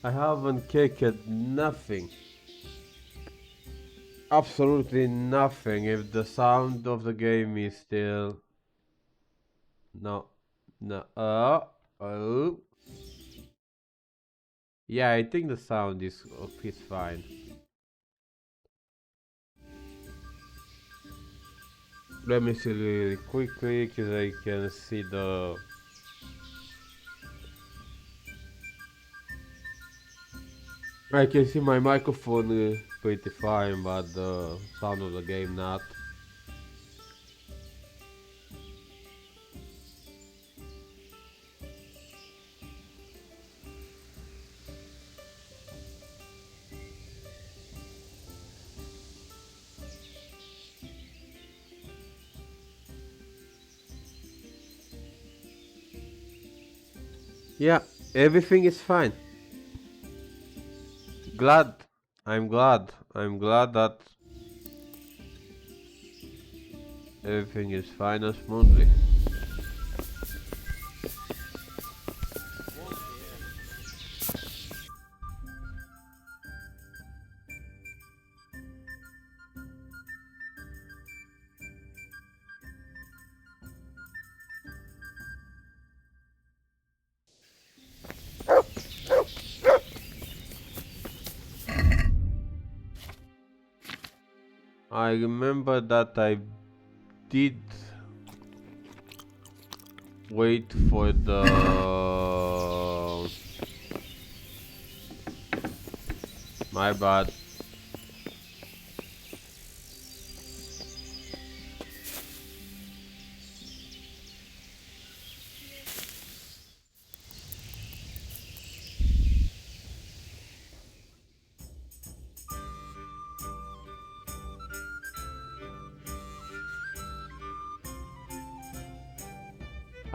I haven't kicked nothing. Absolutely nothing if the sound of the game is still... No. No. Oh. Yeah, I think the sound is fine. Let me see really quickly because I can see the... I can see my microphone pretty fine, but the sound of the game not. Yeah, everything is fine. Glad. I'm glad. I'm glad that everything is fine and smoothly. I remember that I did wait for the... My bad.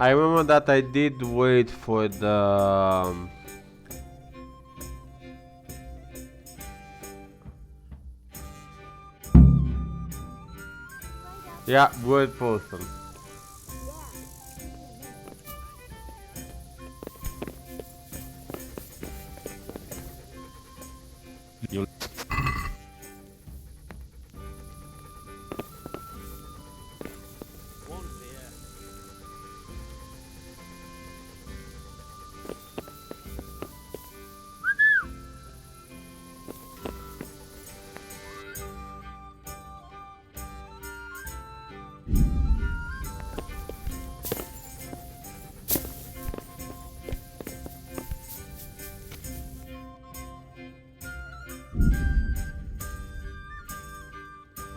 I remember that I did wait for the... Yeah, good person. You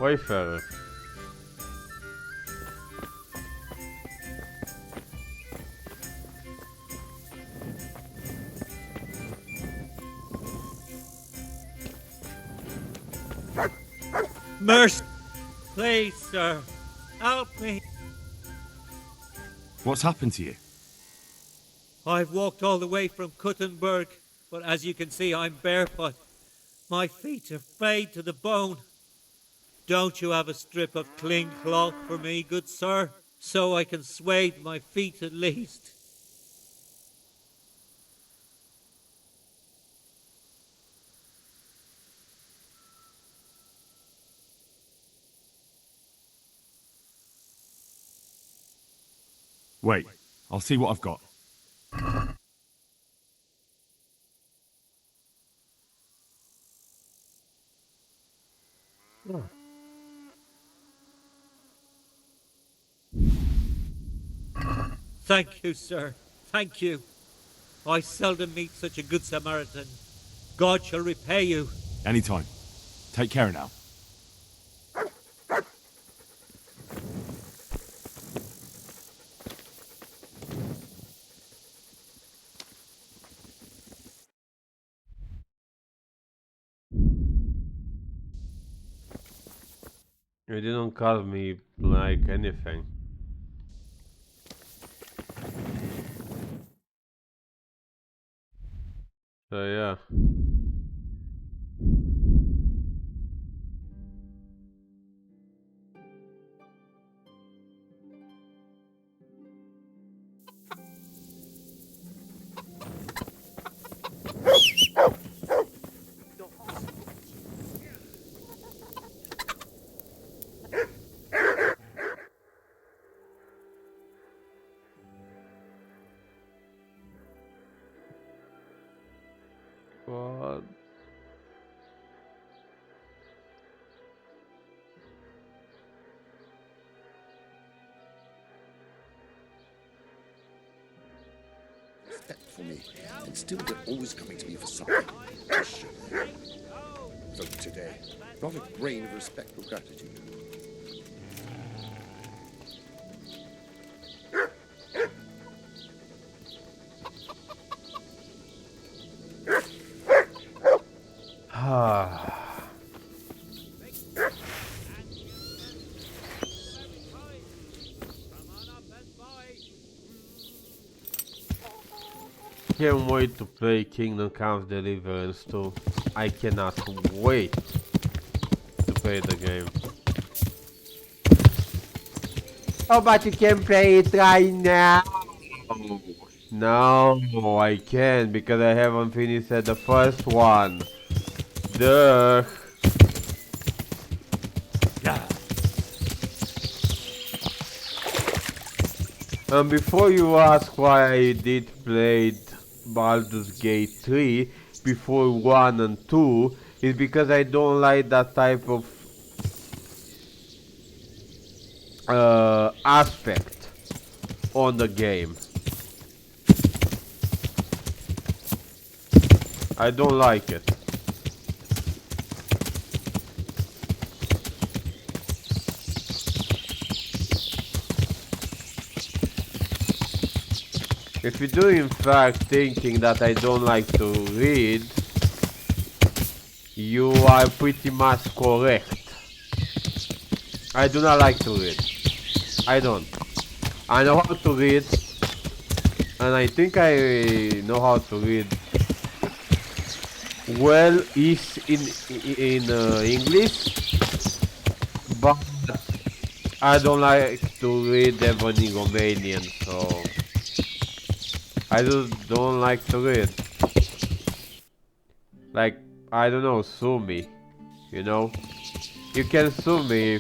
Wayfarer. Mercy! Please, sir. Help me. What's happened to you? I've walked all the way from Kuttenberg, but as you can see, I'm barefoot. My feet are frayed to the bone. Don't you have a strip of clean cloth for me, good sir? So I can swathe my feet at least. Wait, I'll see what I've got. Thank you, sir. Thank you. I seldom meet such a good Samaritan. God shall repay you. Anytime. Take care now. You didn't call me like anything. So yeah. for me, and still they're always coming to me for something. Gosh. So today, not a grain of respect or gratitude. Can't wait to play Kingdom Come Deliverance 2. I cannot wait to play the game. Oh, but you can play it right now. No, I can't because I haven't finished the first one. Duh. Yeah. And before you ask why I did play Baldur's Gate 3 before 1 and 2, is because I don't like that type of aspect on the game. I don't like it. If you do in fact thinking that I don't like to read, you are pretty much correct. I do not like to read. I don't. I know how to read, and I think I know how to read well is in English, but I don't like to read even in Romanian, so I just don't like to read. Like, I don't know, sue me, you know? You can sue me.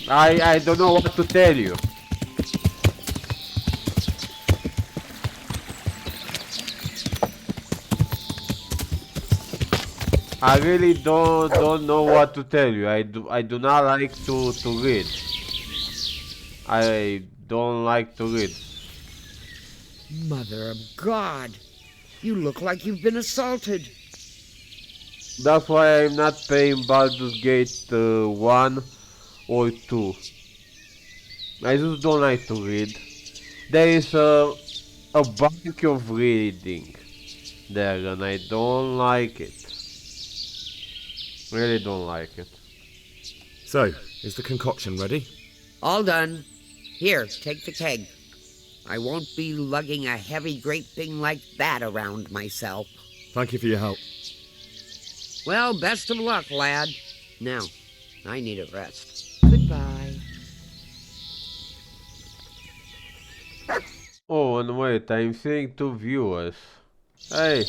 I don't know what to tell you. I really don't know what to tell you. I do not like to read. I don't like to read. Mother of God, you look like you've been assaulted. That's why I'm not playing Baldur's Gate 1 or 2. I just don't like to read. There is a bunch of reading there and I don't like it. Really don't like it. So, is the concoction ready? All done. Here, take the keg. I won't be lugging a heavy great thing like that around myself. Thank you for your help. Well, best of luck, lad. Now, I need a rest. Goodbye. Oh, and wait, I'm seeing 2 viewers. Hey.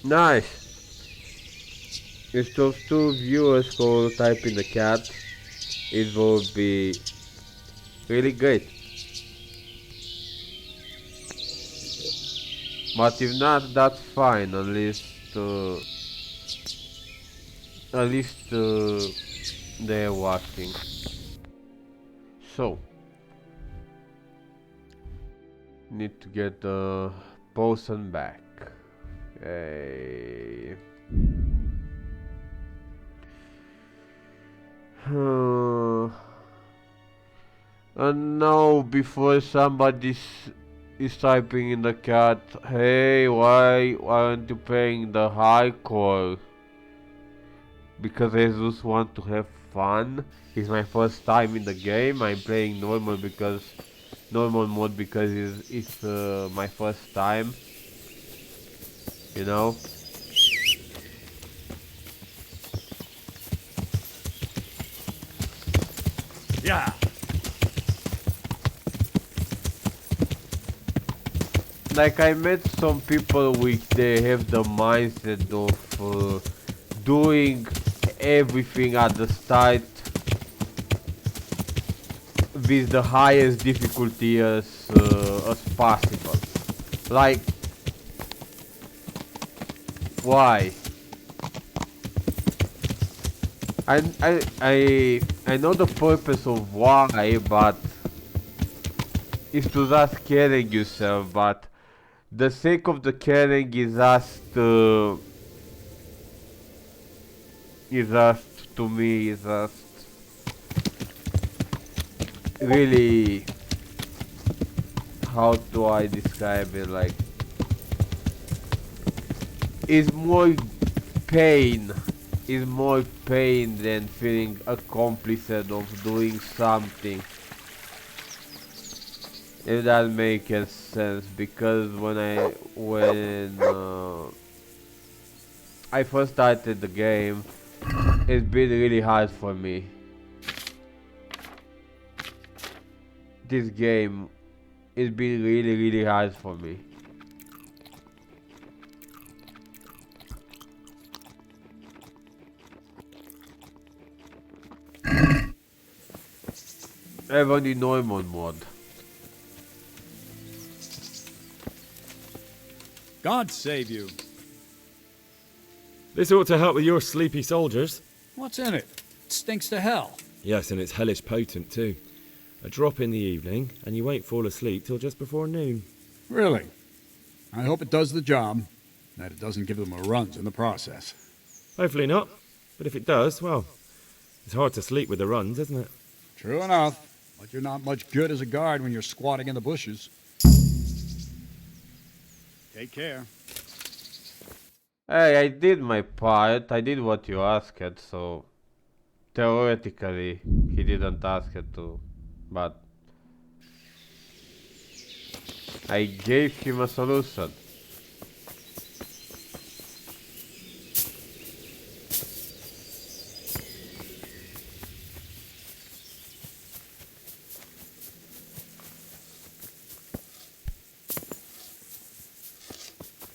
Nice. If those 2 viewers go type in the chat, it will be really great. But if not, that's fine. At least they're watching. So need to get the person back. Hey. And now, before somebody is typing in the chat, hey, why aren't you playing the hardcore? Because I just want to have fun. It's my first time in the game. I'm playing normal mode because it's my first time. You know. Yeah. Like, I met some people which they have the mindset of doing everything at the start with the highest difficulty as possible. Like, why? I know the purpose of why, but is to just caring yourself, but the sake of the caring is just to me is just really, how do I describe it, like is more pain is more pain than feeling accomplished of doing something, if that makes sense. Because when I first started the game, it's been really hard for me. This game it's been really hard for me. Even the normal mod. God save you. This ought to help with your sleepy soldiers. What's in it? It stinks to hell. Yes, and it's hellish potent too. A drop in the evening, and you won't fall asleep till just before noon. Really? I hope it does the job, that it doesn't give them a runs in the process. Hopefully not. But if it does, well, it's hard to sleep with the runs, isn't it? True enough, but you're not much good as a guard when you're squatting in the bushes. Take care. Hey, I did my part. I did what you asked, so theoretically he didn't ask it to, but I gave him a solution.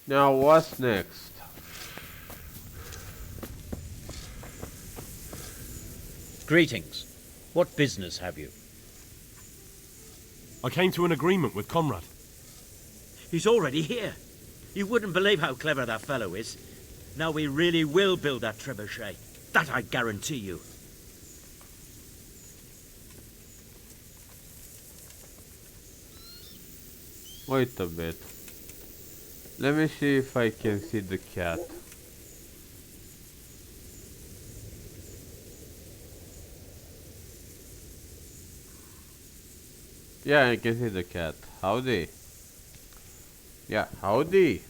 Now what's next? Greetings. What business have you? I came to an agreement with Conrad. He's already here. You wouldn't believe how clever that fellow is. Now we really will build that trebuchet. That I guarantee you. Wait a bit. Let me see if I can see the cat. Yeah, I can see the cat. Howdy. Yeah, howdy.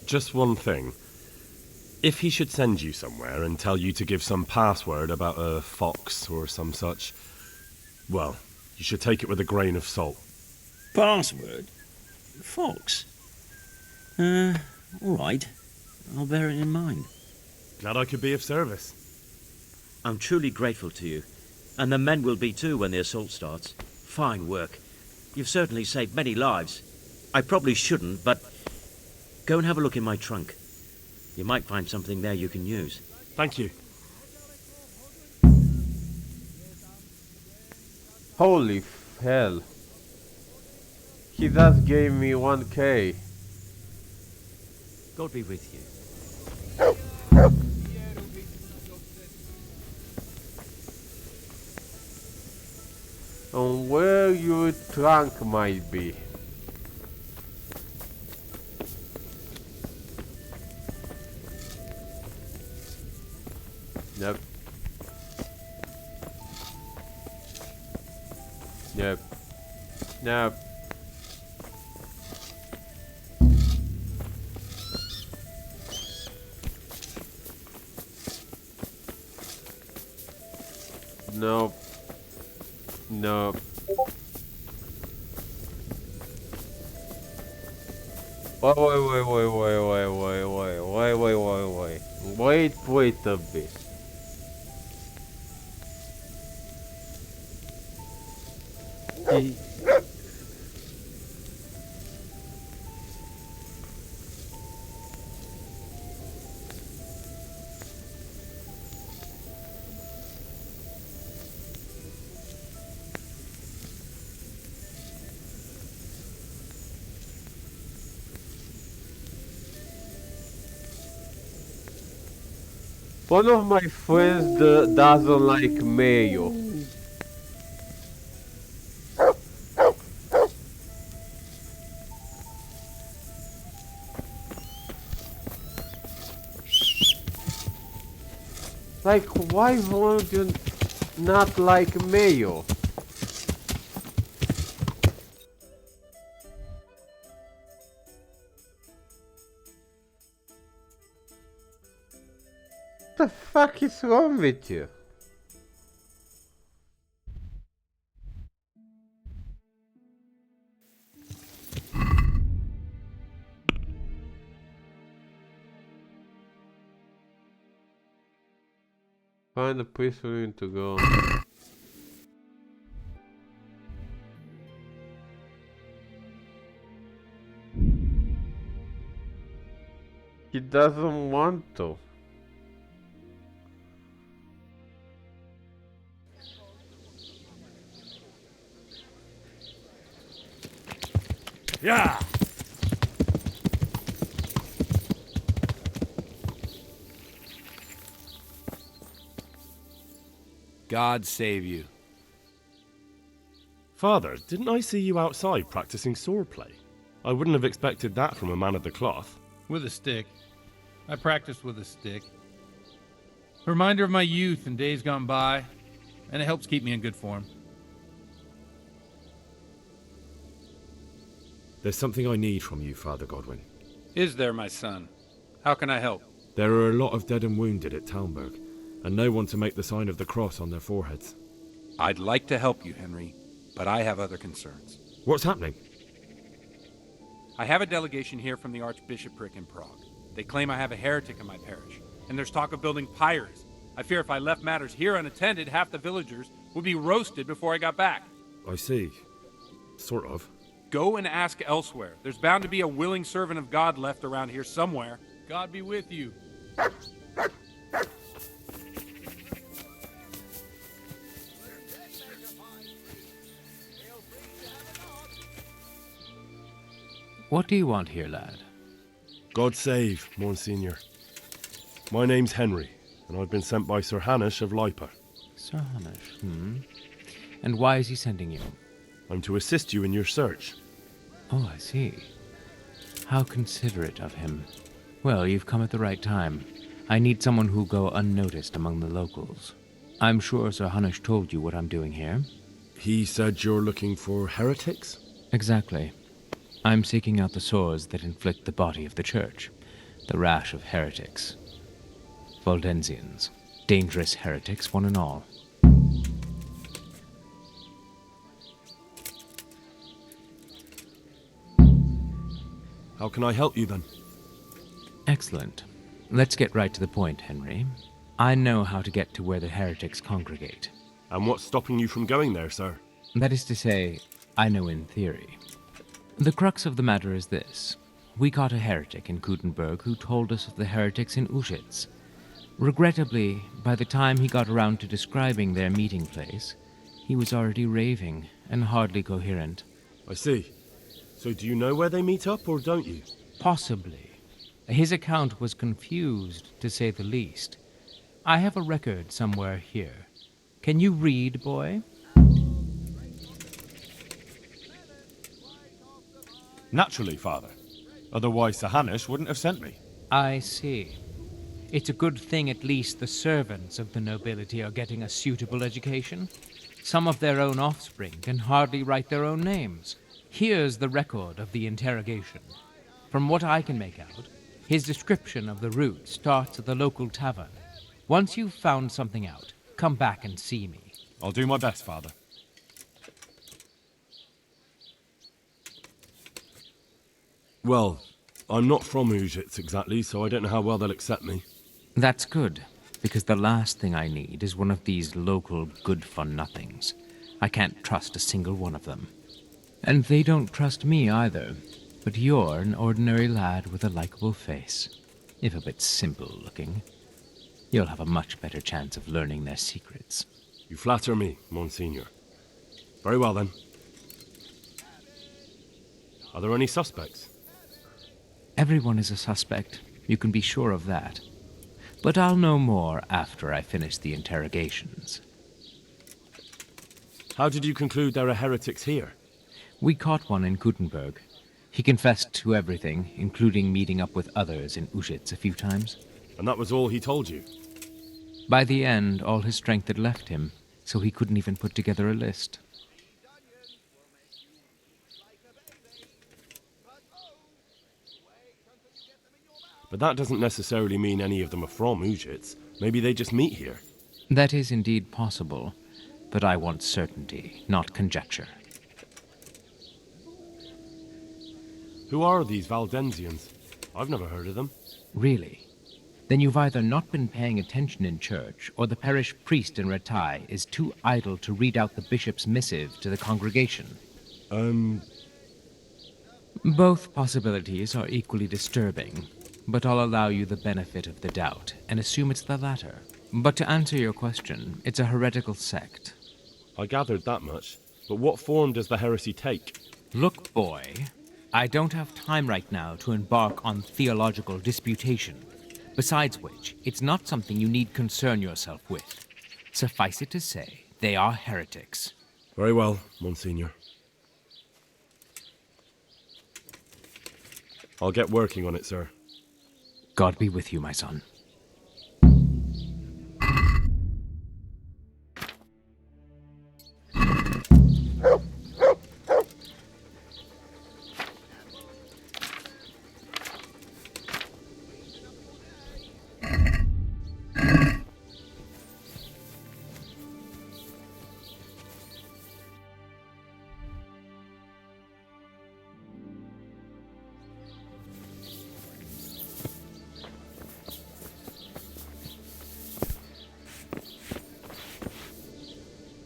Just one thing. If he should send you somewhere and tell you to give some password about a fox or some such, well, you should take it with a grain of salt. Password? Fox? All right. I'll bear it in mind. Glad I could be of service. I'm truly grateful to you. And the men will be too when the assault starts. Fine work. You've certainly saved many lives. I probably shouldn't, but go and have a look in my trunk. You might find something there you can use. Thank you. Holy hell. He just gave me 1k. God be with you. And where your trunk might be. Yep. Yep. Yep. Nope. Nope. Wait a bit. He... One of my friends doesn't like mayo. Like, why won't you not like mayo? What the fuck is wrong with you? Find a place for him to go. He doesn't want to. Yeah! God save you. Father, didn't I see you outside practicing swordplay? I wouldn't have expected that from a man of the cloth. With a stick. I practice with a stick. A reminder of my youth and days gone by, and it helps keep me in good form. There's something I need from you, Father Godwin. Is there, my son? How can I help? There are a lot of dead and wounded at Talmberg, and no one to make the sign of the cross on their foreheads. I'd like to help you, Henry, but I have other concerns. What's happening? I have a delegation here from the Archbishopric in Prague. They claim I have a heretic in my parish, and there's talk of building pyres. I fear if I left matters here unattended, half the villagers would be roasted before I got back. I see. Sort of. Go and ask elsewhere. There's bound to be a willing servant of God left around here somewhere. God be with you. What do you want here, lad? God save, Monsignor. My name's Henry, and I've been sent by Sir Hanish of Lipa. Sir Hanish, And why is he sending you? I'm to assist you in your search. Oh, I see. How considerate of him. Well, you've come at the right time. I need someone who'll go unnoticed among the locals. I'm sure Sir Hanish told you what I'm doing here. He said you're looking for heretics? Exactly. I'm seeking out the sores that inflict the body of the church. The rash of heretics. Waldensians. Dangerous heretics, one and all. How can I help you then? Excellent. Let's get right to the point, Henry. I know how to get to where the heretics congregate. And what's stopping you from going there, sir? That is to say, I know in theory. The crux of the matter is this. We caught a heretic in Kuttenberg who told us of the heretics in Uschitz. Regrettably, by the time he got around to describing their meeting place, he was already raving and hardly coherent. I see. So do you know where they meet up, or don't you? Possibly. His account was confused, to say the least. I have a record somewhere here. Can you read, boy? Naturally, Father. Otherwise Sir Hanish wouldn't have sent me. I see. It's a good thing at least the servants of the nobility are getting a suitable education. Some of their own offspring can hardly write their own names. Here's the record of the interrogation. From what I can make out, his description of the route starts at the local tavern. Once you've found something out, come back and see me. I'll do my best, Father. Well, I'm not from Uschitz exactly, so I don't know how well they'll accept me. That's good, because the last thing I need is one of these local good-for-nothings. I can't trust a single one of them. And they don't trust me either. But you're an ordinary lad with a likable face. If a bit simple-looking. You'll have a much better chance of learning their secrets. You flatter me, Monsignor. Very well, then. Are there any suspects? Everyone is a suspect. You can be sure of that. But I'll know more after I finish the interrogations. How did you conclude there are heretics here? We caught one in Kuttenberg. He confessed to everything, including meeting up with others in Uschitz a few times. And that was all he told you? By the end, all his strength had left him, so he couldn't even put together a list. But that doesn't necessarily mean any of them are from Ujits. Maybe they just meet here. That is indeed possible, but I want certainty, not conjecture. Who are these Valdensians? I've never heard of them. Really? Then you've either not been paying attention in church, or the parish priest in Ratai is too idle to read out the bishop's missive to the congregation. Both possibilities are equally disturbing, but I'll allow you the benefit of the doubt and assume it's the latter. But to answer your question, it's a heretical sect. I gathered that much. But what form does the heresy take? Look, boy, I don't have time right now to embark on theological disputation. Besides which, it's not something you need concern yourself with. Suffice it to say, they are heretics. Very well, Monsignor. I'll get working on it, sir. God be with you, my son.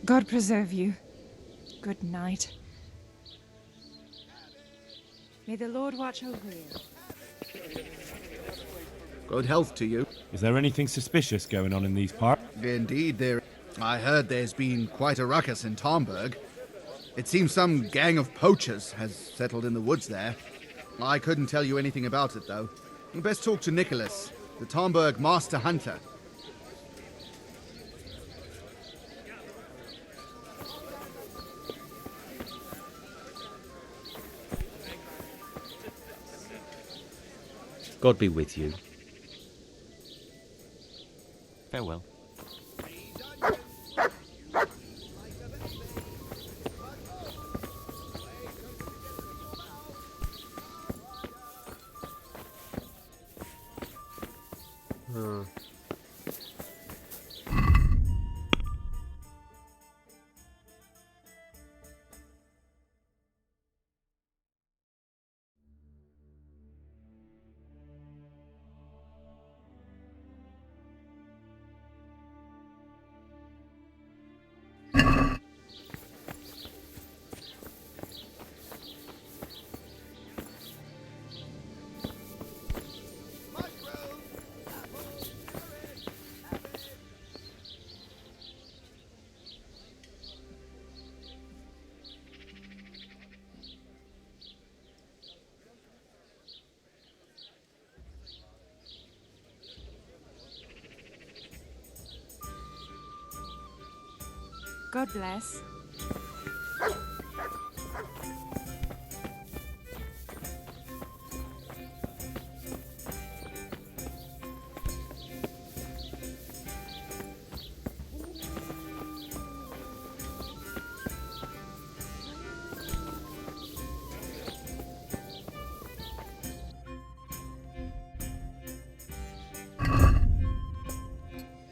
God preserve you. Good night. May the Lord watch over you. Good health to you. Is there anything suspicious going on in these parts? Indeed, there. I heard there's been quite a ruckus in Tomberg. It seems some gang of poachers has settled in the woods there. I couldn't tell you anything about it, though. You best talk to Nicholas, the Tomberg master hunter. God be with you. Farewell. God bless.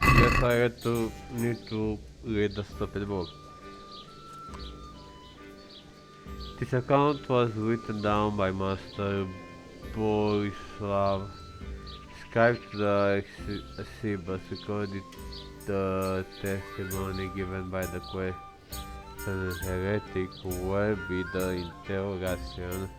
Yes, I need to read the stupid book. This account was written down by Master Borislav, scribed to the Exibus, recorded the testimony given by the questioned heretic, who will be the interrogation.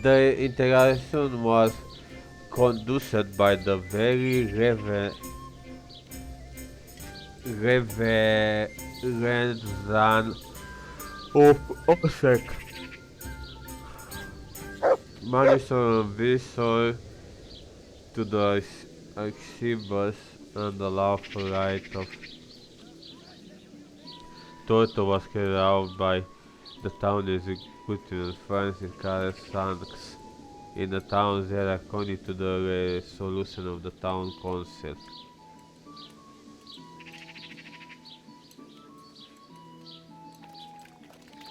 The interrogation was conducted by the very Reverend Zan of Osek, Manison Visor to the Exibus, and the lawful right of torture was carried out by the town executive Francis Carlos Sanks in the town there according to the resolution of the town council.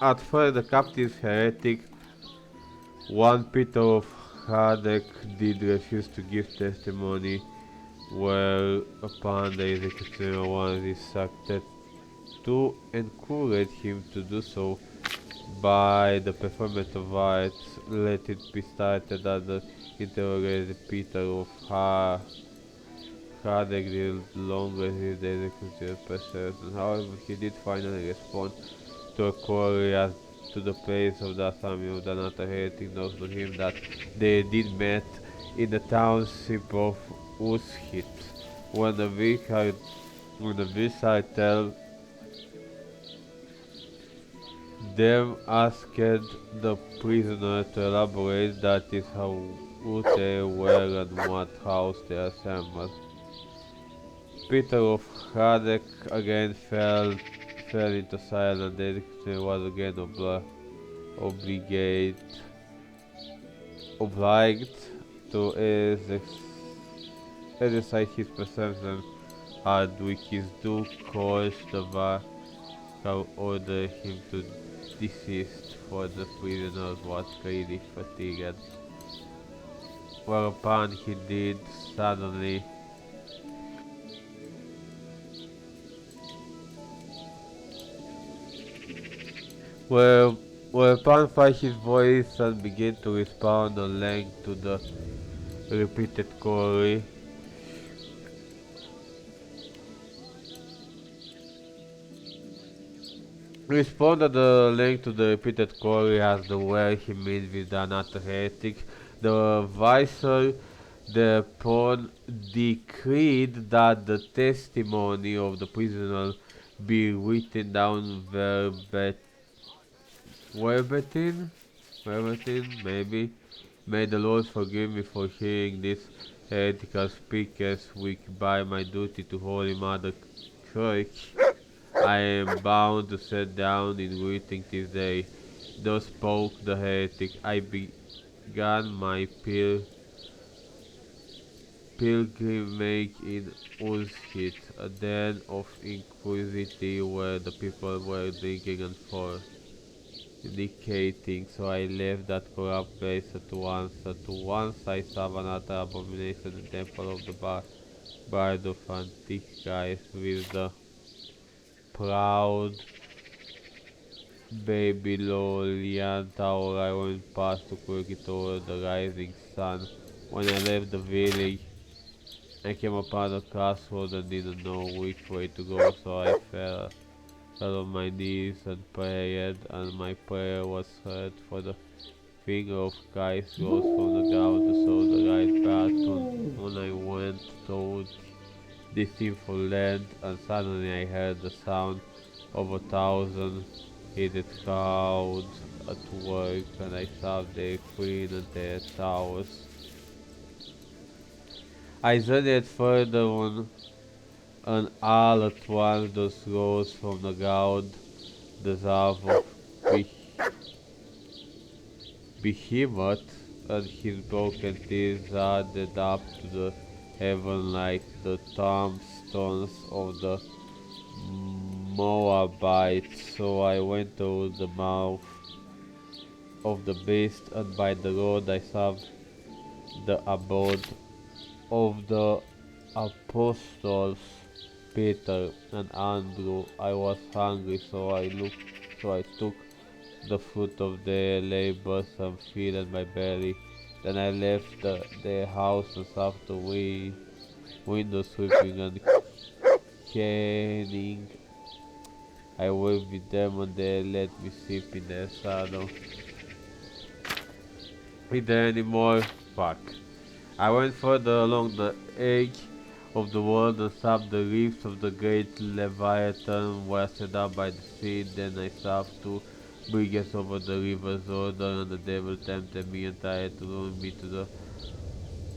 At first the captive heretic, one Peter of Hradec, did refuse to give testimony, whereupon the executioner was instructed to encourage him to do so by the performance of rites. Let it be stated that the interrogated Peter of Hradec did long resist the executioner's persuasion. However, he did finally respond to a query as to the place of the assembly of the another heretic, knows to him that they did meet in the township of Ushit. When the vicar tell them asked the prisoner to elaborate, that is who they were and what house they assembled. Peter of Hradec again fell into silence. The executioner was again obliged to exercise his perception, and with his due course the vicar ordered him to desist, for the prisoner was greatly fatigued. Whereupon he did suddenly whereupon find his voice and began to respond at length to the repeated query. Responded the length to the repeated query as to where he met with another heretic. The vicar thereupon decreed that the testimony of the prisoner be written down verbatim, maybe. May the Lord forgive me for hearing this heretical speakers, which by my duty to Holy Mother Church I am bound to set down in writing this day. Thus spoke the heretic. I began my pilgrimage in Ushit, a den of inquisity where the people were drinking and fornicating. So I left that corrupt place at once. At once I saw another abomination, the temple of the bride of Antichrist, with the proud Babylonian tower. I went past to quickly toward the rising sun. When I left the village, I came upon a crossroad and didn't know which way to go, so I fell on my knees and prayed, and my prayer was heard, for the finger of Christ rose from the ground to show the right path when I went toward this sinful land, and suddenly I heard the sound of 1,000-headed crowds at work, and I saw their queen and their towers. I journeyed further on, and all at once there rose from the ground the sound of Behemoth, and his broken teeth added up to the heaven like the tombstones of the Moabites. So I went to the mouth of the beast, and by the road I saw the abode of the apostles Peter and Andrew. I was hungry, so I took the fruit of their labors and filled my belly. Then I left their houses after window sweeping and canning. I went with them, and they let me sleep in their saddle. Is there any more? Fuck. I went further along the edge of the world and saw the reefs of the great Leviathan were set up by the sea. Then I saw two bridges over the river Jordan, and the devil tempted me and tried to lure me to the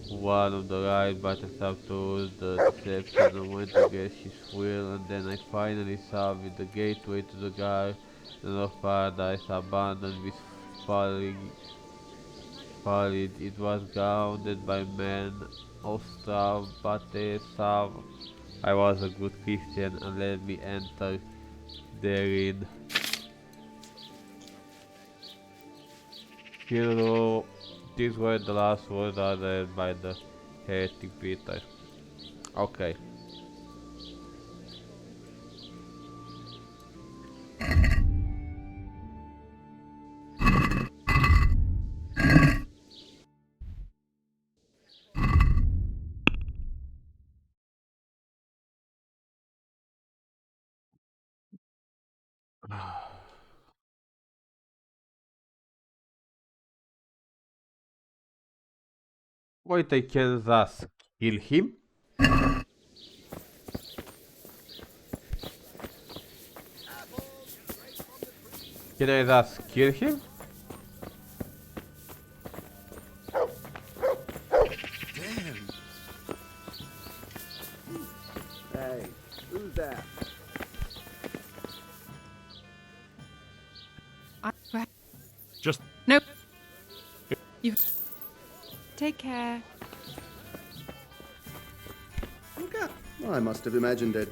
one of the right, but I stopped towards the reception and went to get his wheel, and then I finally saw with the gateway to the Garden of Paradise abandoned with foliage. It was guarded by men of straw, but they saw I was a good Christian and let me enter therein. Hero, these were the last words uttered by the heretic Peter. Okay. Wait, I can thus kill him? Can I thus kill him? Damn. Hey, who's that? Just... Nope. You... Take care. Okay. I must have imagined it.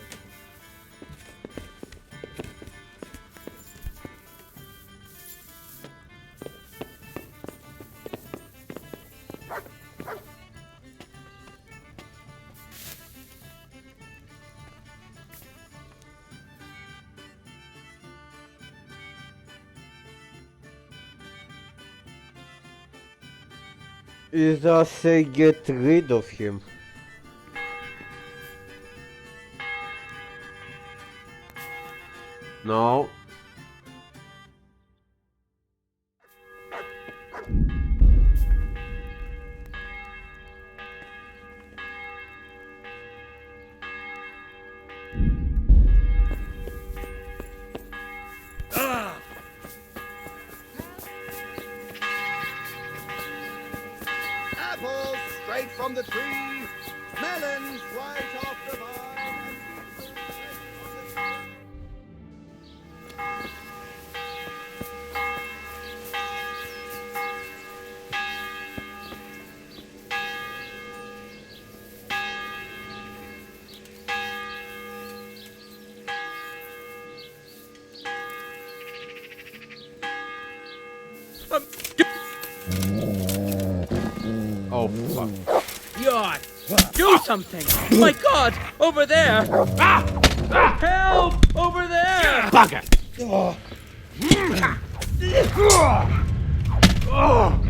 Is that say get rid of him? No. Apples straight from the tree, melons right off the vine. Oh fuck. Yawn! Do something! My God! Over there! Help! Over there! Bugger!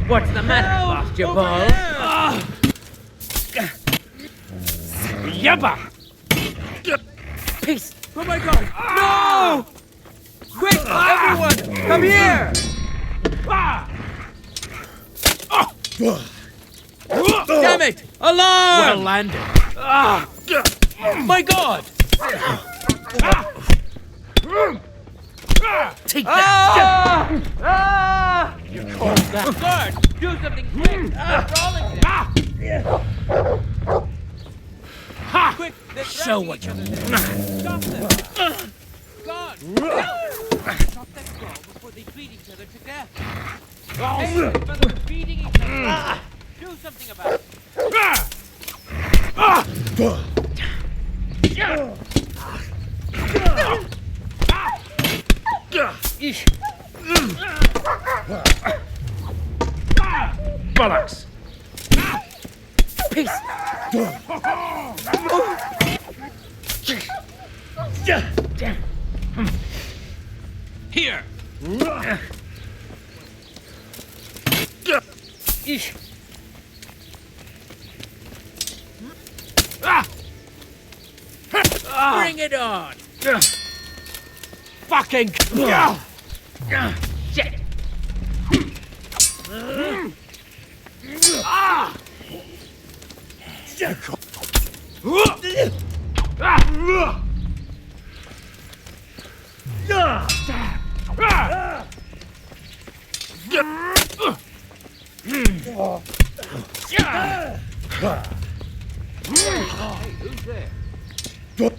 What's the matter, lost your balls? Yabba! Peace! Oh my God! No! Quick, everyone! Come here! Damn it! Alarm! Well landed. My God! Take that! You called that? Guard! Do something quick! Quick! They're Show grabbing what each you other there. Stop them! Guard! Stop that brawl before they beat each other to death. Hey, they're beating each other. Do something about it. Bollocks! Peace! Here! Bring it on! Fucking... Shit! God.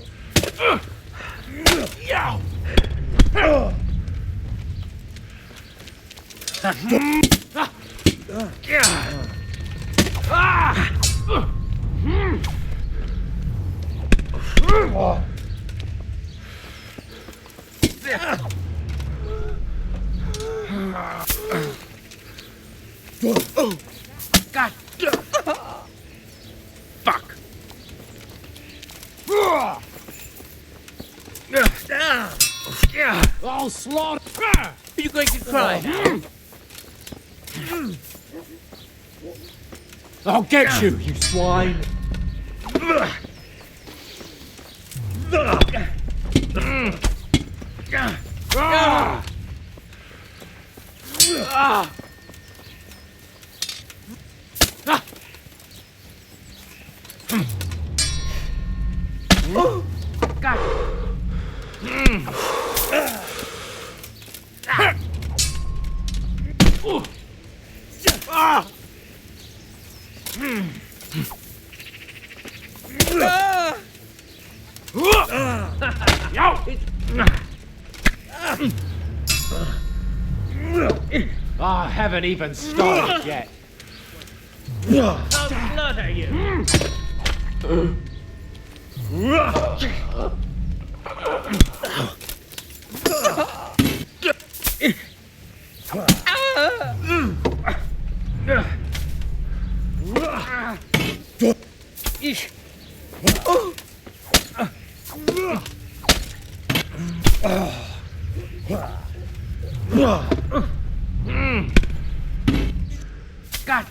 Fuck. I'll slaughter. Are you going to try now? I'll get you, you swine! I haven't even started yet. I'll slaughter you. God.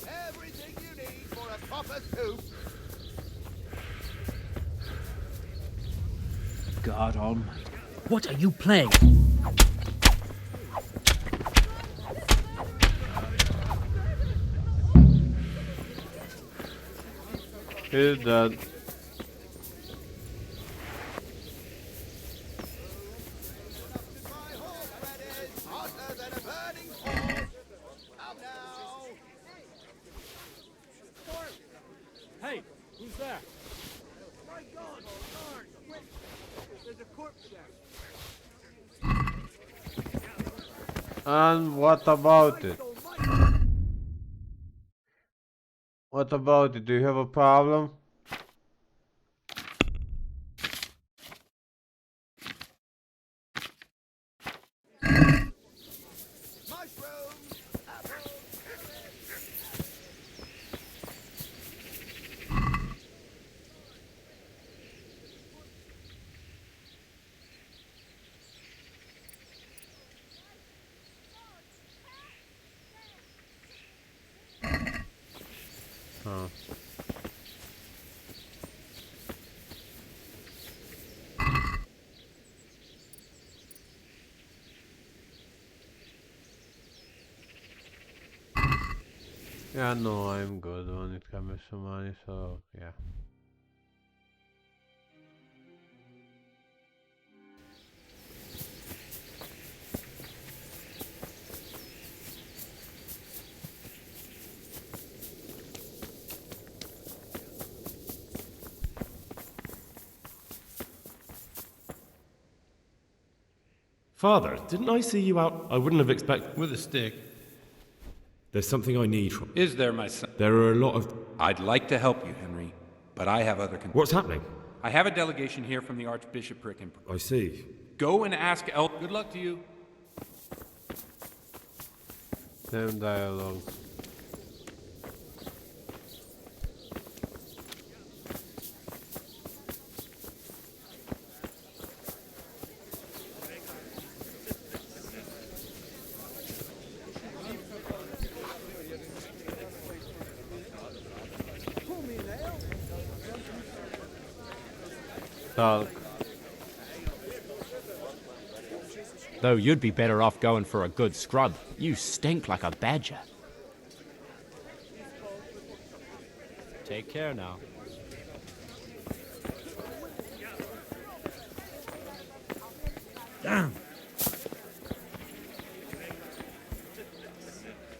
Everything you need for a proper soup. God almighty. What are you playing? He's dead. Hey, who's there? My God, guard, quick! There's a corpse there. And what about it? What about it? Do you have a problem? Huh. Yeah, no, I'm good when it comes to money, so yeah. Father, didn't I see you out? I wouldn't have expected. With a stick. There's something I need from. Is there, my son? There are a lot of. I'd like to help you, Henry, but I have other concerns. What's happening? I have a delegation here from the Archbishopric in. I see. Go and ask El. Good luck to you. Same dialogue. Talk. Though you'd be better off going for a good scrub. You stink like a badger. Take care now. Damn.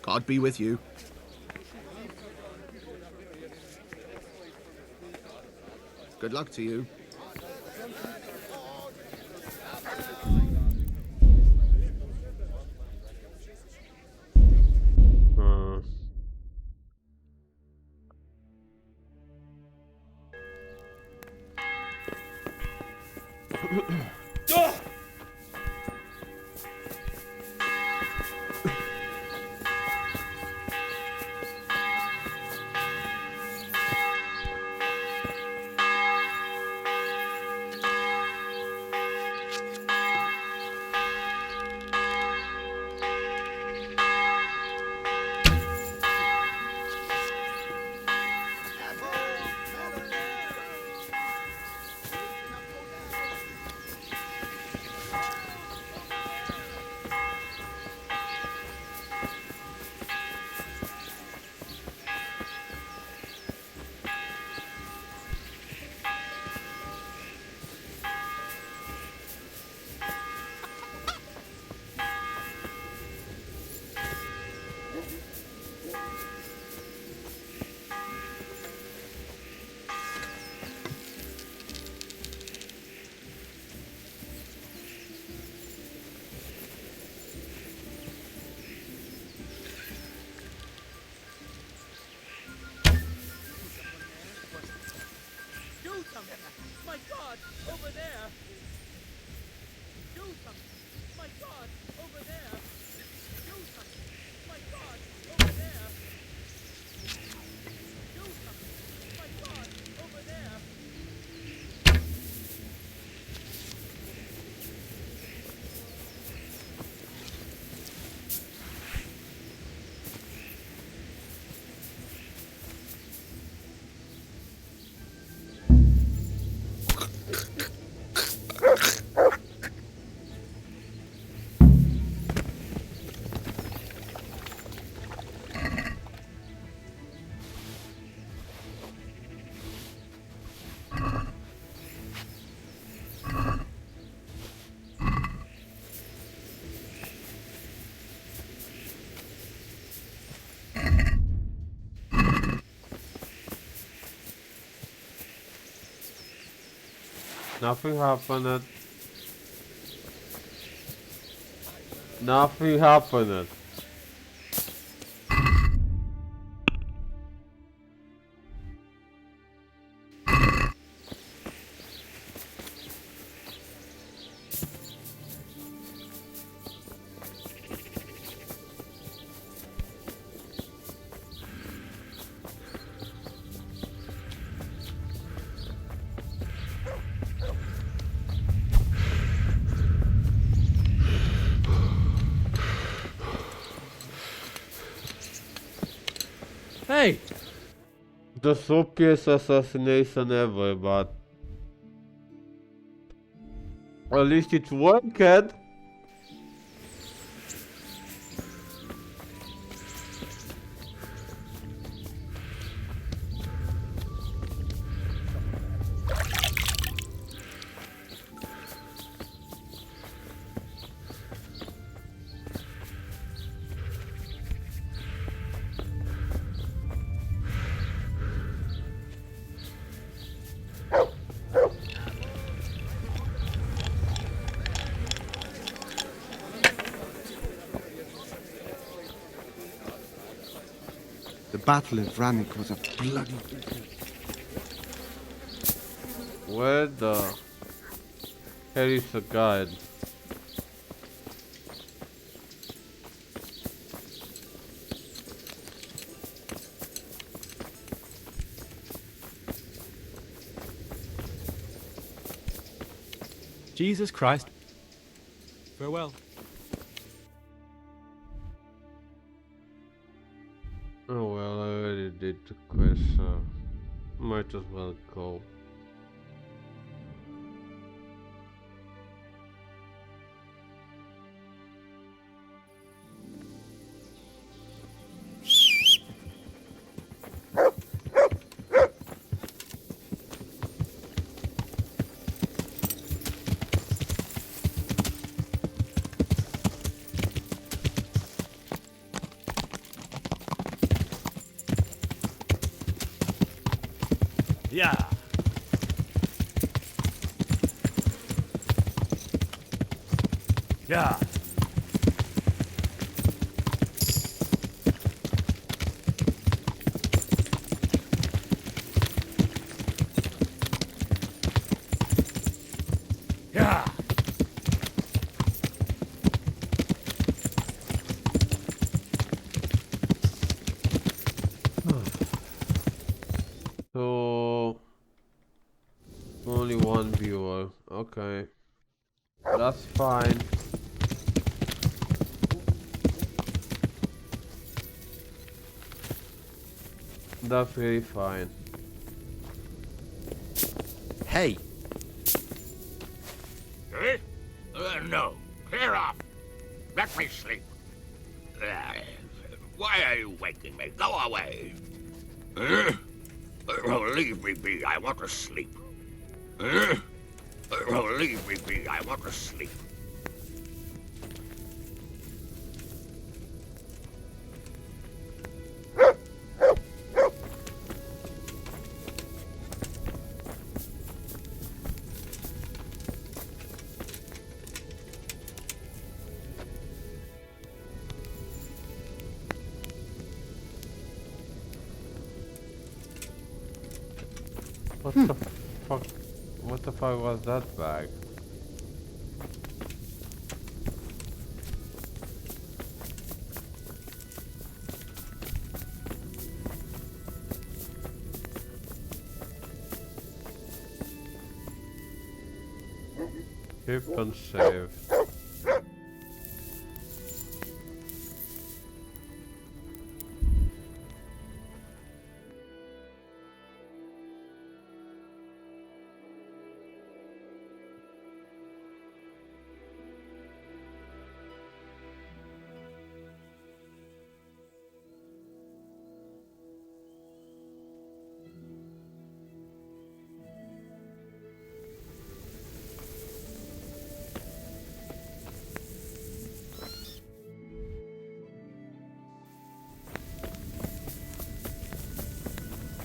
God be with you. Good luck to you. Do something! My God, over there! Do something! My God, over there! Do something! My God, over there! Do something! My God, over there! Nothing happened. Nothing happened. Hey! The soappiest assassination ever, but at least it's worked. The Battle of Rannoch was a bloody... Where the hell is the guide? Jesus Christ. Farewell. Oh well, I already did the quest, so might as well go. Yeah. Yeah. Yeah. So only one viewer. Okay. That's fine. That's really fine. Hey! Eh? No. Clear off. Let me sleep. Why are you waking me? Go away. Leave me be. I want to sleep. Leave me be. I want to sleep. What the fuck? What the fuck was that bag? Keep and save.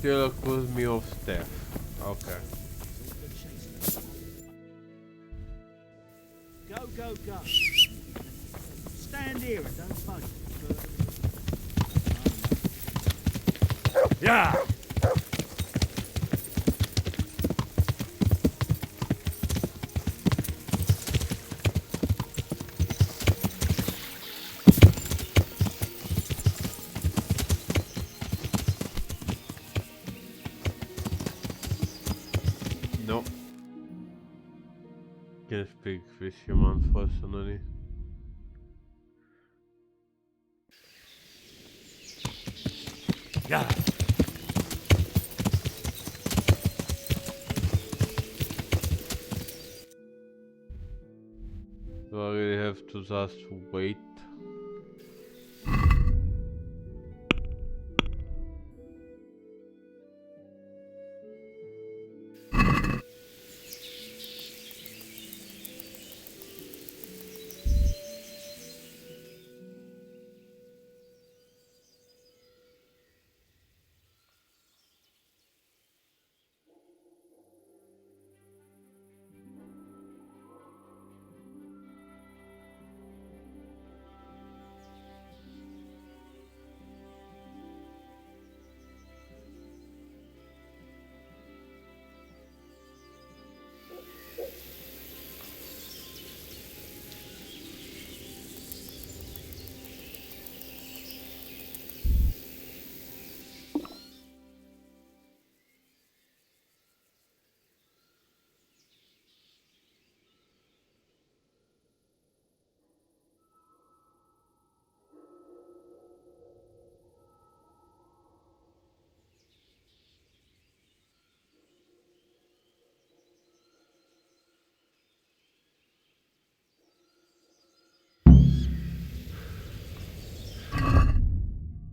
Still accuse me of theft. Okay. Go, go, go. Stand here and don't budge. Yeah. No. Can't speak with humans personally. Yeah. Do I really have to just wait?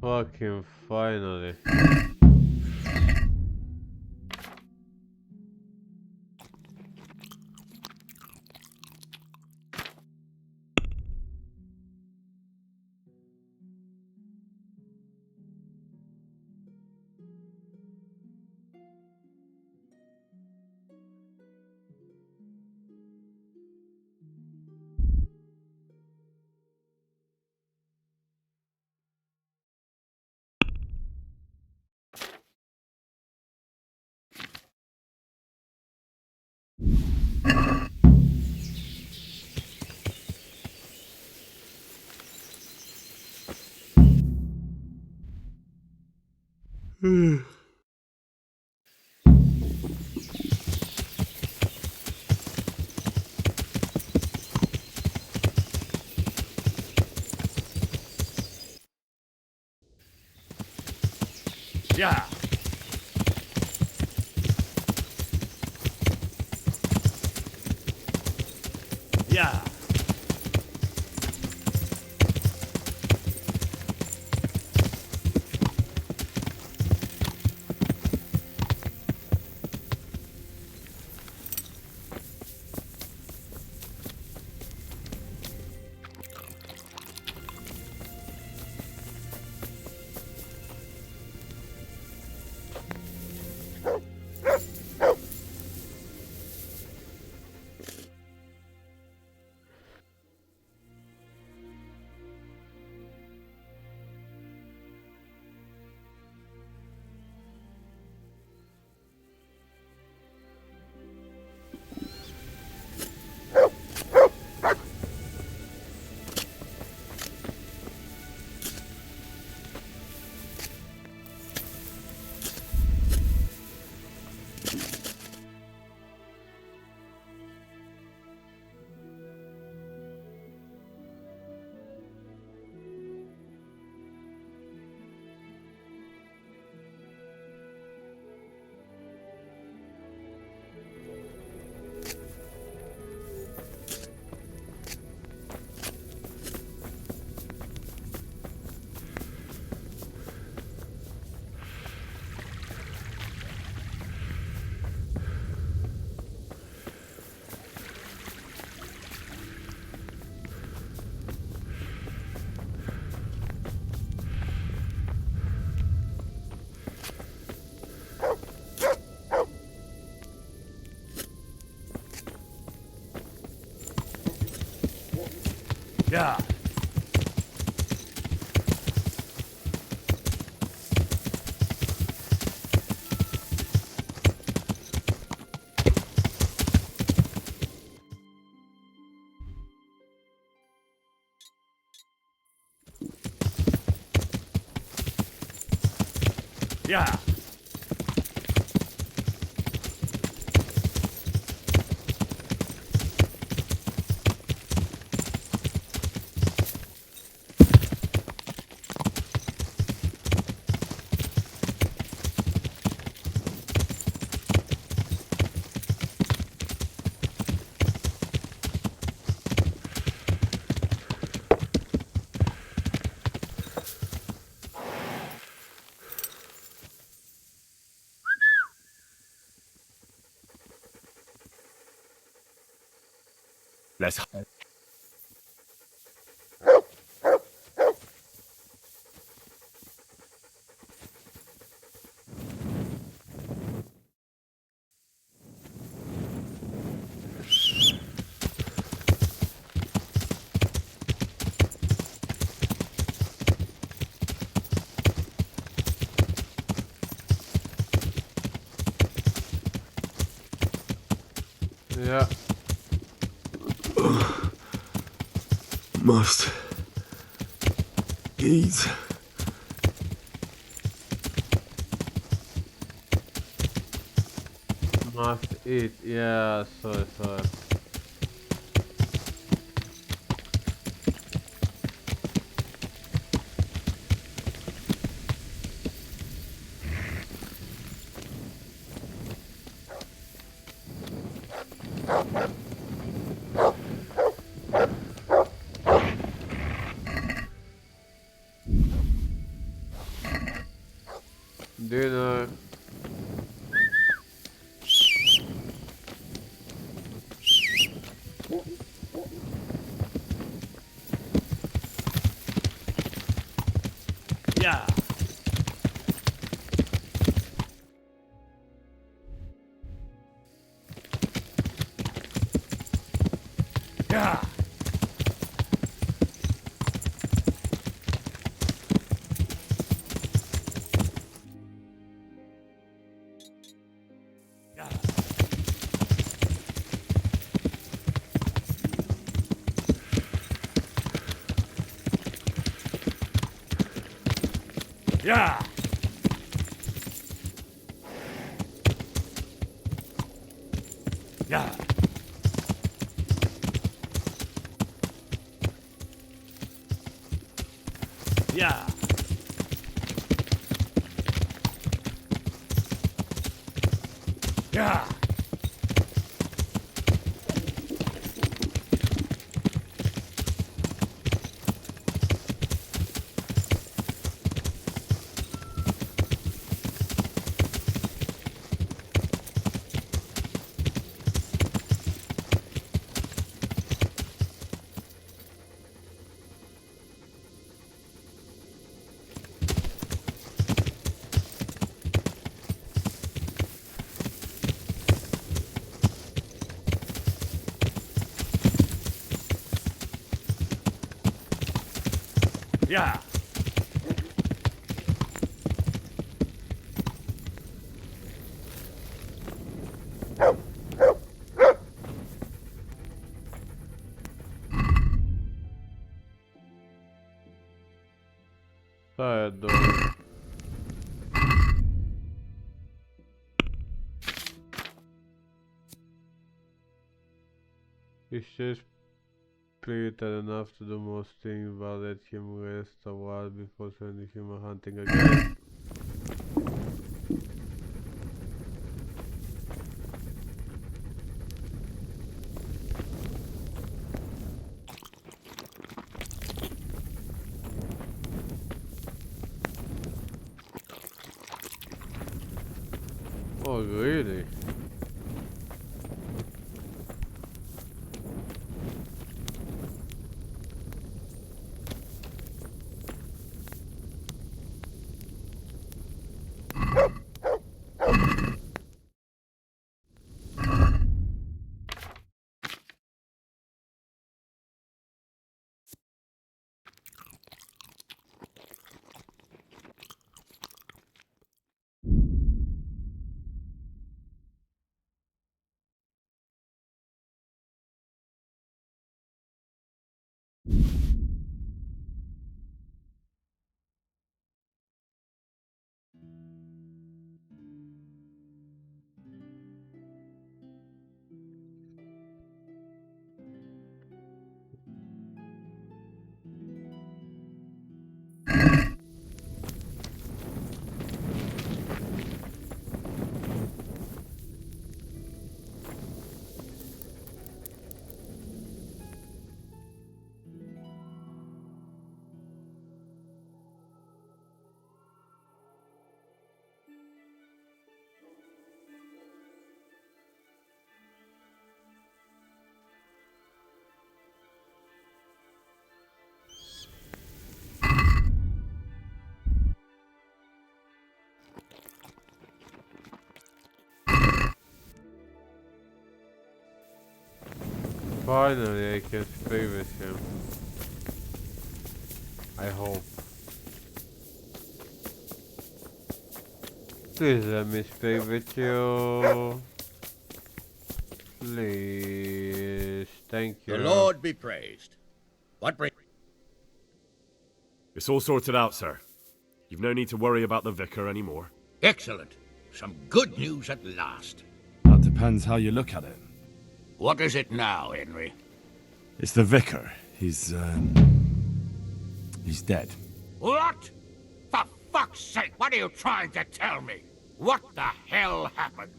Fucking finally. Yeah. Yeah. Yeah. Yeah. Let's. Yeah. Must eat. Must eat. Yeah, sorry. Dinner. Yeah. Yeah. Yeah. Yeah. Yeah. Yeah. Šta je do... He's just spirited enough to do most things, but let him rest a while before sending him a hunting again. Oh, really? Finally, I can speak with him. I hope. Please let me speak with you. Please. Thank you. The Lord be praised. What bring... It's all sorted out, sir. You've no need to worry about the vicar anymore. Excellent. Some good news at last. That depends how you look at it. What is it now, Henry? It's the vicar. He's dead. What? For fuck's sake, what are you trying to tell me? What the hell happened?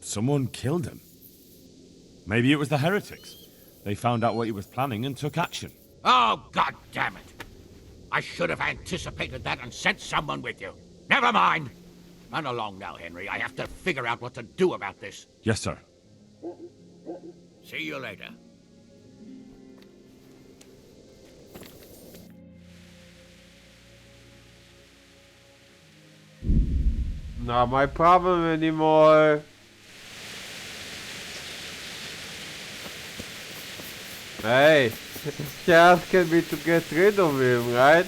Someone killed him. Maybe it was the heretics. They found out what he was planning and took action. Oh, god damn it. I should have anticipated that and sent someone with you. Never mind. Run along now, Henry. I have to figure out what to do about this. Yes, sir. See you later. Not my problem anymore. Hey, she asking me to get rid of him, right?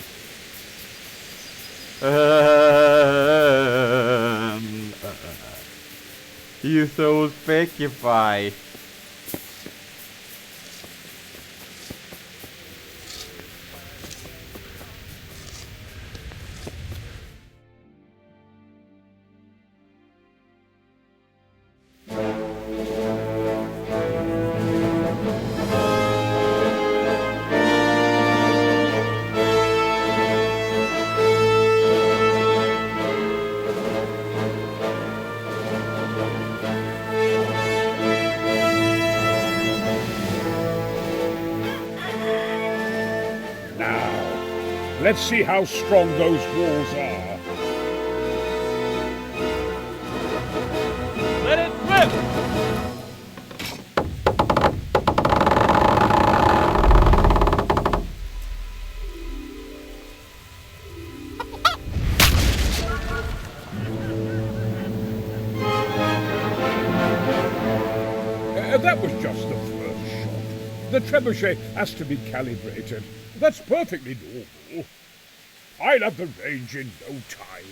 You so fakify. Let's see how strong those walls are. Let it rip! That was just the first shot. The trebuchet has to be calibrated. That's perfectly normal. I'll have the range in no time.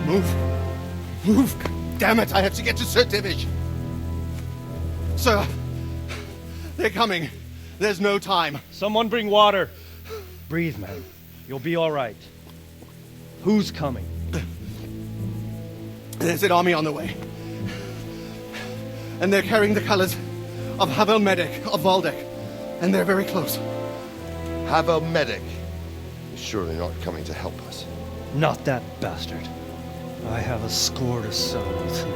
Move! Move! Damn it, I have to get to Sir Divish! Sir! They're coming. There's no time. Someone bring water. Breathe, man. You'll be all right. Who's coming? There's an army on the way. And they're carrying the colors of Havel Medic of Valdek. And they're very close. Havel Medic is surely not coming to help us. Not that bastard. I have a score to settle with him.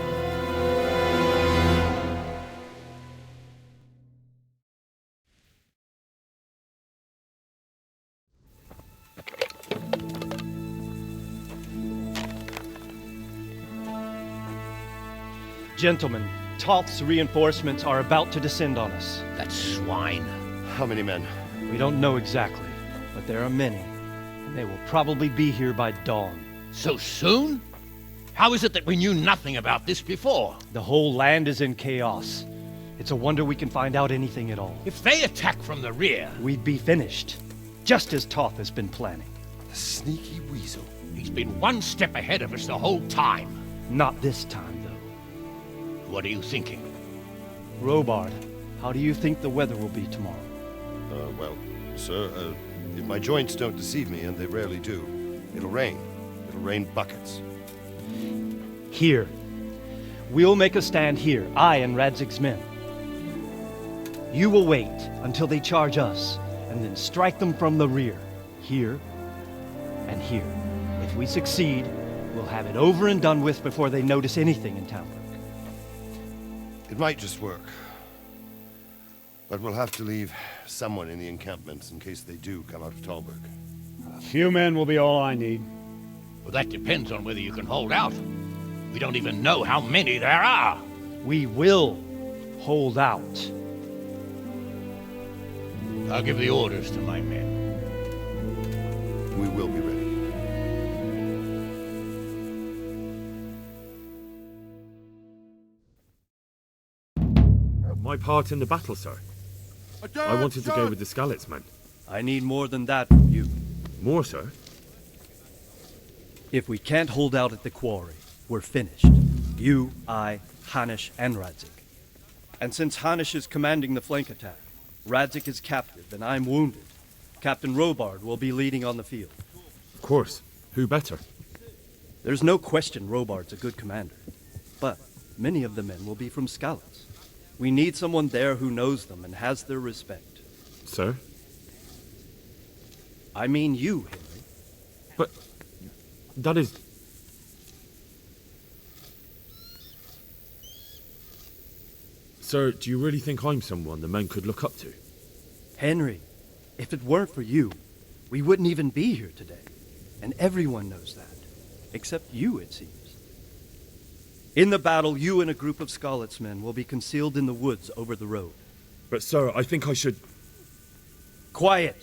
Gentlemen, Toth's reinforcements are about to descend on us. That swine. How many men? We don't know exactly, but there are many. And they will probably be here by dawn. So soon? How is it that we knew nothing about this before? The whole land is in chaos. It's a wonder we can find out anything at all. If they attack from the rear... We'd be finished, just as Toth has been planning. The sneaky weasel. He's been one step ahead of us the whole time. Not this time, though. What are you thinking? Robard, how do you think the weather will be tomorrow? Well, sir, if my joints don't deceive me, and they rarely do, it'll rain. It'll rain buckets. Here. We'll make a stand here, I and Radzig's men. You will wait until they charge us, and then strike them from the rear. Here and here. If we succeed, we'll have it over and done with before they notice anything in Talmberg. It might just work. But we'll have to leave someone in the encampments in case they do come out of Talberg. A few men will be all I need. Well, that depends on whether you can hold out. We don't even know how many there are. We will hold out. I'll give the orders to my men. We will be ready. My part in the battle, sir. I wanted to go with the Skalitz men. I need more than that from you. More, sir? If we can't hold out at the quarry, we're finished. You, I, Hanish, and Radzik. And since Hanish is commanding the flank attack, Radzik is captive and I'm wounded, Captain Robard will be leading on the field. Of course. Who better? There's no question Robard's a good commander. But many of the men will be from Skalitz. We need someone there who knows them and has their respect. Sir? I mean you, Henry. But that is... Sir, do you really think I'm someone the men could look up to? Henry, if it weren't for you, we wouldn't even be here today. And everyone knows that. Except you, it seems. In the battle, you and a group of Skalitz men will be concealed in the woods over the road. But sir, I think I should... Quiet!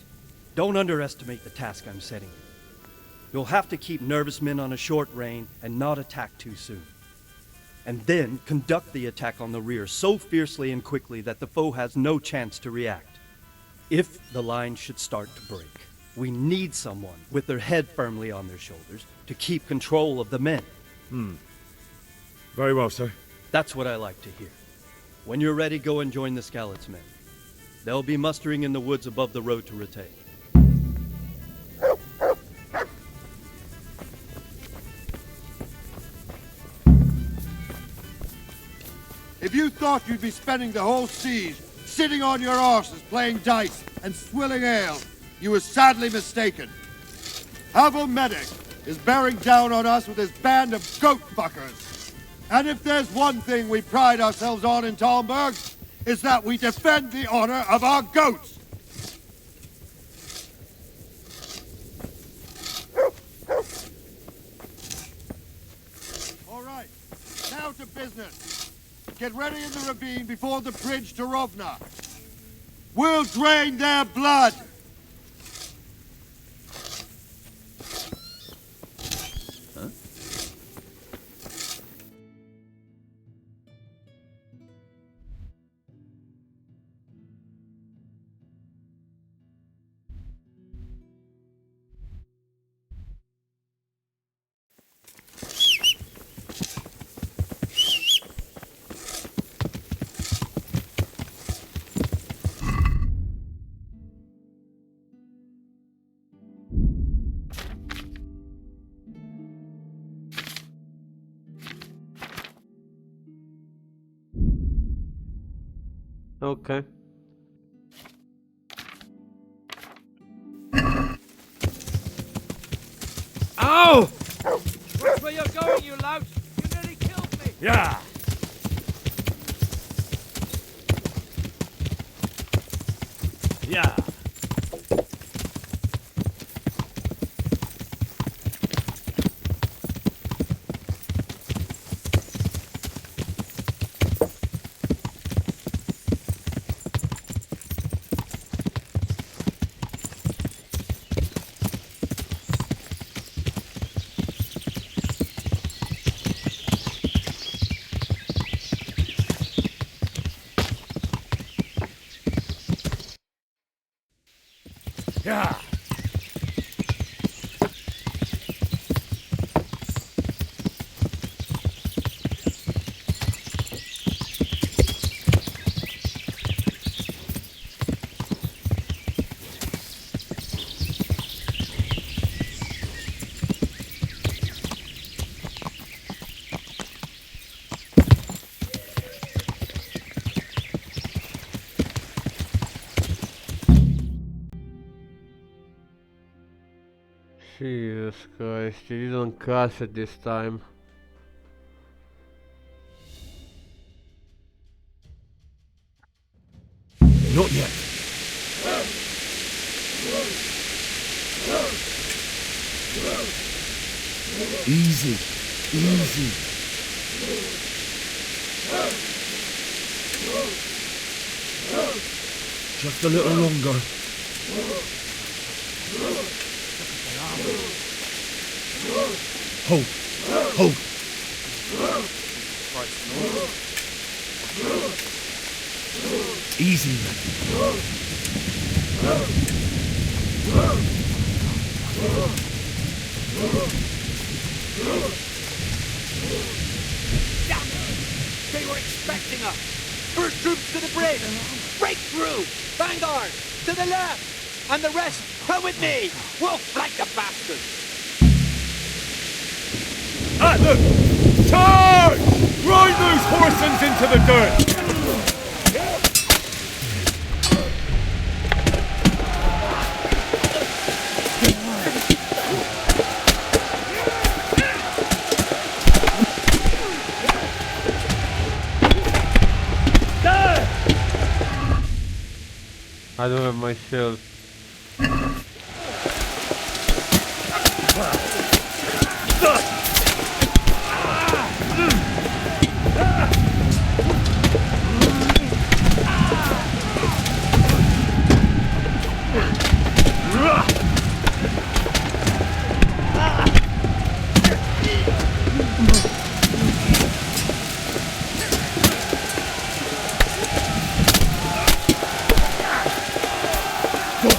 Don't underestimate the task I'm setting you. You'll have to keep nervous men on a short rein and not attack too soon. And then conduct the attack on the rear so fiercely and quickly that the foe has no chance to react. If the line should start to break, we need someone with their head firmly on their shoulders to keep control of the men. Very well, sir. That's what I like to hear. When you're ready, go and join the Skalitz men. They'll be mustering in the woods above the road to Ratay. If you thought you'd be spending the whole siege sitting on your arses playing dice and swilling ale, you were sadly mistaken. Havel Medic is bearing down on us with his band of goat fuckers. And if there's one thing we pride ourselves on in Talmberg, is that we defend the honor of our goats. All right, now to business. Get ready in the ravine before the bridge to Rovna. We'll drain their blood. Okay. Ow! Watch where you're going, you lout! You nearly killed me! Yeah! Yeah! Yeah! Jesus Christ, you didn't catch it this time. Not yet. Easy. Easy. Just a little longer. Hold. Hold. Easy, man. They were expecting us! First troops to the bridge! Break through! Vanguard! To the left! And the rest, come with me! We'll flank the bastards! Ah, look! Charge! Ride those horsens into the dirt! I don't have my shield. Go!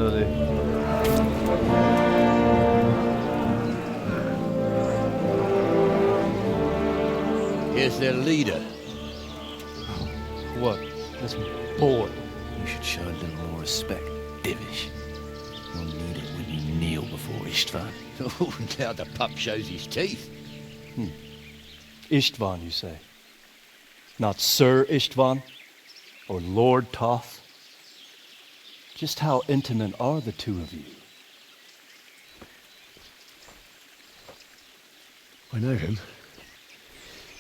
finally. Here's their leader. What? This boy? You should show a little more respect, Divish. You'll need it when you kneel before Istvan. Oh, now the pup shows his teeth. Istvan, you say? Not Sir Istvan? Or Lord Toth? Just how intimate are the two of you? I know him.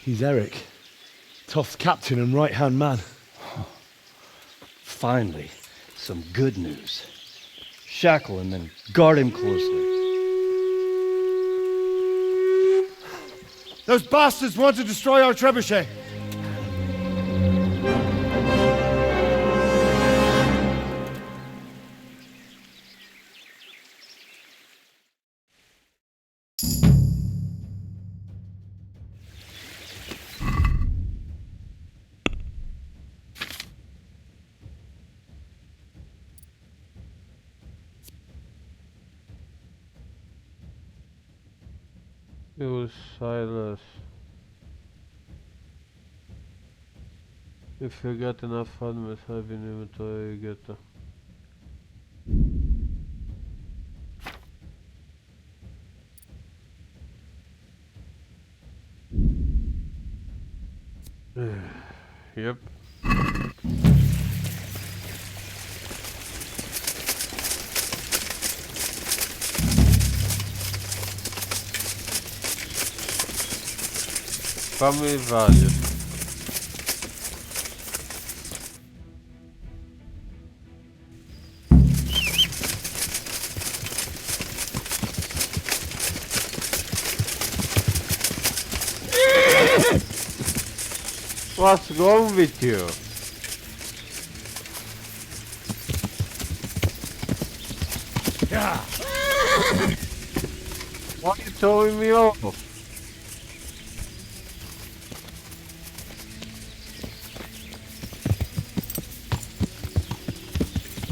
He's Eric, Toth's captain and right-hand man. Finally, some good news. Shackle him and guard him closely. Those bastards want to destroy our trebuchet. It was Silas. If you get enough fun with heavy inventory, you get the... Yep. Family values. What's wrong with you? Yeah. Why are you throwing me off?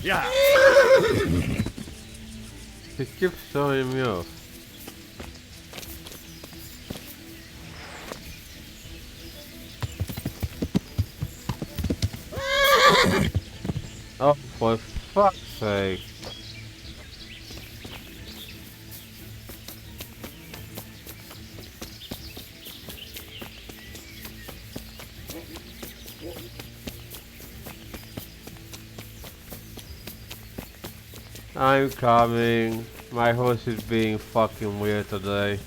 Yeah. He keeps throwing me off. Oh, for fuck's sake. I'm coming. My horse is being fucking weird today.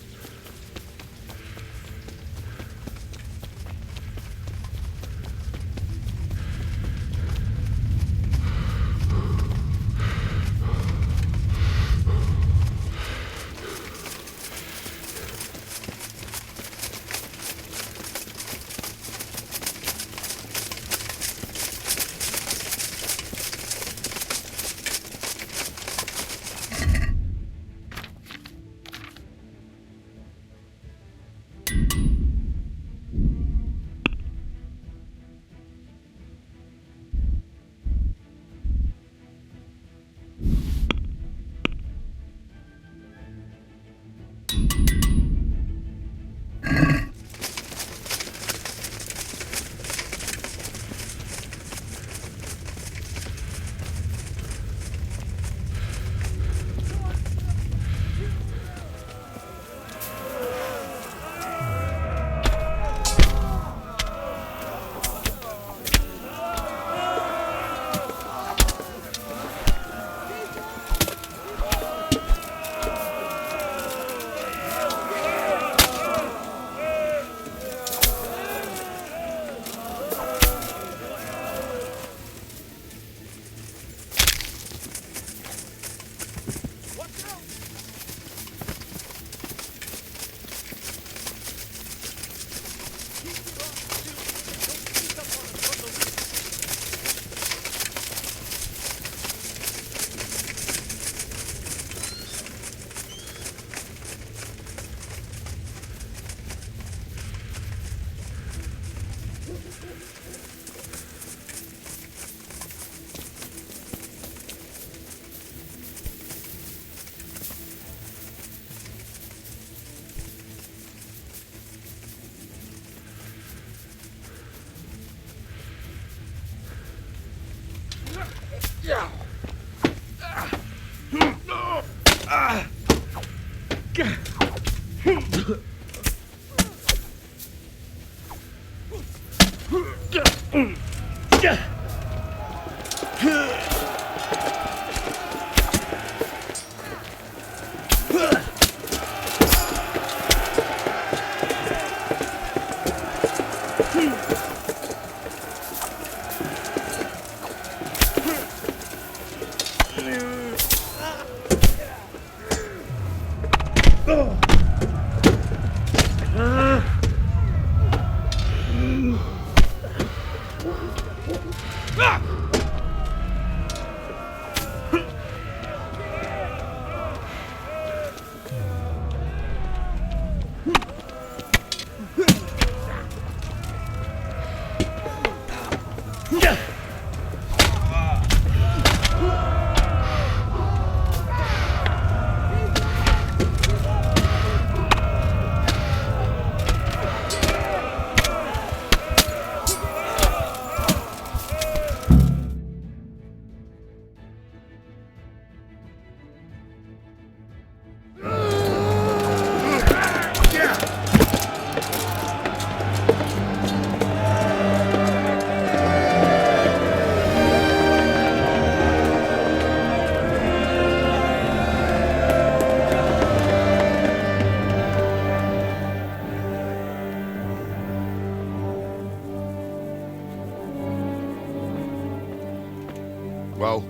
Well?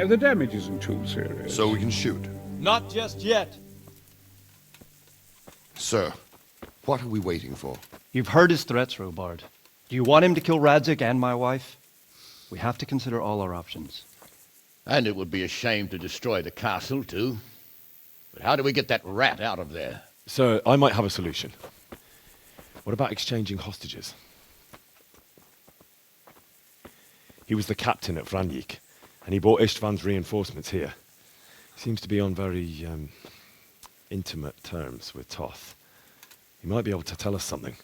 The damage isn't too serious. So we can shoot. Not just yet. Sir, what are we waiting for? You've heard his threats, Robard. Do you want him to kill Radzig and my wife? We have to consider all our options. And it would be a shame to destroy the castle, too. But how do we get that rat out of there? Sir, I might have a solution. What about exchanging hostages? He was the captain at Vranjik, and he brought Istvan's reinforcements here. He seems to be on very, intimate terms with Toth. He might be able to tell us something.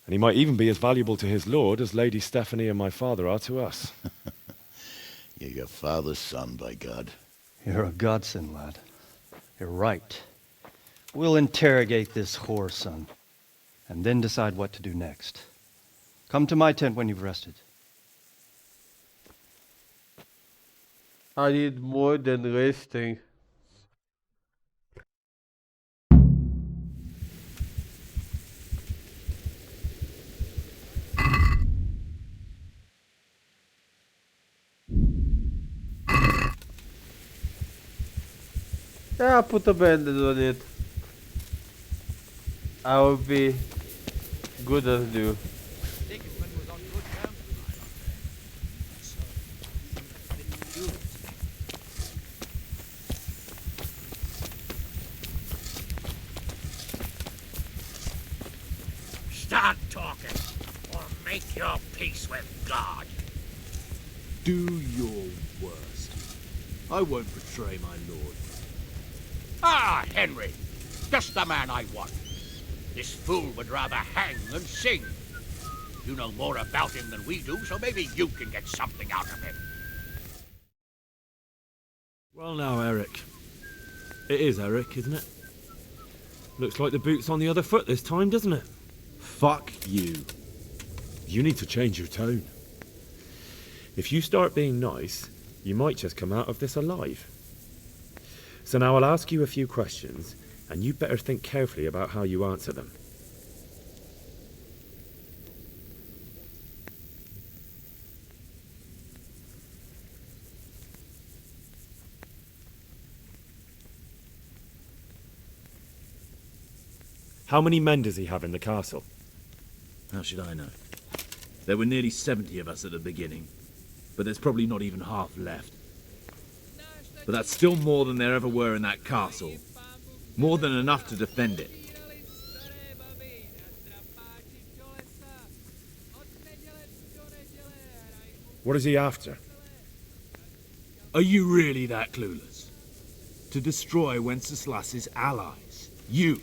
And he might even be as valuable to his lord as Lady Stephanie and my father are to us. You're your father's son, by God. You're a godsend, lad. You're right. We'll interrogate this whore, son, and then decide what to do next. Come to my tent when you've rested. I need more than resting. Yeah, put a bandage on it. I will be good as new. Start talking, or make your peace with God. Do your worst. I won't betray my lord. Ah, Henry, just the man I want. This fool would rather hang than sing. You know more about him than we do, so maybe you can get something out of him. Well now, Eric. It is Eric, isn't it? Looks like the boot's on the other foot this time, doesn't it? Fuck you. You need to change your tone. If you start being nice, you might just come out of this alive. So now I'll ask you a few questions, and you better think carefully about how you answer them. How many men does he have in the castle? How should I know? There were nearly 70 of us at the beginning, but there's probably not even half left. But that's still more than there ever were in that castle. More than enough to defend it. What is he after? Are you really that clueless? To destroy Wenceslas's allies. You!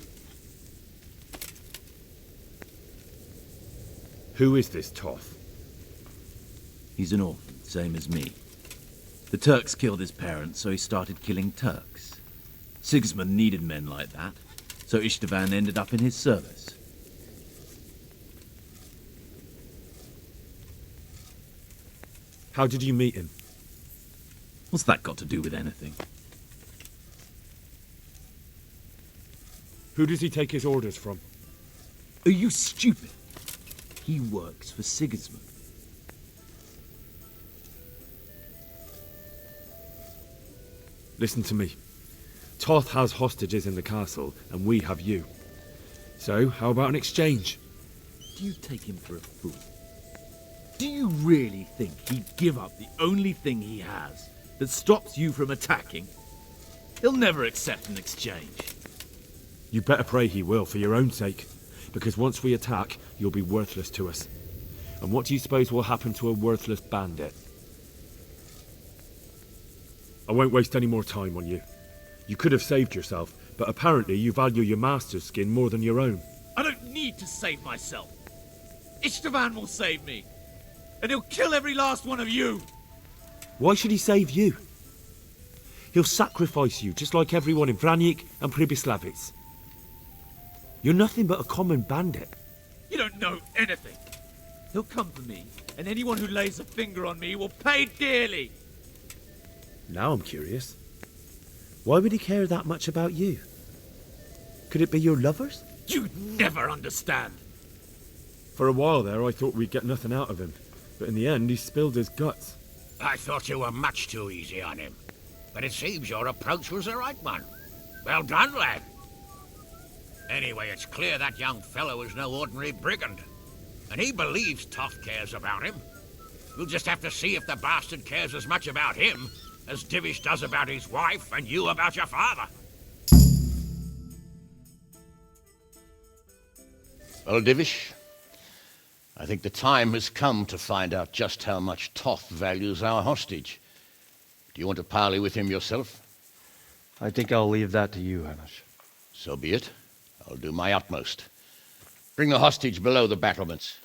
Who is this Toth? He's an orphan, same as me. The Turks killed his parents, so he started killing Turks. Sigismund needed men like that, so Istvan ended up in his service. How did you meet him? What's that got to do with anything? Who does he take his orders from? Are you stupid? He works for Sigismund. Listen to me. Toth has hostages in the castle, and we have you. So, how about an exchange? Do you take him for a fool? Do you really think he'd give up the only thing he has that stops you from attacking? He'll never accept an exchange. You better pray he will, for your own sake. Because once we attack, you'll be worthless to us. And what do you suppose will happen to a worthless bandit? I won't waste any more time on you. You could have saved yourself, but apparently you value your master's skin more than your own. I don't need to save myself. Istvan will save me. And he'll kill every last one of you. Why should he save you? He'll sacrifice you, just like everyone in Vranic and Pribyslavitz. You're nothing but a common bandit. You don't know anything. He'll come for me, and anyone who lays a finger on me will pay dearly. Now I'm curious. Why would he care that much about you? Could it be your lovers? You'd never understand. For a while there, I thought we'd get nothing out of him. But in the end, he spilled his guts. I thought you were much too easy on him. But it seems your approach was the right one. Well done, lad. Anyway, it's clear that young fellow is no ordinary brigand. And he believes Toth cares about him. We'll just have to see if the bastard cares as much about him as Divish does about his wife and you about your father. Well, Divish, I think the time has come to find out just how much Toth values our hostage. Do you want to parley with him yourself? I think I'll leave that to you, Hamish. So be it. I'll do my utmost. Bring the hostage below the battlements.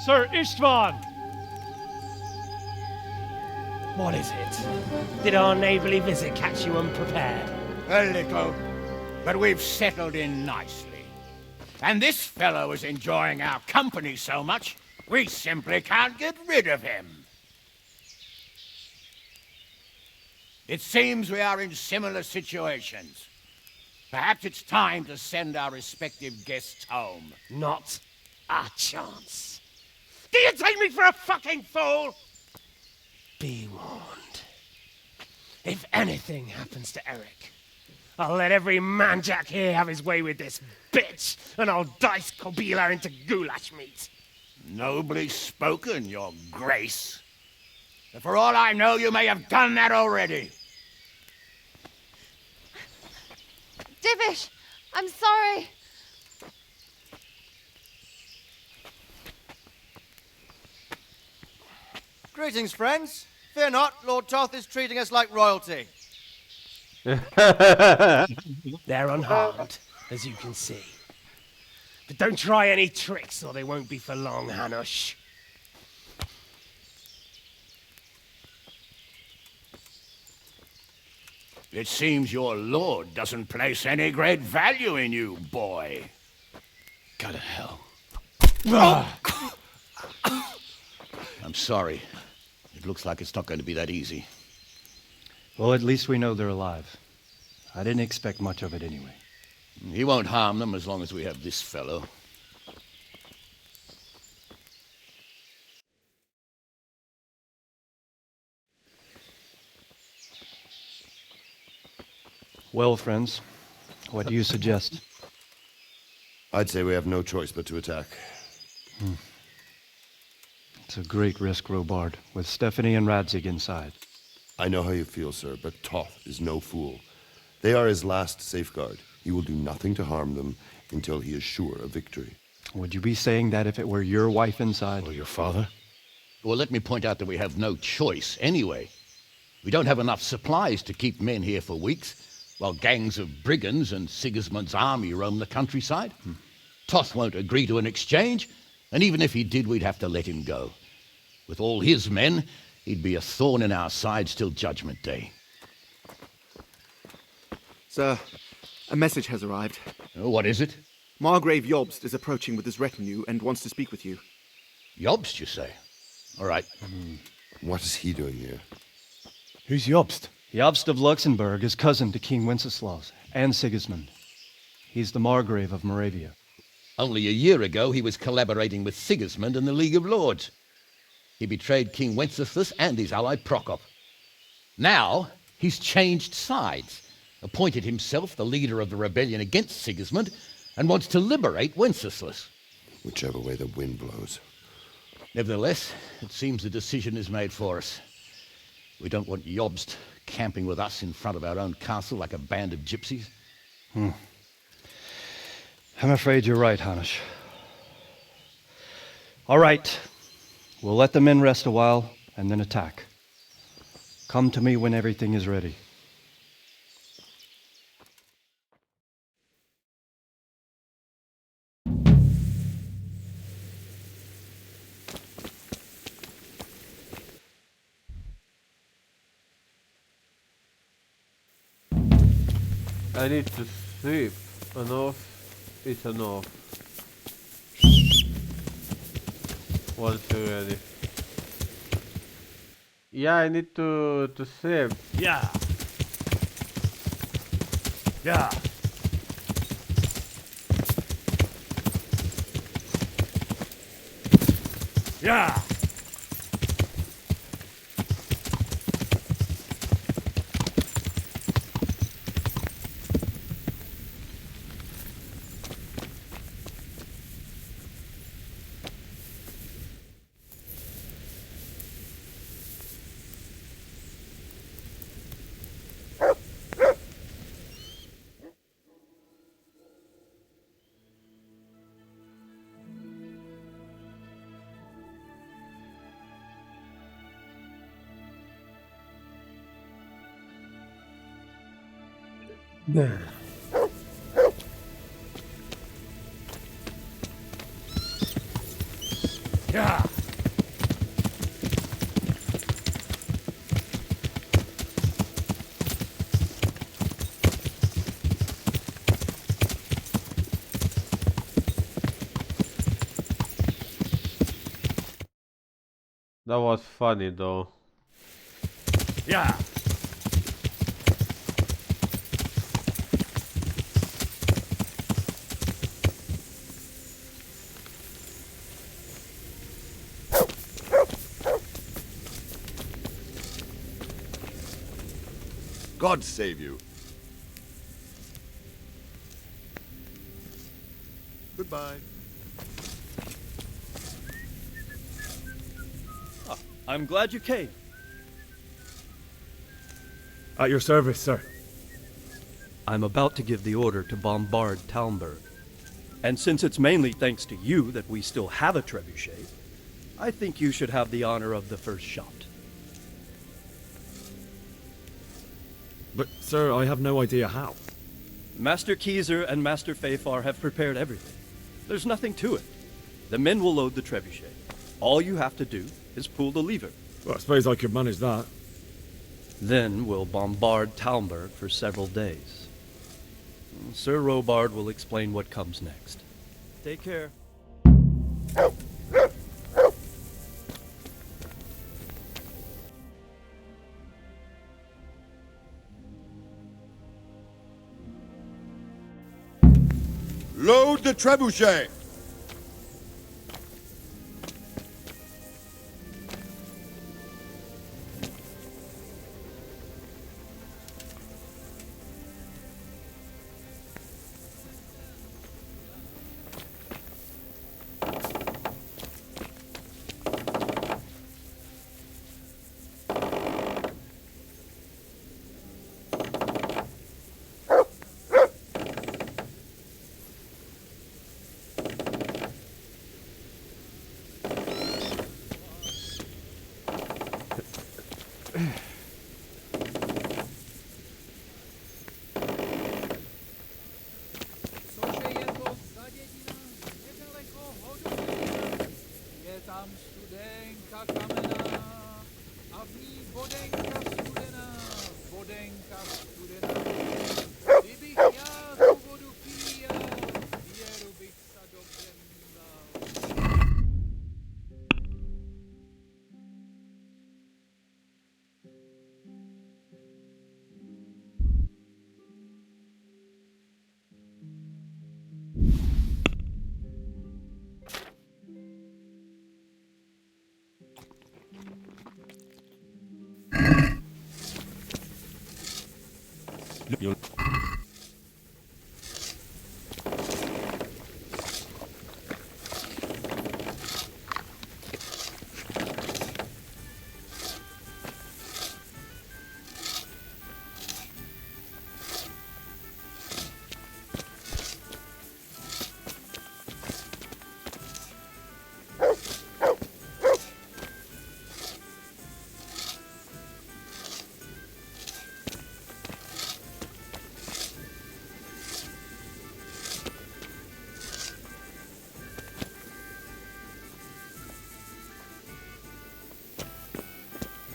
Sir Istvan! What is it? Did our neighbourly visit catch you unprepared? A little, but we've settled in nicely. And this fellow is enjoying our company so much, we simply can't get rid of him. It seems we are in similar situations. Perhaps it's time to send our respective guests home. Not a chance. Do you take me for a fucking fool? Be warned. If anything happens to Eric, I'll let every manjack here have his way with this bitch, and I'll dice Kobila into goulash meat. Nobly spoken, your grace. But for all I know, you may have done that already. Divish, I'm sorry. Greetings, friends. Fear not, Lord Toth is treating us like royalty. They're unharmed, as you can see. But don't try any tricks, or they won't be for long, Hanush. It seems your lord doesn't place any great value in you, boy. Go to hell. I'm sorry. It looks like it's not going to be that easy. Well, at least we know they're alive. I didn't expect much of it anyway. He won't harm them as long as we have this fellow. Well, friends, what do you suggest? I'd say we have no choice but to attack. It's a great risk, Robard, with Stephanie and Radzig inside. I know how you feel, sir, but Toth is no fool. They are his last safeguard. He will do nothing to harm them until he is sure of victory. Would you be saying that if it were your wife inside? Or your father? Well, let me point out that we have no choice anyway. We don't have enough supplies to keep men here for weeks, while gangs of brigands and Sigismund's army roam the countryside. Toth won't agree to an exchange, and even if he did, we'd have to let him go. With all his men, he'd be a thorn in our sides till Judgment Day. Sir, a message has arrived. Oh, what is it? Margrave Jobst is approaching with his retinue and wants to speak with you. Jobst, you say? All right. What is he doing here? Who's Jobst? Jobst of Luxembourg is cousin to King Wenceslaus and Sigismund. He's the Margrave of Moravia. Only a year ago, he was collaborating with Sigismund and the League of Lords. He betrayed King Wenceslas and his ally Prokop. Now, he's changed sides, appointed himself the leader of the rebellion against Sigismund, and wants to liberate Wenceslas. Whichever way the wind blows. Nevertheless, it seems the decision is made for us. We don't want Jobst camping with us in front of our own castle like a band of gypsies. I'm afraid you're right, Hanish. All right. We'll let the men rest a while and then attack. Come to me when everything is ready. I need to sleep. Enough is enough. Once you're ready. Yeah, I need to sleep. Yeah. Yeah. Yeah. Yeah. That was funny though. Yeah. God save you. Goodbye. I'm glad you came. At your service, sir. I'm about to give the order to bombard Talmberg. And since it's mainly thanks to you that we still have a trebuchet, I think you should have the honor of the first shot. But, sir, I have no idea how. Master Keyser and Master Fafar have prepared everything. There's nothing to it. The men will load the trebuchet. All you have to do is pull the lever. Well, I suppose I could manage that. Then we'll bombard Talmberg for several days. Sir Robard will explain what comes next. Take care. Load the trebuchet! Cože je to za dědina nedaleko Hodonína? Je tam studenka kamenná a v ní vodenka studená, vodenka studená. Kdybych já tu vodu píjel, věru bych se dobře měl. You'll...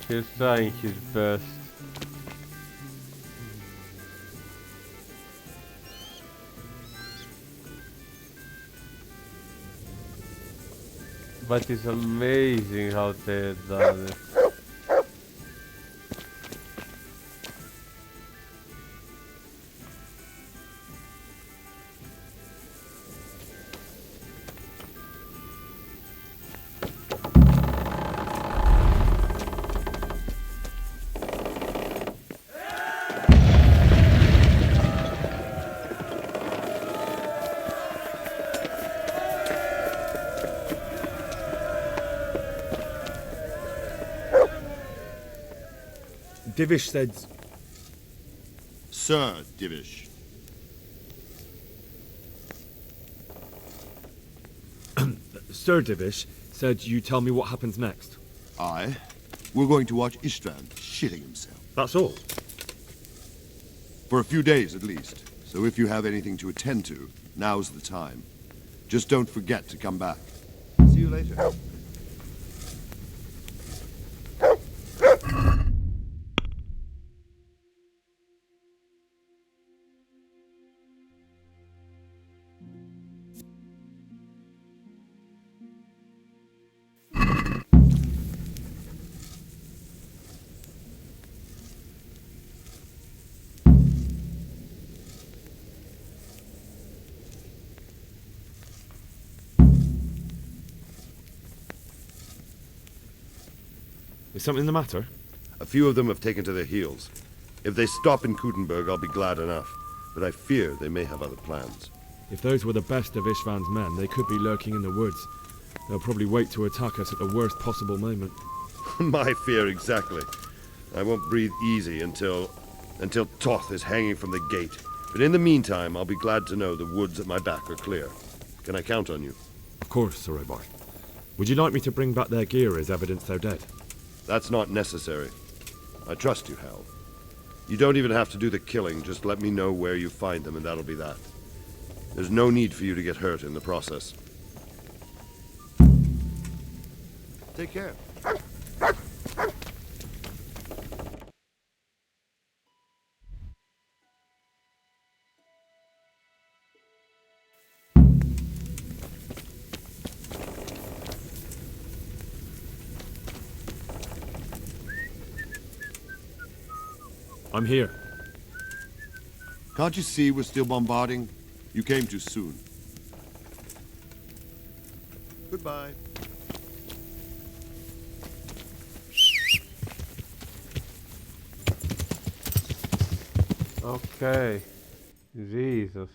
He's trying his best. But it's amazing how they done it. Divish said... Sir Divish. Sir Divish said you tell me what happens next. Aye. We're going to watch Istvan shitting himself. That's all? For a few days at least. So if you have anything to attend to, now's the time. Just don't forget to come back. See you later. Is something the matter? A few of them have taken to their heels. If they stop in Kutenberg, I'll be glad enough. But I fear they may have other plans. If those were the best of Istvan's men, they could be lurking in the woods. They'll probably wait to attack us at the worst possible moment. My fear exactly. I won't breathe easy until Toth is hanging from the gate. But in the meantime, I'll be glad to know the woods at my back are clear. Can I count on you? Of course, Sir Robart. Would you like me to bring back their gear as evidence they're dead? That's not necessary. I trust you, Hal. You don't even have to do the killing, just let me know where you find them and that'll be that. There's no need for you to get hurt in the process. Take care. I'm here. Can't you see we're still bombarding? You came too soon. Goodbye. Okay. Jesus.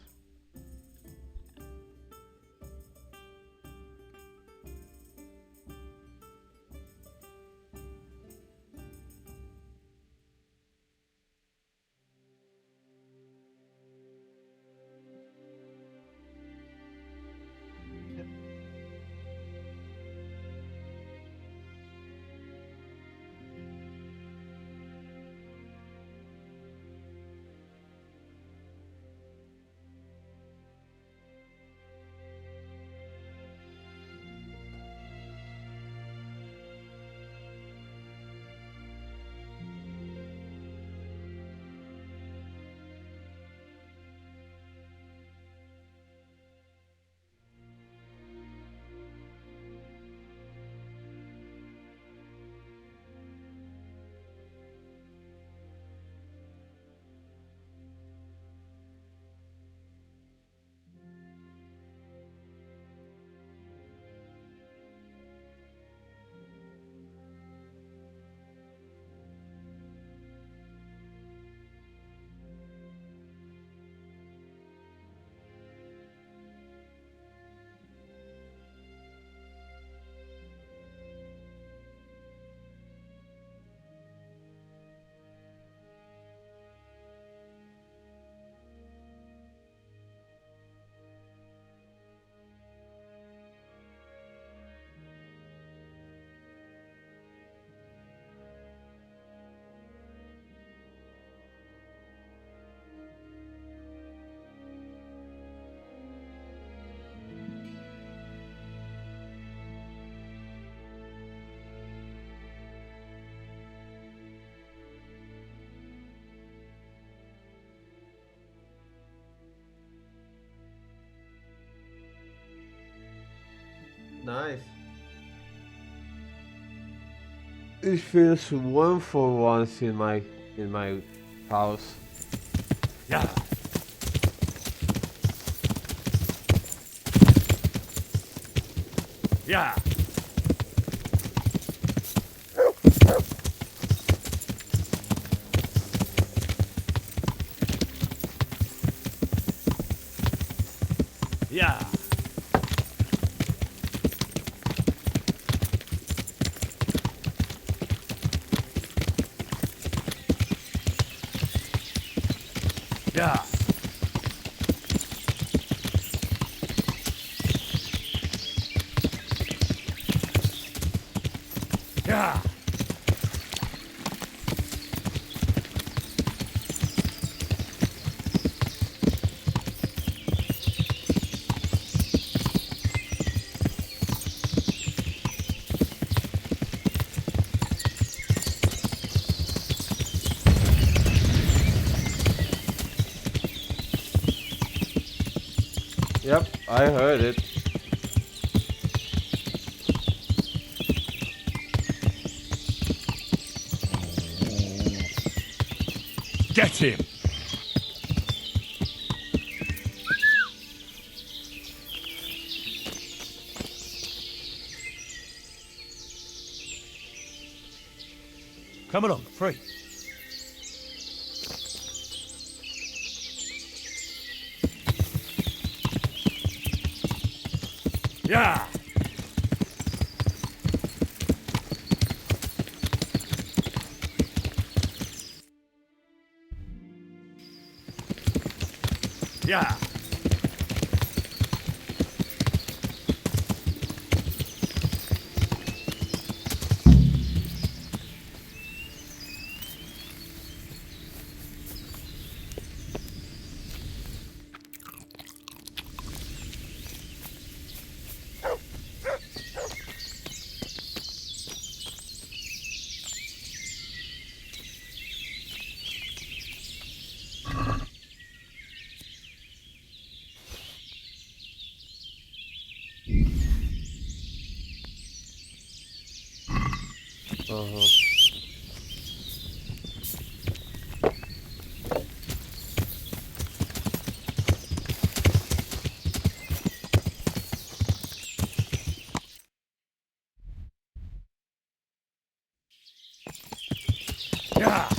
Nice. It feels warm for once in my house. Yeah. Yeah. Yeah. Yeah. Yeah. Yep, I heard it. Get him! Come along, free. Yeah! Yeah! Uh-huh. Yeah!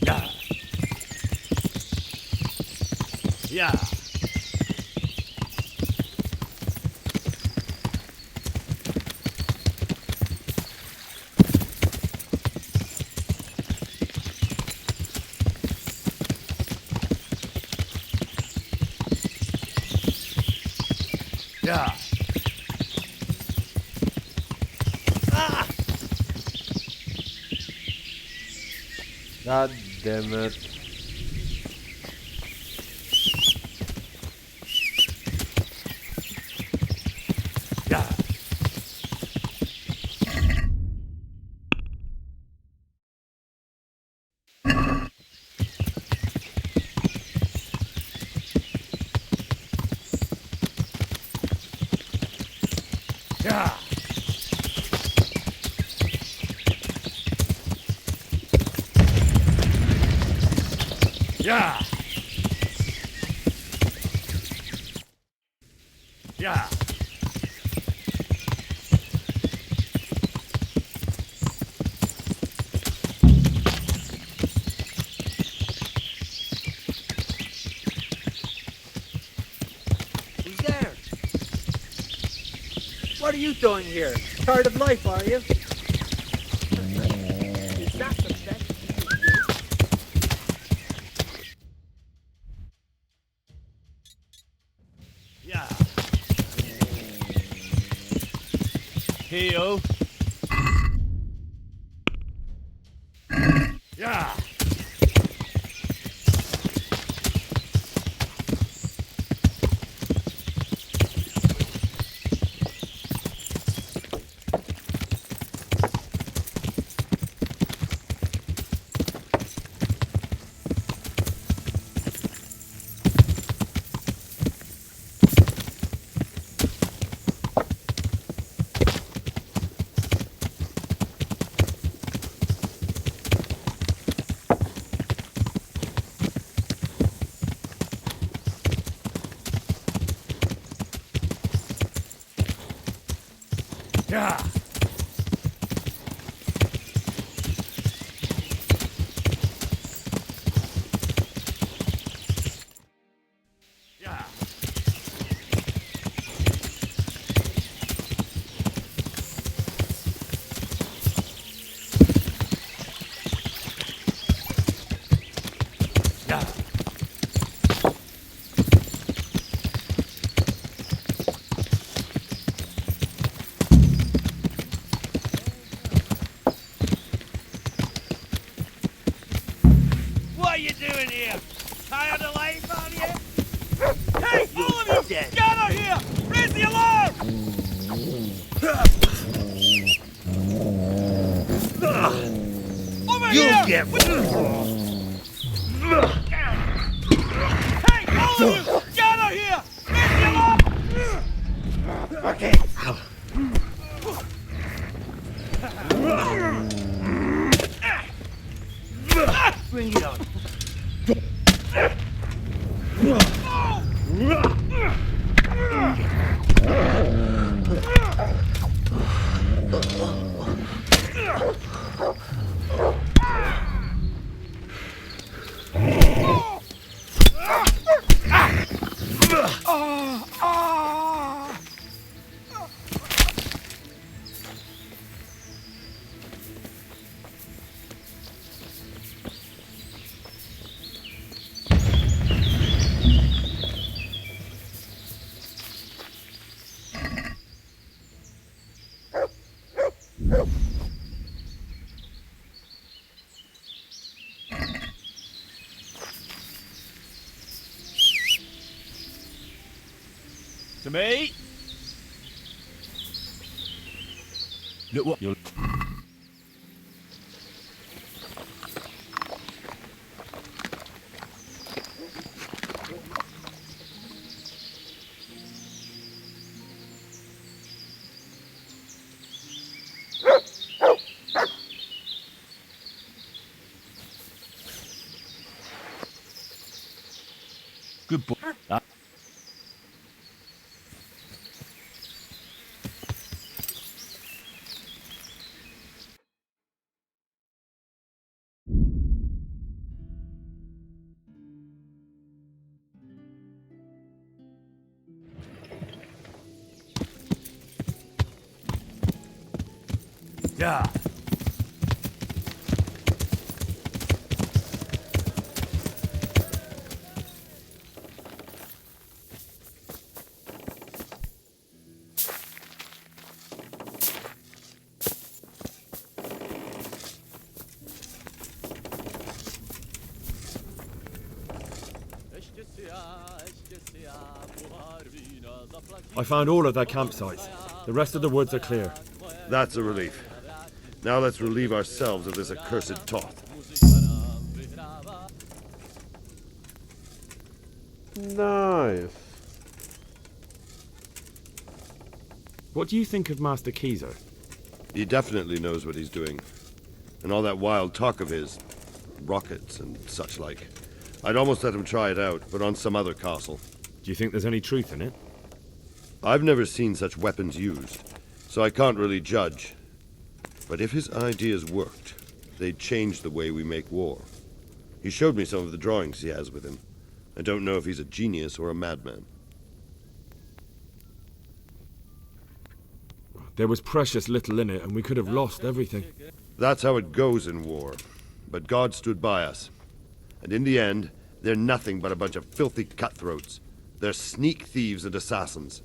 Yeah! Yeah! Yeah! Ah! God damn it. Yeah! Yeah! Yeah! Yeah! Who's there? What are you doing here? Tired of life, are you? Is that the best you can do? Yeah! Heal. Yeah! Yeah. What are you doing here? Tired of life on you? Hey, all of you! Gather here! Raise the alarm! Over You'll here! get Hey, all of you! Gather here! Raise the alarm! Okay. Bring it on. To me. Look what you're. Good boy. Yeah. I found all of their campsites. The rest of the woods are clear. That's a relief. Now let's relieve ourselves of this accursed Toth. Nice. What do you think of Master Keezer? He definitely knows what he's doing. And all that wild talk of his, rockets and such like. I'd almost let him try it out, but on some other castle. Do you think there's any truth in it? I've never seen such weapons used, so I can't really judge. But if his ideas worked, they'd change the way we make war. He showed me some of the drawings he has with him. I don't know if he's a genius or a madman. There was precious little in it, and we could have lost everything. That's how it goes in war. But God stood by us. And in the end, they're nothing but a bunch of filthy cutthroats. They're sneak thieves and assassins.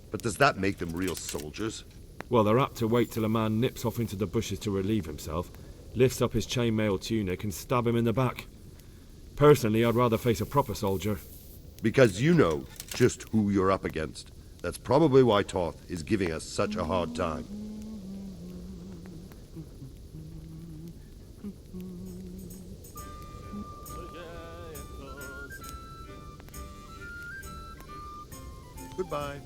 But does that make them real soldiers? Well, they're apt to wait till a man nips off into the bushes to relieve himself, lifts up his chainmail tunic and stab him in the back. Personally, I'd rather face a proper soldier. Because you know just who you're up against. That's probably why Toth is giving us such a hard time. Goodbye.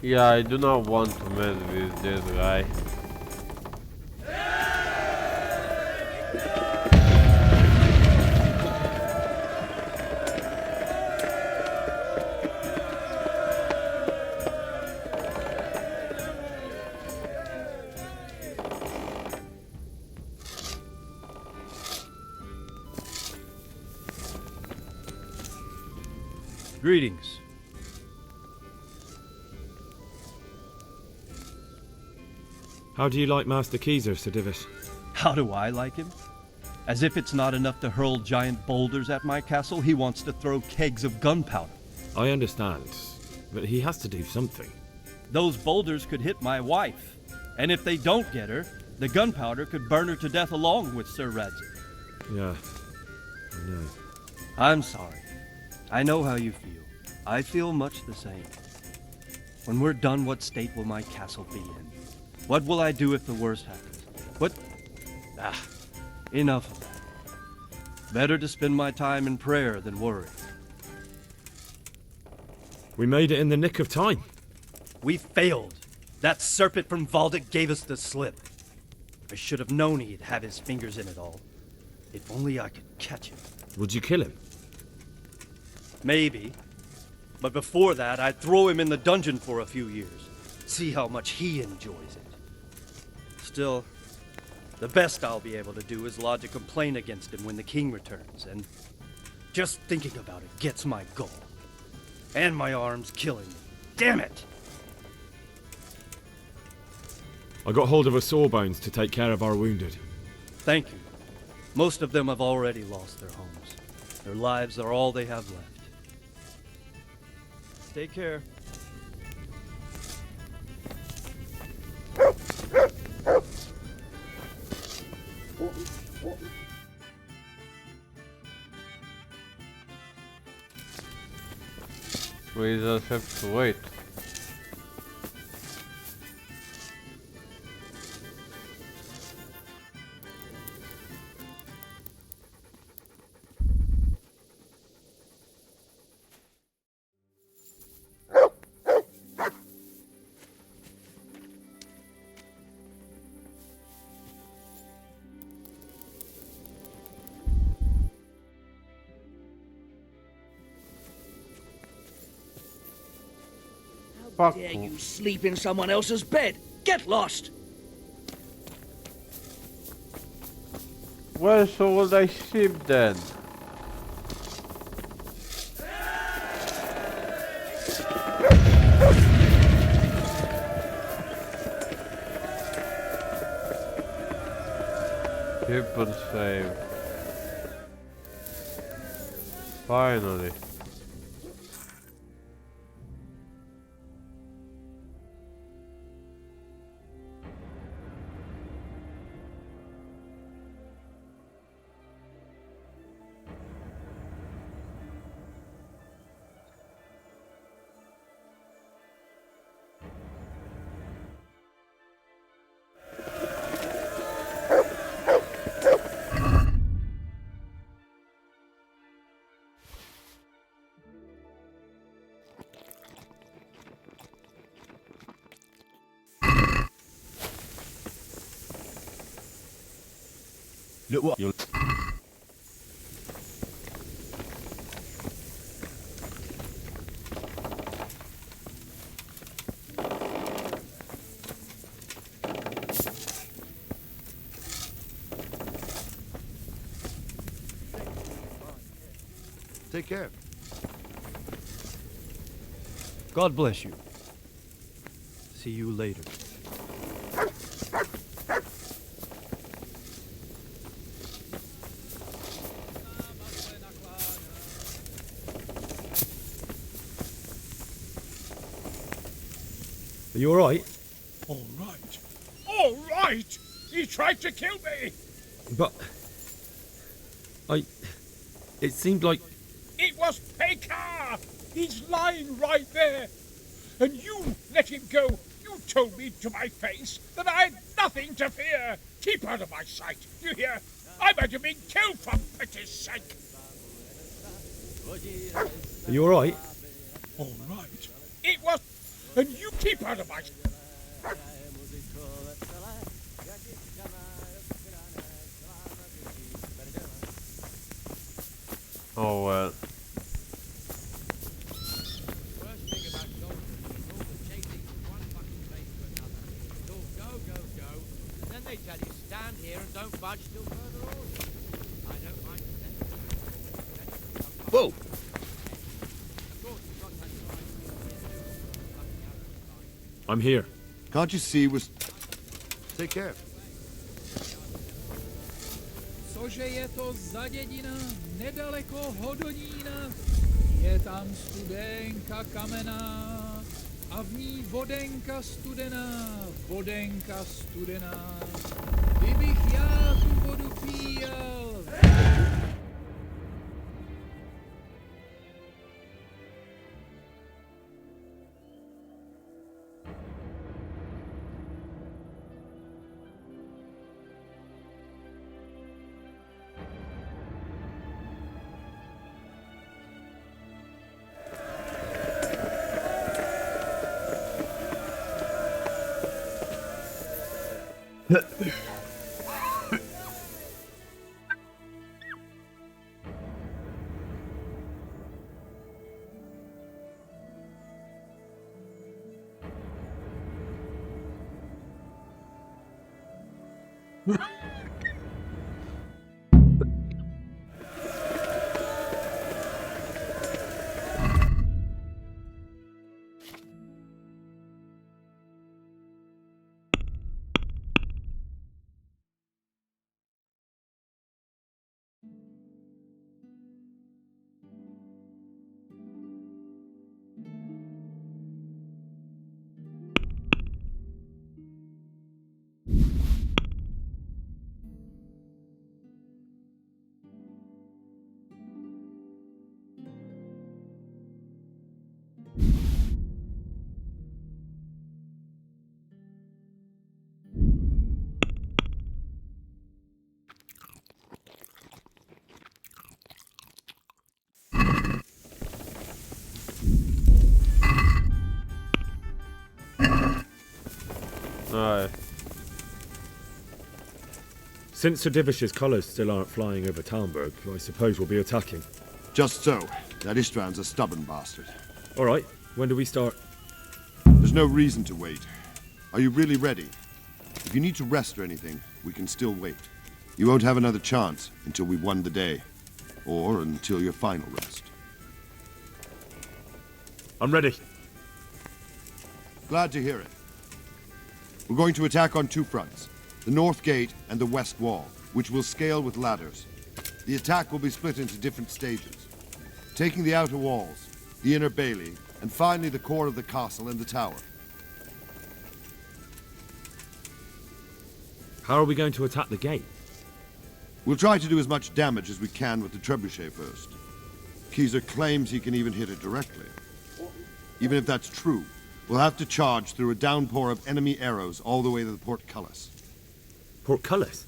Yeah, I do not want to mess with this guy. Greetings. How do you like Master Keezer, Sir Divish? How do I like him? As if it's not enough to hurl giant boulders at my castle, he wants to throw kegs of gunpowder. I understand, but he has to do something. Those boulders could hit my wife, and if they don't get her, the gunpowder could burn her to death along with Sir Radzig. Yeah, I know. I'm sorry. I know how you feel. I feel much the same. When we're done, what state will my castle be in? What will I do if the worst happens? What? Enough of that. Better to spend my time in prayer than worry. We made it in the nick of time. We failed. That serpent from Valdic gave us the slip. I should have known he'd have his fingers in it all. If only I could catch him. Would you kill him? Maybe. But before that, I'd throw him in the dungeon for a few years. See how much he enjoys it. Still, the best I'll be able to do is lodge a complaint against him when the king returns, and just thinking about it gets my goal. And my arm's killing me. Damn it! I got hold of a Sawbones to take care of our wounded. Thank you. Most of them have already lost their homes. Their lives are all they have left. Take care. We just have to wait. How dare you sleep in someone else's bed? Get lost! Where's all thy sheep then? Keep on safe. Finally. Look what you'll... Take care. God bless you. See you later. Are you alright? All right. All right! He tried to kill me! But... It seemed like... It was Pekar! He's lying right there! And you let him go! You told me to my face that I had nothing to fear! Keep out of my sight, you hear? I might have been killed for pity's sake! Are you alright? All right. It was... And you keep out of my... Oh well. Then they tell you stand here and don't budge till further orders. I don't mind. Whoa! Of course, I'm here. Can't you see we're... Take care. Cože je to za dědina, nedaleko Hodonína, je tam studenka kamená a v ní vodenka studená, vodenka studená. Kdybych já tu vodu píjel. Aye. Since Sir Divish's colours still aren't flying over Talmberg, I suppose we'll be attacking. Just so. That István's a stubborn bastard. All right. When do we start? There's no reason to wait. Are you really ready? If you need to rest or anything, we can still wait. You won't have another chance until we've won the day. Or until your final rest. I'm ready. Glad to hear it. We're going to attack on two fronts. The north gate and the west wall, which will scale with ladders. The attack will be split into different stages. Taking the outer walls, the inner bailey, and finally the core of the castle and the tower. How are we going to attack the gate? We'll try to do as much damage as we can with the trebuchet first. Keezer claims he can even hit it directly. Even if that's true, we'll have to charge through a downpour of enemy arrows all the way to the portcullis. Portcullis?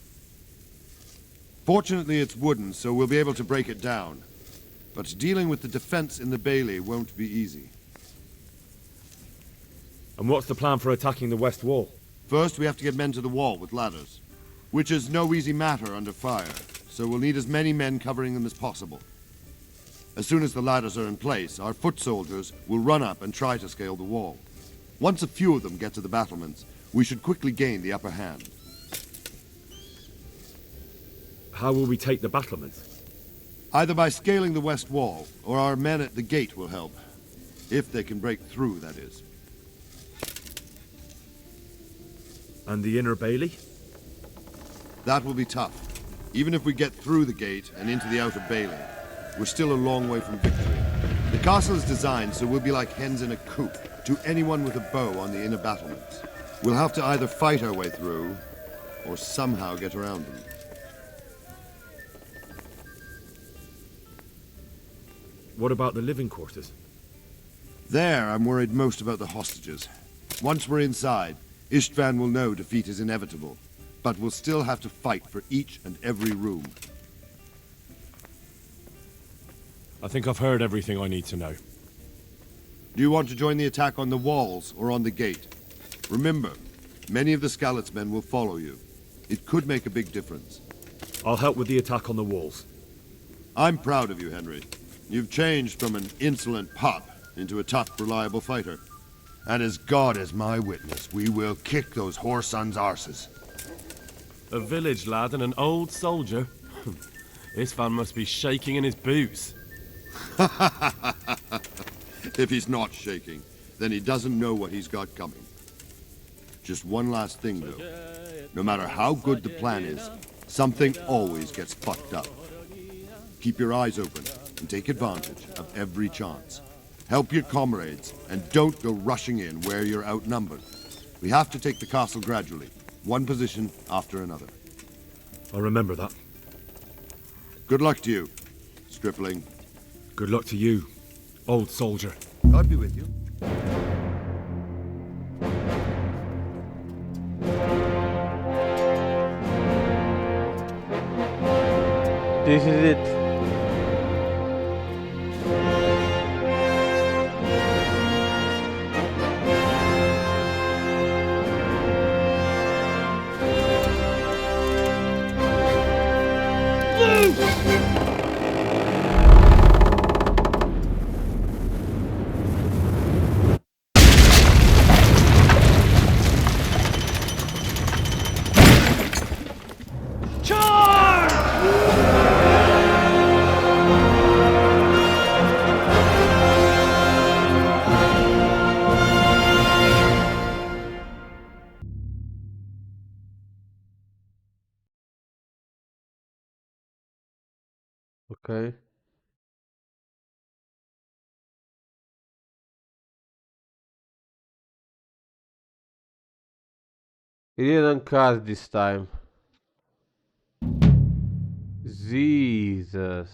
Fortunately, it's wooden, so we'll be able to break it down. But dealing with the defense in the bailey won't be easy. And what's the plan for attacking the west wall? First, we have to get men to the wall with ladders, which is no easy matter under fire, so we'll need as many men covering them as possible. As soon as the ladders are in place, our foot soldiers will run up and try to scale the wall. Once a few of them get to the battlements, we should quickly gain the upper hand. How will we take the battlements? Either by scaling the west wall, or our men at the gate will help. If they can break through, that is. And the inner bailey? That will be tough. Even if we get through the gate and into the outer bailey, we're still a long way from victory. The castle is designed so we'll be like hens in a coop to anyone with a bow on the inner battlements. We'll have to either fight our way through, or somehow get around them. What about the living quarters? There, I'm worried most about the hostages. Once we're inside, István will know defeat is inevitable, but we'll still have to fight for each and every room. I think I've heard everything I need to know. Do you want to join the attack on the walls or on the gate? Remember, many of the Skalitz men will follow you. It could make a big difference. I'll help with the attack on the walls. I'm proud of you, Henry. You've changed from an insolent pup into a tough, reliable fighter. And as God is my witness, we will kick those whore sons' arses. A village lad and an old soldier? István must be shaking in his boots. If he's not shaking, then he doesn't know what he's got coming. Just one last thing, though. No matter how good the plan is, something always gets fucked up. Keep your eyes open and take advantage of every chance. Help your comrades, and don't go rushing in where you're outnumbered. We have to take the castle gradually, one position after another. I'll remember that. Good luck to you, stripling. Good luck to you, old soldier. God be with you. This is it. Okay. He didn't cast this time. Jesus.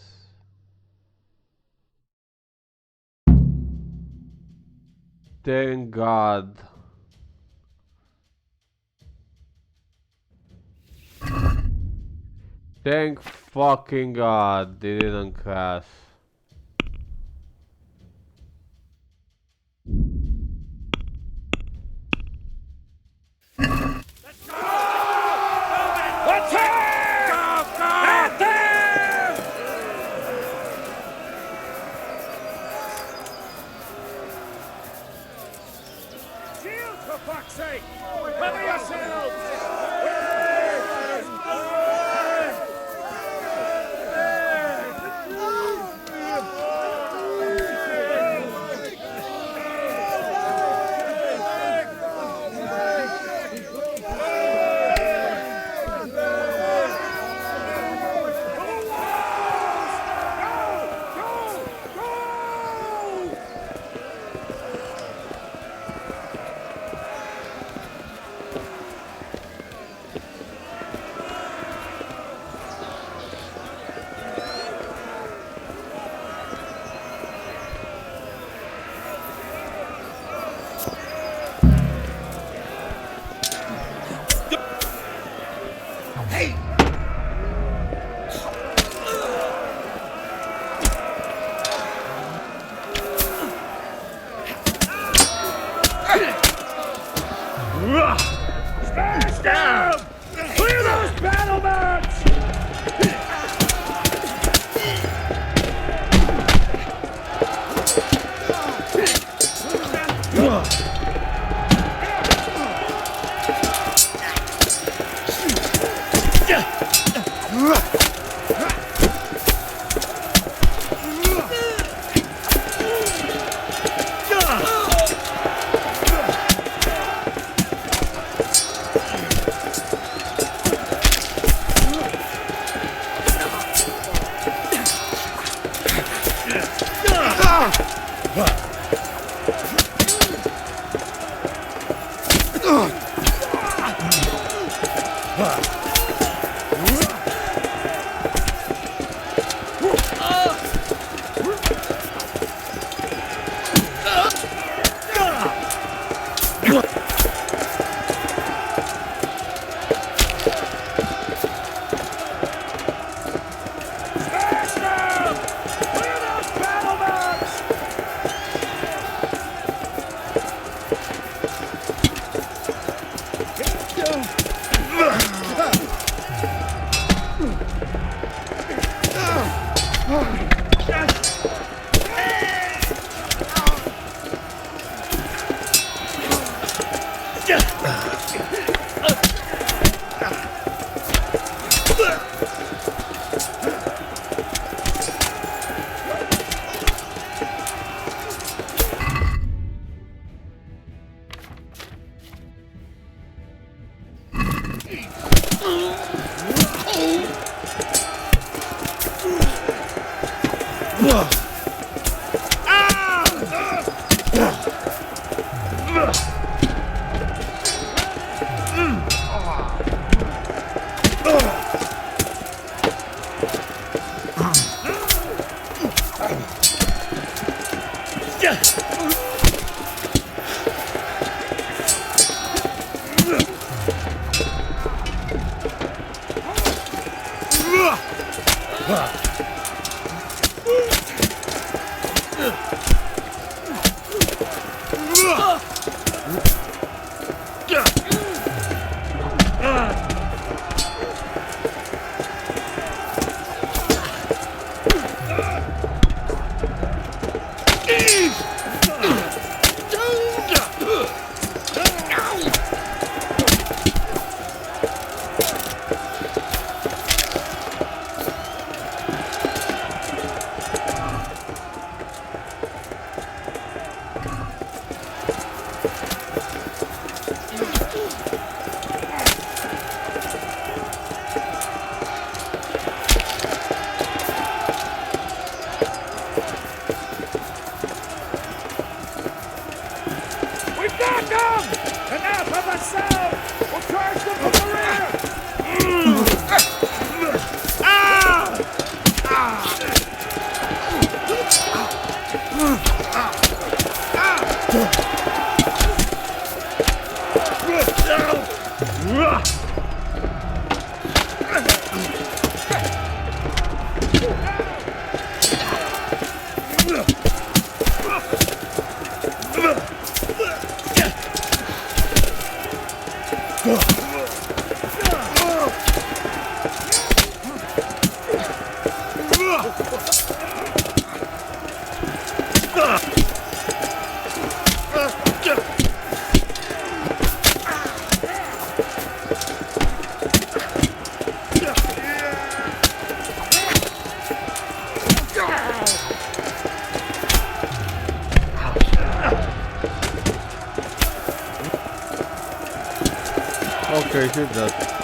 Thank God. Thank fucking God they didn't cast. Shield, for fuck's sake! Cover yourselves! Smash down! Clear those battle mats! We've got them! Enough of the south! We'll charge them from the rear! Okay, shoot that.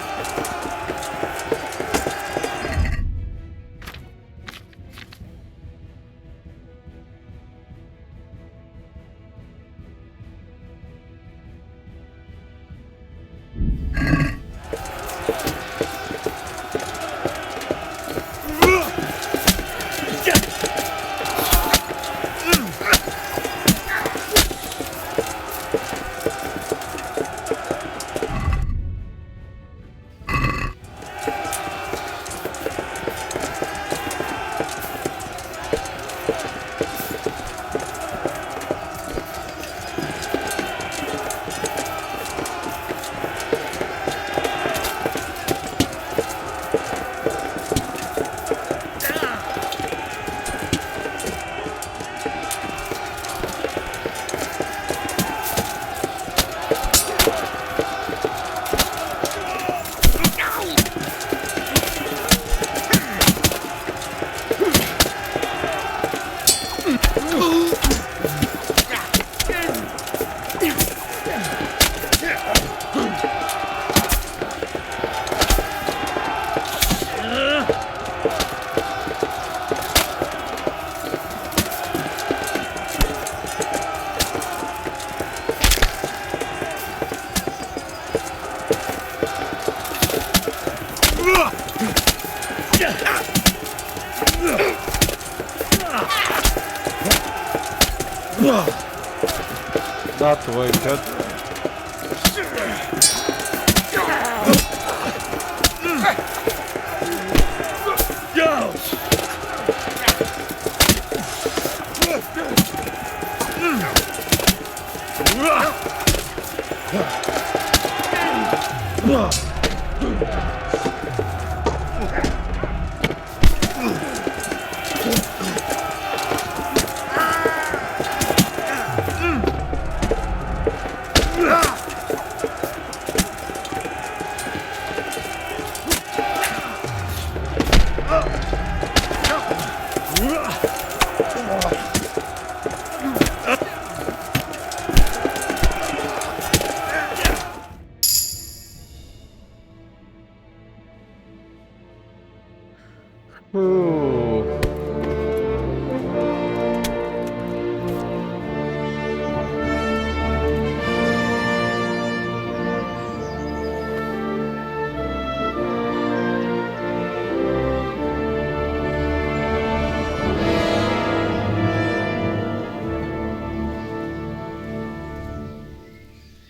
Not wicked.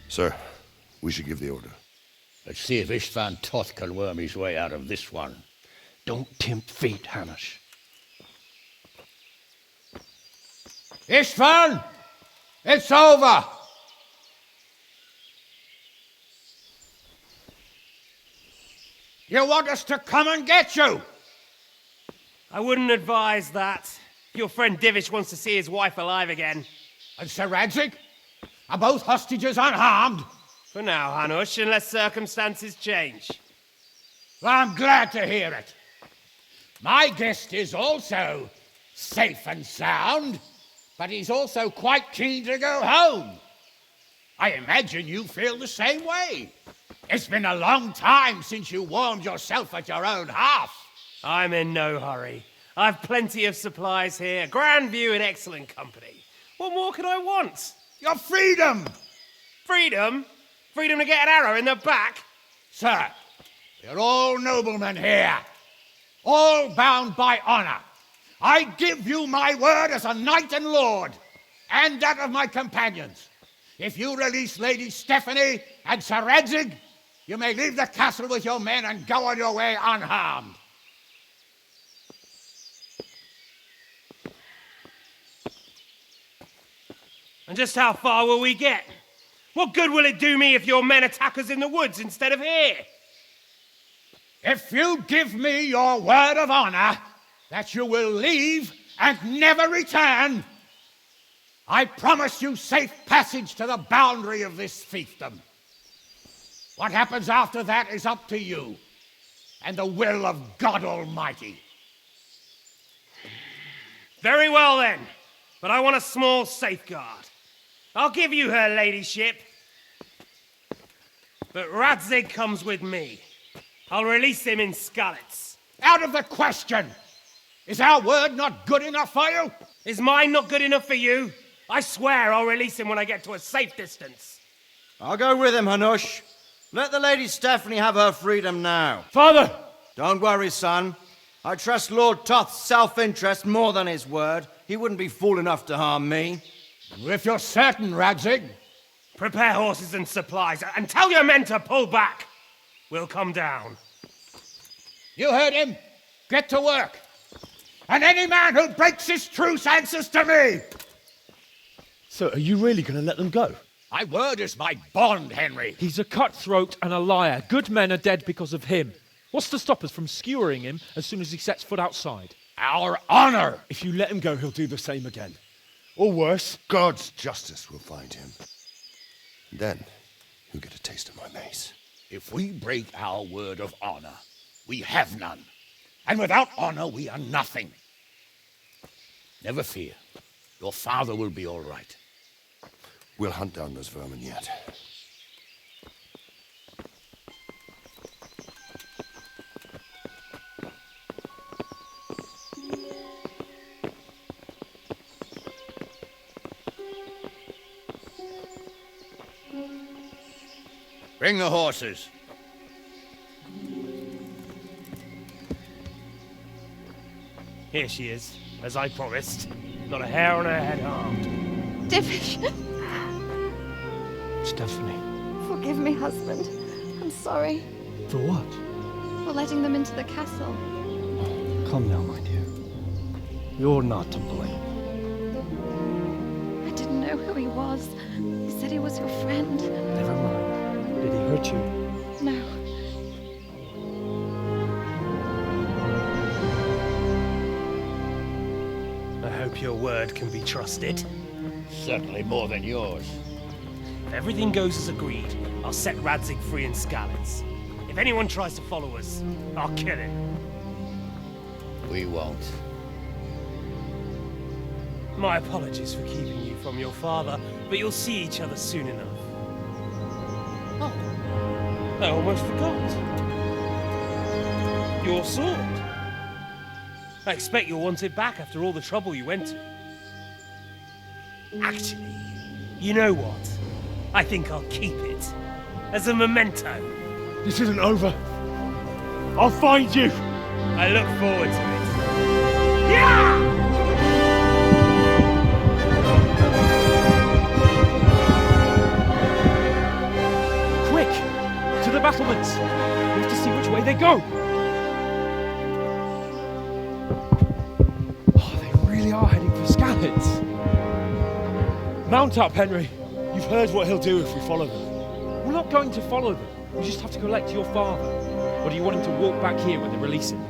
Sir, we should give the order. Let's see if Istvan Toth can worm his way out of this one. Don't tempt fate, Hamish. Istvan! It's over! You want us to come and get you? I wouldn't advise that. Your friend Divish wants to see his wife alive again. And Sir Radzig? Are both hostages unharmed? For now, Hanush, unless circumstances change. Well, I'm glad to hear it. My guest is also safe and sound, but he's also quite keen to go home. I imagine you feel the same way. It's been a long time since you warmed yourself at your own hearth. I'm in no hurry. I've plenty of supplies here, grand view and excellent company. What more could I want? Your freedom! Freedom? Freedom to get an arrow in the back? Sir, we're all noblemen here, all bound by honor. I give you my word as a knight and lord, and that of my companions. If you release Lady Stephanie and Sir Radzig, you may leave the castle with your men and go on your way unharmed. And just how far will we get? What good will it do me if your men attack us in the woods instead of here? If you give me your word of honor that you will leave and never return, I promise you safe passage to the boundary of this fiefdom. What happens after that is up to you and the will of God Almighty. Very well then, but I want a small safeguard. I'll give you her ladyship, but Radzig comes with me. I'll release him in Skalitz. Out of the question! Is our word not good enough for you? Is mine not good enough for you? I swear I'll release him when I get to a safe distance. I'll go with him, Hanush. Let the Lady Stephanie have her freedom now. Father! Don't worry, son. I trust Lord Toth's self-interest more than his word. He wouldn't be fool enough to harm me. If you're certain, Radzig. Prepare horses and supplies, and tell your men to pull back. We'll come down. You heard him. Get to work. And any man who breaks this truce answers to me. So, are you really going to let them go? My word is my bond, Henry. He's a cutthroat and a liar. Good men are dead because of him. What's to stop us from skewering him as soon as he sets foot outside? Our honor! If you let him go, he'll do the same again. Or worse. God's justice will find him. Then, you'll get a taste of my mace. If we break our word of honor, we have none. And without honor, we are nothing. Never fear. Your father will be all right. We'll hunt down those vermin yet. Bring the horses. Here she is, as I promised. Not a hair on her head harmed. Divish! Stephanie. Forgive me, husband. I'm sorry. For what? For letting them into the castle. Come now, my dear. You're not to blame. I didn't know who he was. He said he was your friend. Never mind. Did he hurt you? No. I hope your word can be trusted. Certainly more than yours. If everything goes as agreed, I'll set Radzig free in Skalitz. If anyone tries to follow us, I'll kill him. We won't. My apologies for keeping you from your father, but you'll see each other soon enough. Oh, I almost forgot. Your sword. I expect you'll want it back after all the trouble you went to. Actually, you know what? I think I'll keep it. As a memento. This isn't over. I'll find you. I look forward to it. Yeah! battlements. We have to see which way they go. Oh, they really are heading for Scallops. Mount up, Henry. You've heard what he'll do if we follow them. We're not going to follow them. We just have to collect your father. Or do you want him to walk back here when they release him?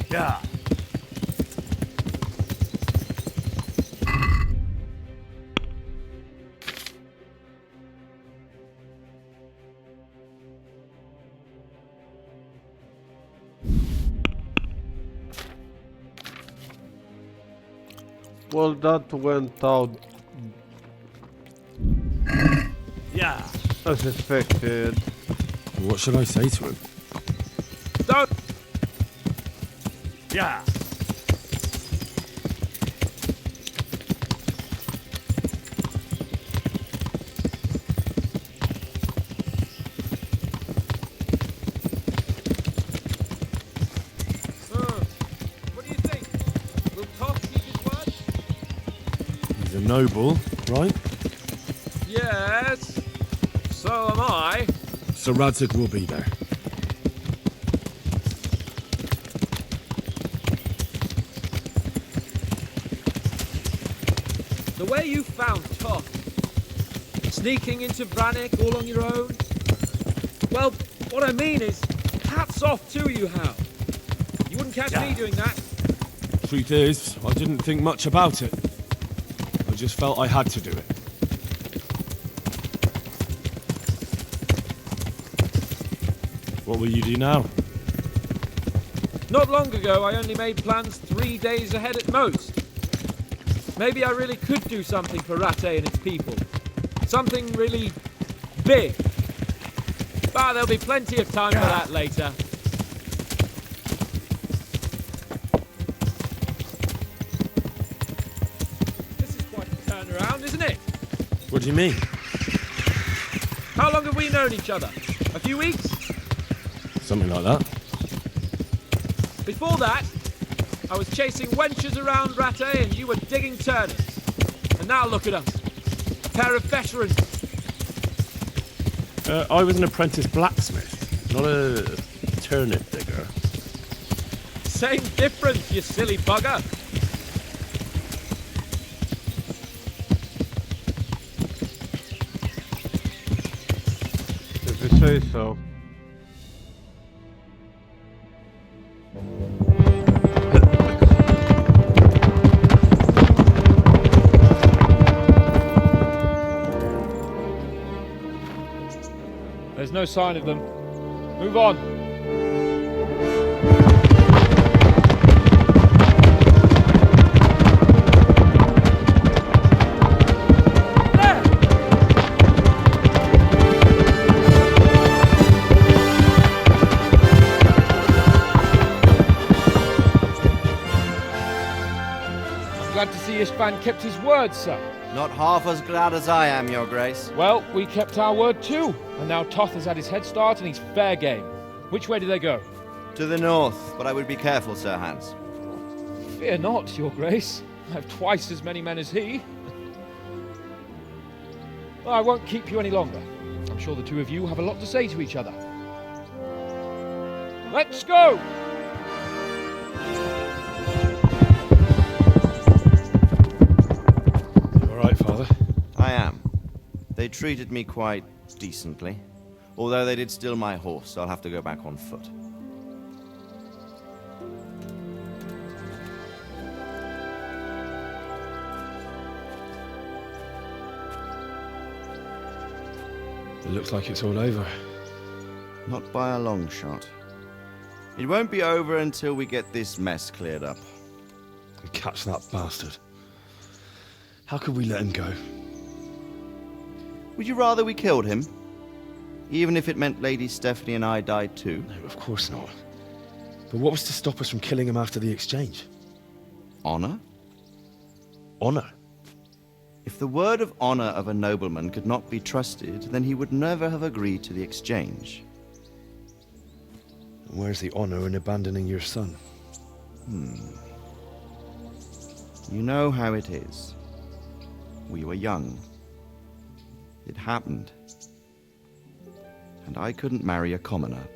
Yeah. Well, that went out Yeah. as expected. What should I say to him? Don't! Yeah. What do you think? Will Toth keep his word? He's a noble, right? Yes. So am I. So Radzig will be there. The way you found Toth, sneaking into Brannick all on your own. Well, what I mean is, hats off to you, Hal. You wouldn't catch me doing that. Truth is, I didn't think much about it. I just felt I had to do it. What will you do now? Not long ago, I only made plans 3 days ahead at most. Maybe I really could do something for Rattay and its people. Something really big. But there'll be plenty of time for that later. This is quite a turnaround, isn't it? What do you mean? How long have we known each other? A few weeks? Something like that. Before that, I was chasing wenches around Rattay and you were digging turnips. And now look at us. A pair of veterans. I was an apprentice blacksmith, not a turnip digger. Same difference, you silly bugger. If you say so. There's no sign of them. Move on. I'm glad to see Istvan kept his word, sir. Not half as glad as I am, Your Grace. Well, we kept our word too. And now Toth has had his head start and he's fair game. Which way do they go? To the north, but I would be careful, Sir Hans. Fear not, Your Grace. I have twice as many men as he. Well, I won't keep you any longer. I'm sure the two of you have a lot to say to each other. Let's go! You all right, Father? I am. They treated me quite decently. Although they did steal my horse, so I'll have to go back on foot. It looks like it's all over. Not by a long shot. It won't be over until we get this mess cleared up. And catch that bastard. How could we let him go? Would you rather we killed him? Even if it meant Lady Stephanie and I died too? No, of course not. But what was to stop us from killing him after the exchange? Honor? Honor? If If the word of honor of a nobleman could not be trusted, then he would never have agreed to the exchange. Where's the honor in abandoning your son? You know how it is. We were young. It happened. And I couldn't marry a commoner.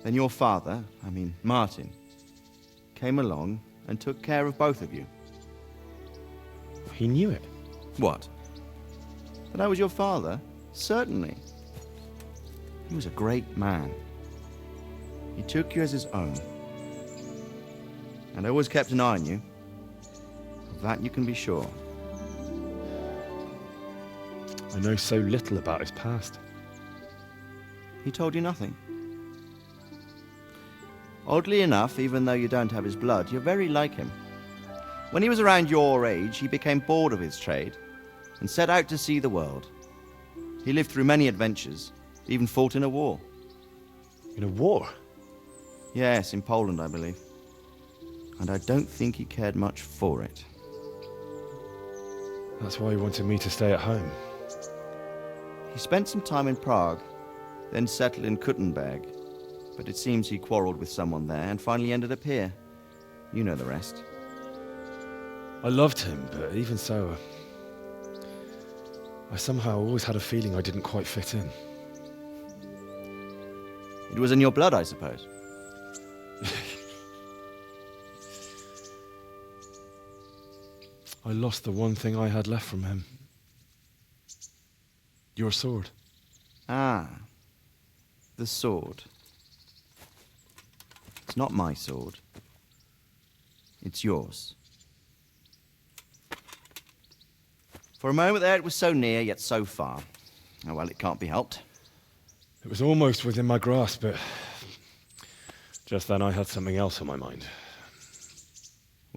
Then your father, Martin, came along and took care of both of you. He knew it. What? That I was your father? Certainly. He was a great man. He took you as his own. And always kept an eye on you. Of that you can be sure. I know so little about his past. He told you nothing? Oddly enough, even though you don't have his blood, you're very like him. When he was around your age, he became bored of his trade and set out to see the world. He lived through many adventures, even fought in a war. In a war? Yes, in Poland, I believe. And I don't think he cared much for it. That's why he wanted me to stay at home. He spent some time in Prague, then settled in Kuttenberg. But it seems he quarreled with someone there and finally ended up here. You know the rest. I loved him, but even so, I somehow always had a feeling I didn't quite fit in. It was in your blood, I suppose. I lost the one thing I had left from him. Your sword. Ah, the sword. It's not my sword. It's yours. For a moment there, it was so near, yet so far. Oh, well, it can't be helped. It was almost within my grasp, but just then I had something else on my mind.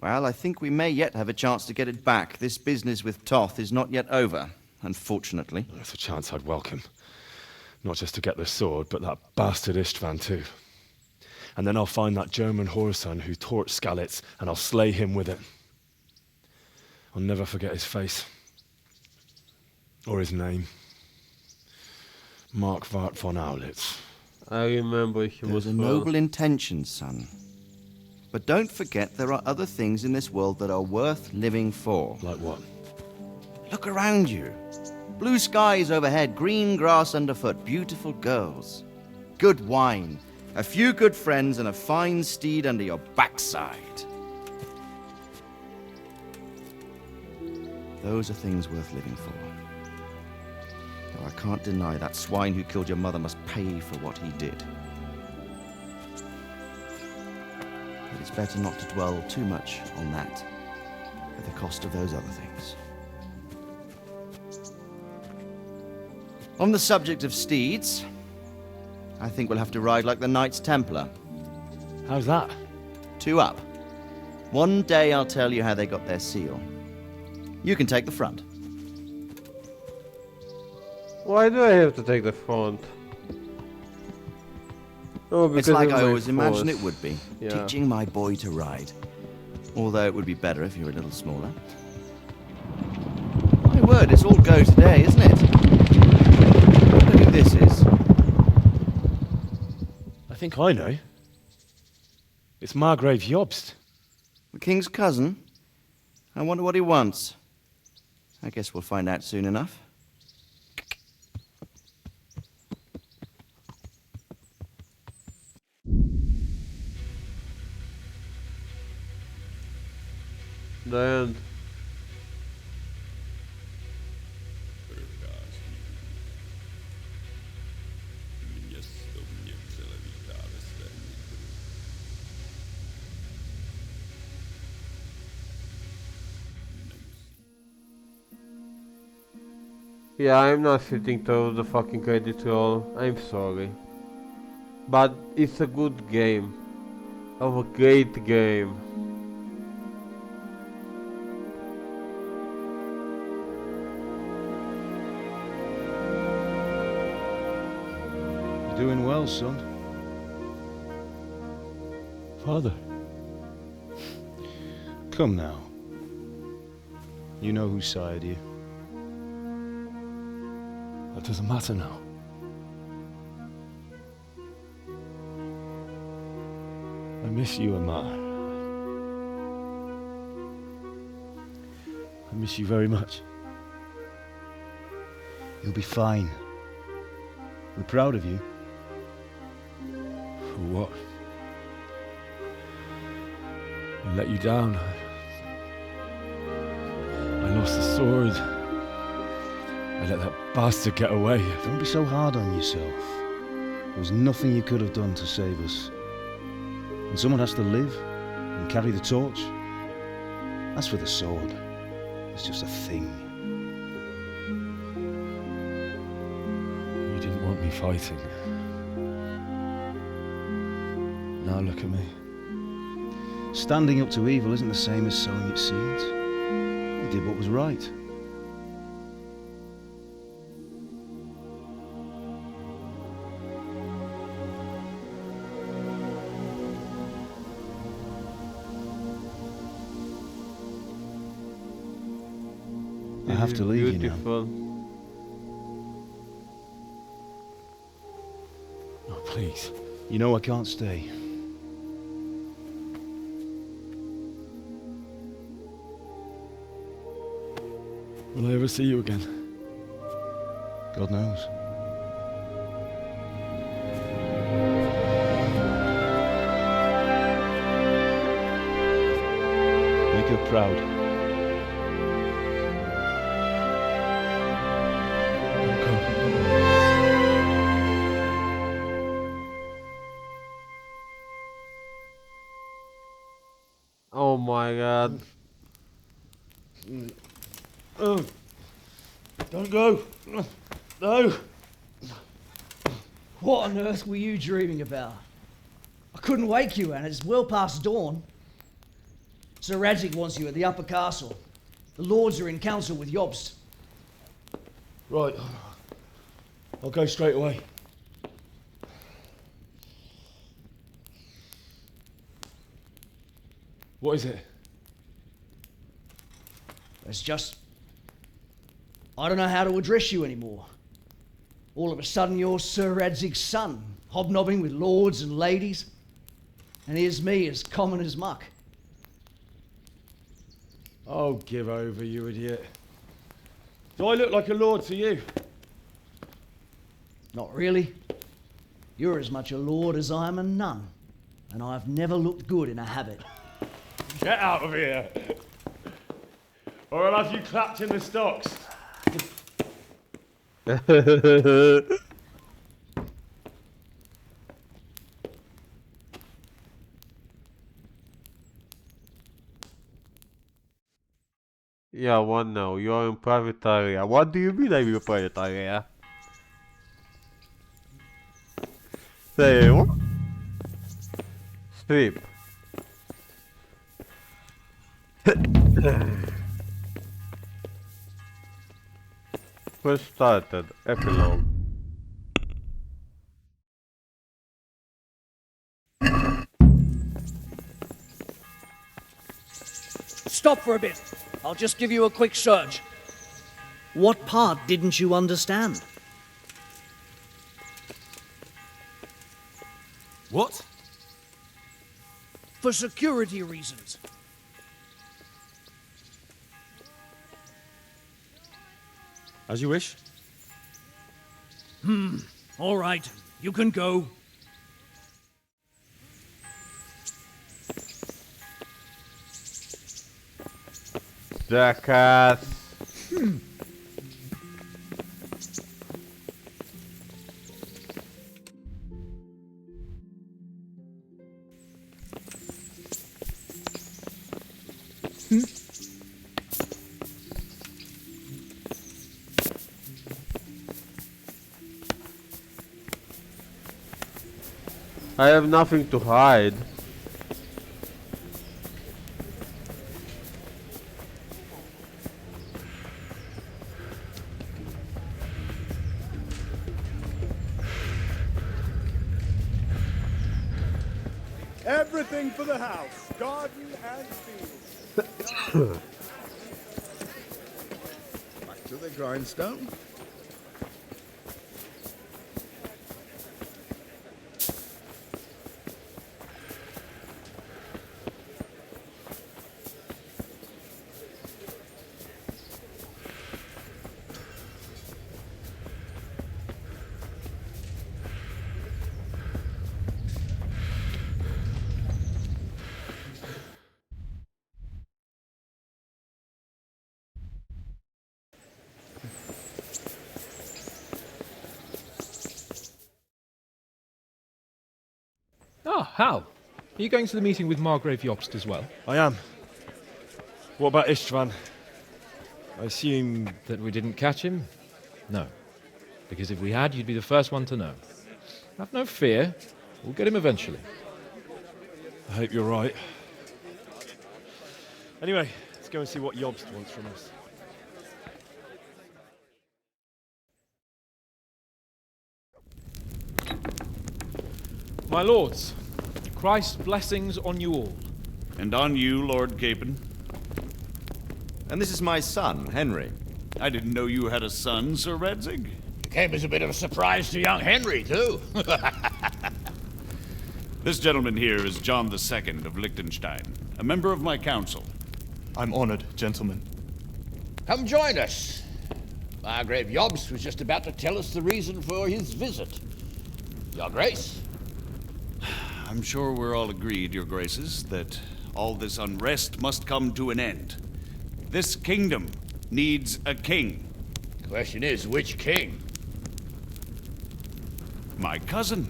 Well, I think we may yet have a chance to get it back. This business with Toth is not yet over, unfortunately. That's a chance I'd welcome. Not just to get the sword, but that bastard Istvan too. And then I'll find that German whoreson who torched Skalitz, and I'll slay him with it. I'll never forget his face. Or his name. Markwart von Aulitz. I remember he was a noble intention, son. But don't forget there are other things in this world that are worth living for. Like what? Look around you. Blue skies overhead, green grass underfoot, beautiful girls. Good wine, a few good friends, and a fine steed under your backside. Those are things worth living for. Though I can't deny that swine who killed your mother must pay for what he did. But it's better not to dwell too much on that, at the cost of those other things. On the subject of steeds, I think we'll have to ride like the Knights Templar. How's that? 2 up. One day I'll tell you how they got their seal. You can take the front. Why do I have to take the front? Oh, because it's like of I my always imagined force. it would be. Yeah. Teaching my boy to ride. Although it would be better if you were a little smaller. My word, it's all go today, isn't it? I wonder who this is. I think I know. It's Margrave Jobst. The king's cousin? I wonder what he wants. I guess we'll find out soon enough. The end. Yeah, I'm not sitting through the fucking credit roll. I'm sorry. But it's a good game. Of a great game. You're doing well, son. Father. Come now. You know whose side you. That doesn't matter now. I miss you, Amar. I miss you very much. You'll be fine. We're proud of you. For what? I let you down. I lost the sword. I let that bastard get away. Don't be so hard on yourself. There was nothing you could have done to save us. And someone has to live and carry the torch. As for the sword, it's just a thing. You didn't want me fighting. Now look at me. Standing up to evil isn't the same as sowing its seeds. You did what was right. I have to leave you now. Oh, please. You know I can't stay. Will I ever see you again? God knows. Make her proud. Oh my god. Oh, don't go. No. What on earth were you dreaming about? I couldn't wake you, and it's well past dawn. Sir Radzik wants you at the upper castle. The lords are in council with Jobst. Right. I'll go straight away. What is it? It's just... I don't know how to address you anymore. All of a sudden you're Sir Radzig's son, hobnobbing with lords and ladies. And here's me, as common as muck. Oh, give over, you idiot. Do I look like a lord to you? Not really. You're as much a lord as I am a nun. And I've never looked good in a habit. Get out of here! Or I'll have you clapped in the stocks. Yeah, one now. You're in private area. What do you mean I'm in private area? Say what? Sleep. First started. Epilogue. Stop for a bit. I'll just give you a quick search. What part didn't you understand? What? For security reasons. As you wish. All right. You can go. Jackass. I have nothing to hide. Everything for the house, garden and field. to the grindstone. Ah, Hal. Are you going to the meeting with Margrave Jobst as well? I am. What about Istvan? I assume... That we didn't catch him? No. Because if we had, you'd be the first one to know. Have no fear. We'll get him eventually. I hope you're right. Anyway, let's go and see what Jobst wants from us. My lords, Christ's blessings on you all. And on you, Lord Capon. And this is my son, Henry. I didn't know you had a son, Sir Redzig. It came as a bit of a surprise to young Henry, too. This gentleman here is John II of Liechtenstein, a member of my council. I'm honored, gentlemen. Come join us. Margrave Jobst was just about to tell us the reason for his visit. Your Grace? I'm sure we're all agreed, Your Graces, that all this unrest must come to an end. This kingdom needs a king. The question is, which king? My cousin,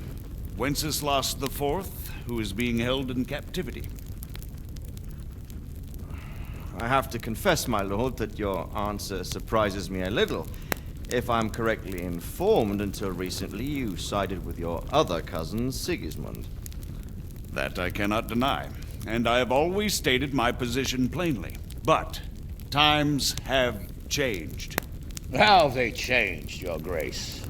Wenceslas IV, who is being held in captivity. I have to confess, my lord, that your answer surprises me a little. If I'm correctly informed, until recently you sided with your other cousin, Sigismund. That I cannot deny, and I have always stated my position plainly. But times have changed. How have they changed, Your Grace?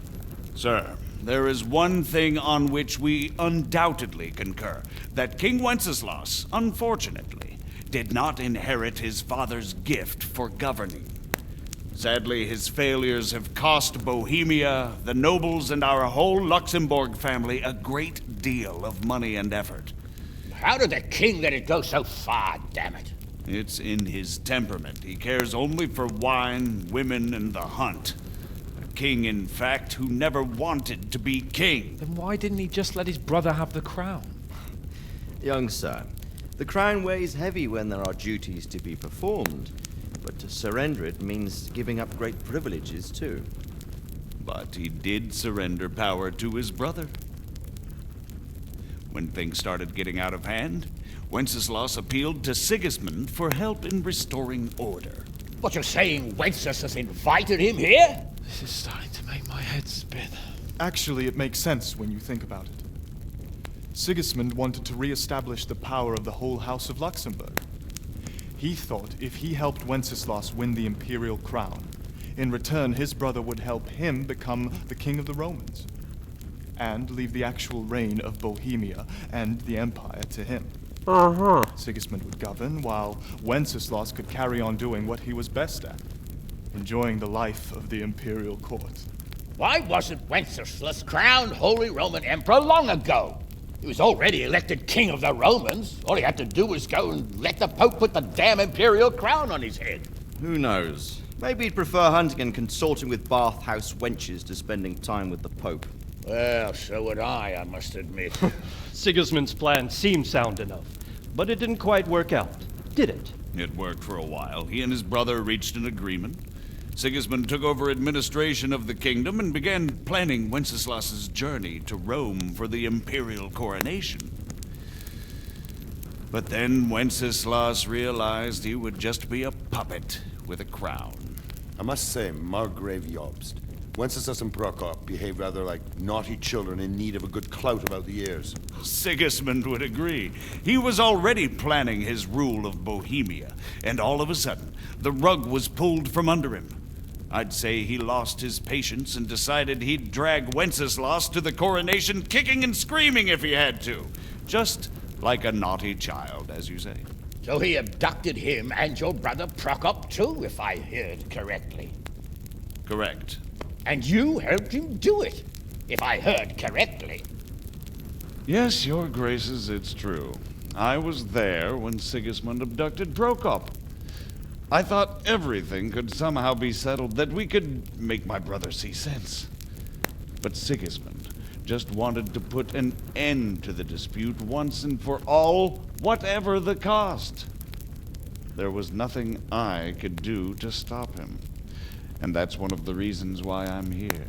Sir, there is one thing on which we undoubtedly concur. That King Wenceslas, unfortunately, did not inherit his father's gift for governing. Sadly, his failures have cost Bohemia, the nobles, and our whole Luxembourg family a great deal of money and effort. How did the king let it go so far, damn it? It's in his temperament. He cares only for wine, women, and the hunt. A king, in fact, who never wanted to be king. Then why didn't he just let his brother have the crown? Young sir, the crown weighs heavy when there are duties to be performed, but to surrender it means giving up great privileges too. But he did surrender power to his brother. When things started getting out of hand, Wenceslas appealed to Sigismund for help in restoring order. What, you're saying Wenceslas invited him here? This is starting to make my head spin. Actually, it makes sense when you think about it. Sigismund wanted to re-establish the power of the whole House of Luxembourg. He thought if he helped Wenceslas win the imperial crown, in return his brother would help him become the king of the Romans, and leave the actual reign of Bohemia and the empire to him. Sigismund would govern, while Wenceslas could carry on doing what he was best at, enjoying the life of the imperial court. Why wasn't Wenceslas crowned Holy Roman Emperor long ago? He was already elected king of the Romans. All he had to do was go and let the Pope put the damn imperial crown on his head. Who knows? Maybe he'd prefer hunting and consorting with bathhouse wenches to spending time with the Pope. Well, so would I must admit. Sigismund's plan seemed sound enough, but it didn't quite work out, did it? It worked for a while. He and his brother reached an agreement. Sigismund took over administration of the kingdom and began planning Wenceslas's journey to Rome for the imperial coronation. But then Wenceslas realized he would just be a puppet with a crown. I must say, Margrave Jobst, Wenceslas and Prokop behave rather like naughty children in need of a good clout about the ears. Sigismund would agree. He was already planning his rule of Bohemia, and all of a sudden, the rug was pulled from under him. I'd say he lost his patience and decided he'd drag Wenceslas to the coronation kicking and screaming if he had to. Just like a naughty child, as you say. So he abducted him and your brother Prokop too, if I heard correctly. Correct. And you helped him do it, if I heard correctly. Yes, your graces, it's true. I was there when Sigismund abducted Prokop. I thought everything could somehow be settled, that we could make my brother see sense. But Sigismund just wanted to put an end to the dispute once and for all, whatever the cost. There was nothing I could do to stop him. And that's one of the reasons why I'm here.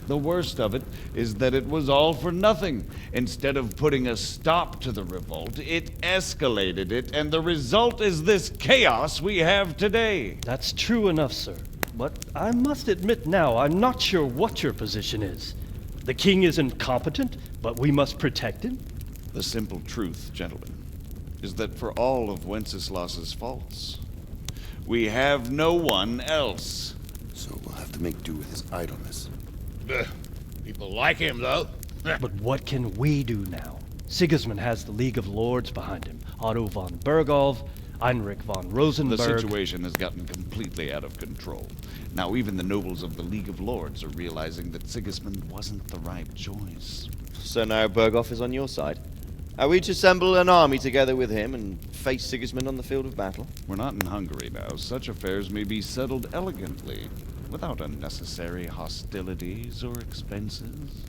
The worst of it is that it was all for nothing. Instead of putting a stop to the revolt, it escalated it, and the result is this chaos we have today. That's true enough, sir. But I must admit now, I'm not sure what your position is. The king is incompetent, but we must protect him? The simple truth, gentlemen, is that for all of Wenceslas's faults, we have no one else. So we'll have to make do with his idleness. People like him, though. But what can we do now? Sigismund has the League of Lords behind him. Otto von Bergolf, Heinrich von Rosenberg. The situation has gotten completely out of control. Now even the nobles of the League of Lords are realizing that Sigismund wasn't the right choice. So now Bergolf is on your side. Are we to assemble an army together with him and face Sigismund on the field of battle? We're not in Hungary now. Such affairs may be settled elegantly, without unnecessary hostilities or expenses.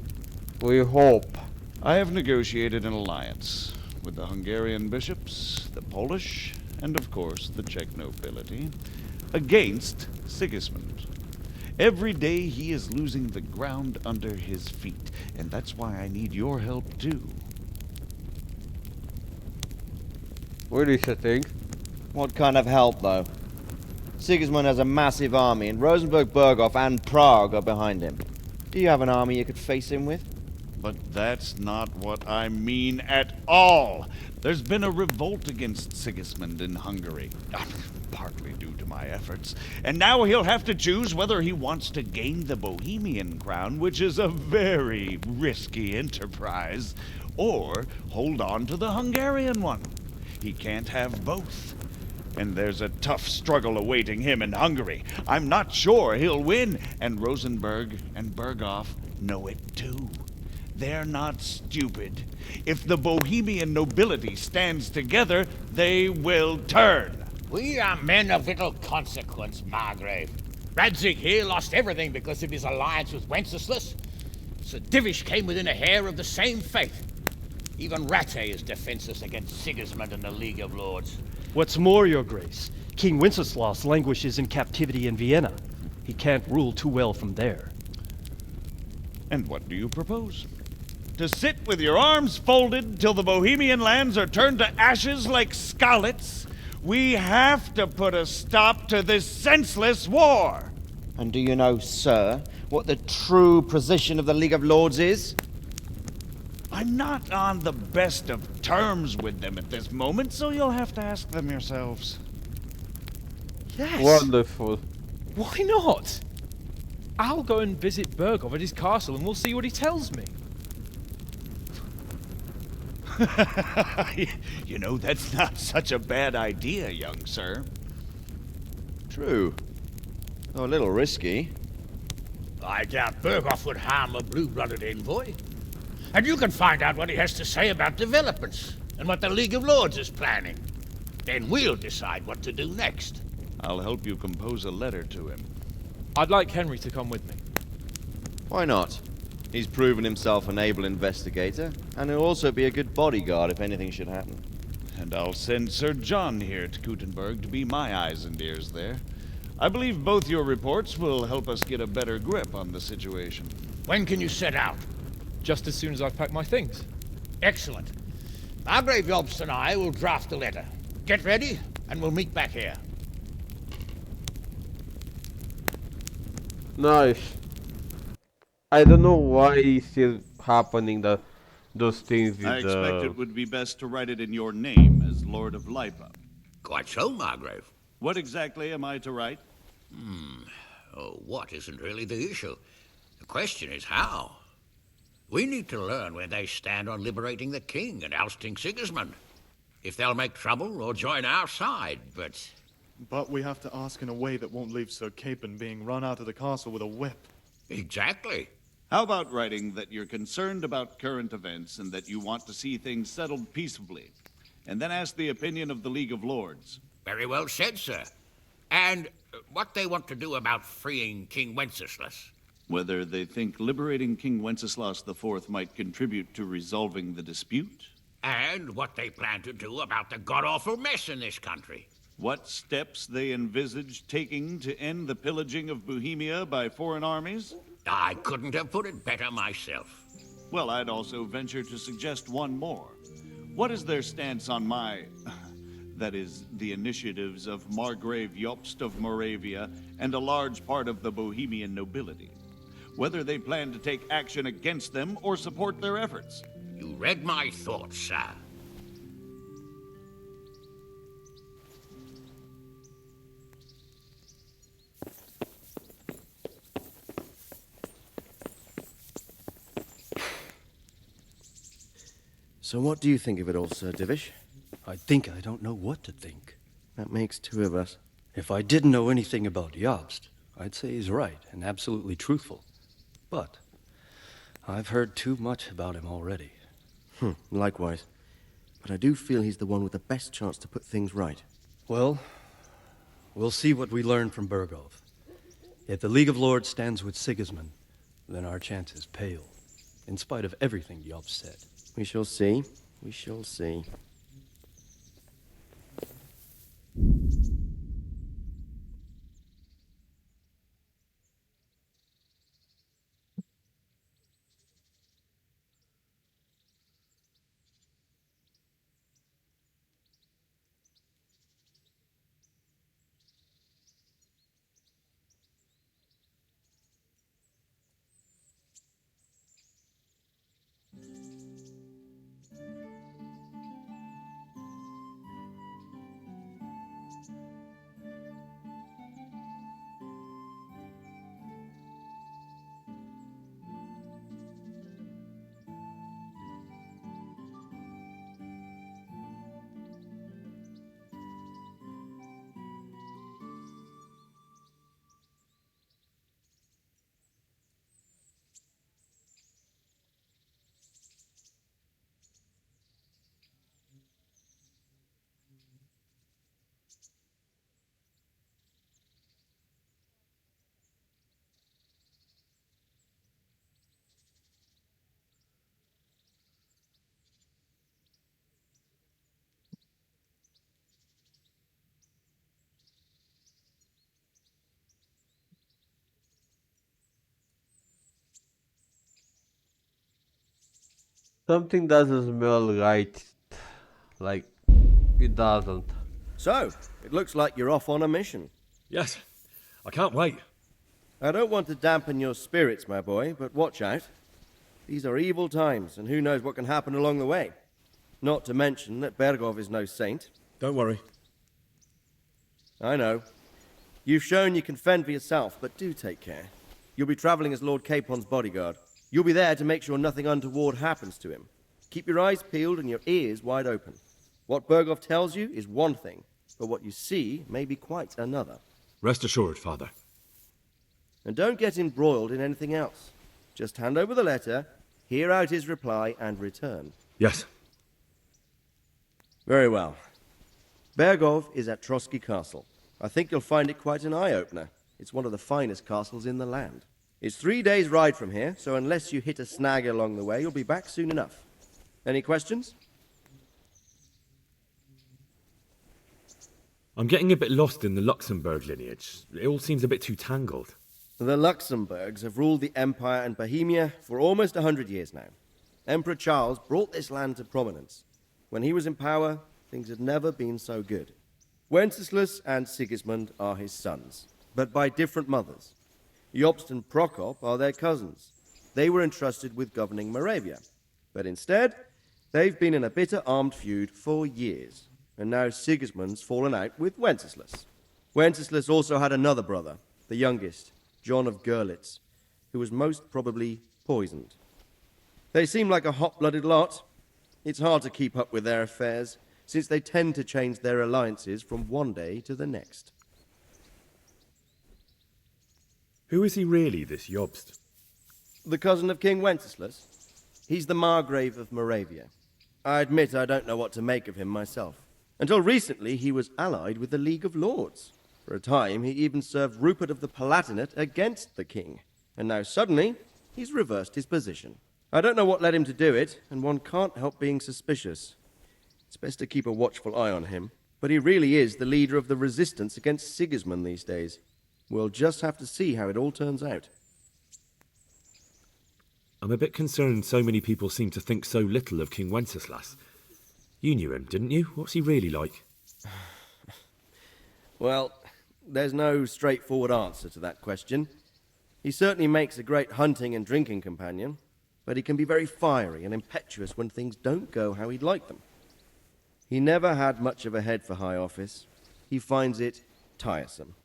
We hope. I have negotiated an alliance with the Hungarian bishops, the Polish, and of course the Czech nobility, against Sigismund. Every day he is losing the ground under his feet, and that's why I need your help too. What do you think? What kind of help, though? Sigismund has a massive army, and Rosenberg, Berghoff, and Prague are behind him. Do you have an army you could face him with? But that's not what I mean at all. There's been a revolt against Sigismund in Hungary, partly due to my efforts, and now he'll have to choose whether he wants to gain the Bohemian crown, which is a very risky enterprise, or hold on to the Hungarian one. He can't have both. And there's a tough struggle awaiting him in Hungary. I'm not sure he'll win, and Rosenberg and Berghoff know it too. They're not stupid. If the Bohemian nobility stands together, they will turn. We are men of little consequence, Margrave. Radzig here lost everything because of his alliance with Wenceslas. Sir Divish came within a hair of the same fate. Even Rattay is defenseless against Sigismund and the League of Lords. What's more, your grace, King Wenceslas languishes in captivity in Vienna. He can't rule too well from there. And what do you propose? To sit with your arms folded till the Bohemian lands are turned to ashes like scarlets? We have to put a stop to this senseless war! And do you know, sir, what the true position of the League of Lords is? I'm not on the best of terms with them at this moment, so you'll have to ask them yourselves. Yes. Wonderful. Why not? I'll go and visit Bergov at his castle and we'll see what he tells me. You know, that's not such a bad idea, young sir. True. Though a little risky. I doubt Berghoff would harm a blue-blooded envoy. And you can find out what he has to say about developments and what the League of Lords is planning. Then we'll decide what to do next. I'll help you compose a letter to him. I'd like Henry to come with me. Why not? He's proven himself an able investigator, and he'll also be a good bodyguard if anything should happen. And I'll send Sir John here to Kuttenberg to be my eyes and ears there. I believe both your reports will help us get a better grip on the situation. When can you set out? Just as soon as I've packed my things. Excellent. Margrave Jobst and I will draft a letter. Get ready, and we'll meet back here. Nice. I don't know why it's still happening those things with I expect it would be best to write it in your name as Lord of Lipa. Quite so, Margrave. What exactly am I to write? Oh, what isn't really the issue. The question is how. We need to learn where they stand on liberating the king and ousting Sigismund. If they'll make trouble or join our side, but But we have to ask in a way that won't leave Sir Capon being run out of the castle with a whip. Exactly. How about writing that you're concerned about current events and that you want to see things settled peaceably, and then ask the opinion of the League of Lords? Very well said, sir. And what they want to do about freeing King Wenceslas. Whether they think liberating King Wenceslas IV might contribute to resolving the dispute? And what they plan to do about the god-awful mess in this country. What steps they envisage taking to end the pillaging of Bohemia by foreign armies? I couldn't have put it better myself. Well, I'd also venture to suggest one more. What is their stance on that is, the initiatives of Margrave Jobst of Moravia and a large part of the Bohemian nobility? Whether they plan to take action against them or support their efforts? You read my thoughts, sir. So what do you think of it all, Sir Divish? I think I don't know what to think. That makes two of us. If I didn't know anything about Jobst, I'd say he's right and absolutely truthful. But I've heard too much about him already. Likewise. But I do feel he's the one with the best chance to put things right. Well, we'll see what we learn from Bergov. If the League of Lords stands with Sigismund, then our chances pale, in spite of everything Jobst said. We shall see. We shall see. Something doesn't smell right. Like, it doesn't. So, it looks like you're off on a mission. Yes, I can't wait. I don't want to dampen your spirits, my boy, but watch out. These are evil times, and who knows what can happen along the way. Not to mention that Bergov is no saint. Don't worry. I know. You've shown you can fend for yourself, but do take care. You'll be traveling as Lord Capon's bodyguard. You'll be there to make sure nothing untoward happens to him. Keep your eyes peeled and your ears wide open. What Bergov tells you is one thing, but what you see may be quite another. Rest assured, Father. And don't get embroiled in anything else. Just hand over the letter, hear out his reply, and return. Yes. Very well. Bergov is at Trotsky Castle. I think you'll find it quite an eye-opener. It's one of the finest castles in the land. It's 3 days' ride from here, so unless you hit a snag along the way, you'll be back soon enough. Any questions? I'm getting a bit lost in the Luxembourg lineage. It all seems a bit too tangled. The Luxembourgs have ruled the Empire and Bohemia for almost 100 years now. Emperor Charles brought this land to prominence. When he was in power, things had never been so good. Wenceslas and Sigismund are his sons, but by different mothers. Jobst and Prokop are their cousins. They were entrusted with governing Moravia. But instead, they've been in a bitter armed feud for years. And now Sigismund's fallen out with Wenceslas. Wenceslas also had another brother, the youngest, John of Görlitz, who was most probably poisoned. They seem like a hot-blooded lot. It's hard to keep up with their affairs. since they tend to change their alliances from one day to the next. Who is he really, this Jobst? The cousin of King Wenceslas. He's the Margrave of Moravia. I admit I don't know what to make of him myself. Until recently, he was allied with the League of Lords. For a time, he even served Rupert of the Palatinate against the king. And now suddenly, he's reversed his position. I don't know what led him to do it, and one can't help being suspicious. It's best to keep a watchful eye on him. But he really is the leader of the resistance against Sigismund these days. We'll just have to see how it all turns out. I'm a bit concerned so many people seem to think so little of King Wenceslas. You knew him, didn't you? What's he really like? Well, there's no straightforward answer to that question. He certainly makes a great hunting and drinking companion, but he can be very fiery and impetuous when things don't go how he'd like them. He never had much of a head for high office. He finds it tiresome.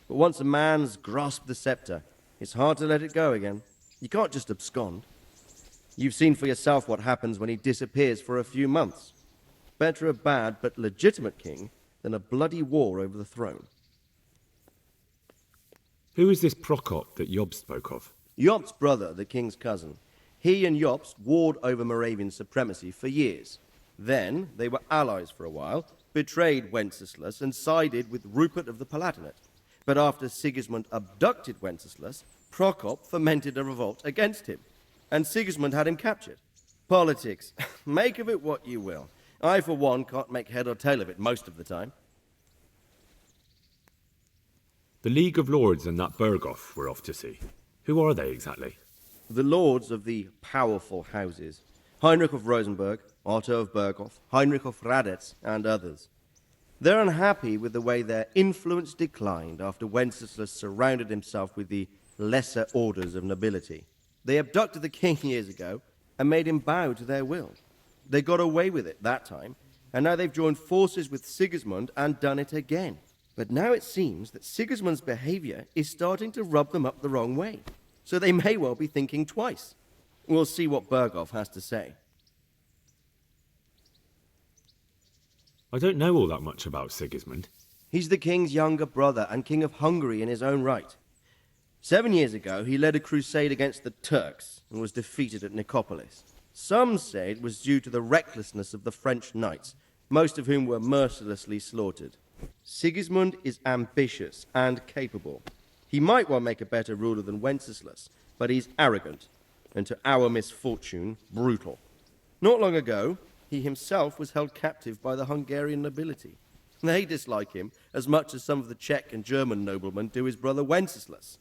But once a man's grasped the scepter, it's hard to let it go again. You can't just abscond. You've seen for yourself what happens when he disappears for a few months. Better a bad but legitimate king than a bloody war over the throne. Who is this Prokop that Job spoke of? Jobst's brother, the king's cousin. He and Jobst warred over Moravian supremacy for years. Then they were allies for a while, betrayed Wenceslas and sided with Rupert of the Palatinate. But after Sigismund abducted Wenceslas, Prokop fomented a revolt against him, and Sigismund had him captured. Politics. Make of it what you will. I, for one, can't make head or tail of it most of the time. The League of Lords and that Berghoff we're off to see. Who are they exactly? The lords of the powerful houses. Heinrich of Rosenberg, Otto of Berghoff, Heinrich of Radetz, and others. They're unhappy with the way their influence declined after Wenceslas surrounded himself with the lesser orders of nobility. They abducted the king years ago and made him bow to their will. They got away with it that time, and now they've joined forces with Sigismund and done it again. But now it seems that Sigismund's behavior is starting to rub them up the wrong way, so they may well be thinking twice. We'll see what Berghoff has to say. I don't know all that much about Sigismund. He's the king's younger brother and king of Hungary in his own right. 7 years ago, he led a crusade against the Turks and was defeated at Nicopolis. Some say it was due to the recklessness of the French knights, most of whom were mercilessly slaughtered. Sigismund is ambitious and capable. He might well make a better ruler than Wenceslas, but he's arrogant, and to our misfortune, brutal. Not long ago, he himself was held captive by the Hungarian nobility. They dislike him as much as some of the Czech and German noblemen do his brother Wenceslas.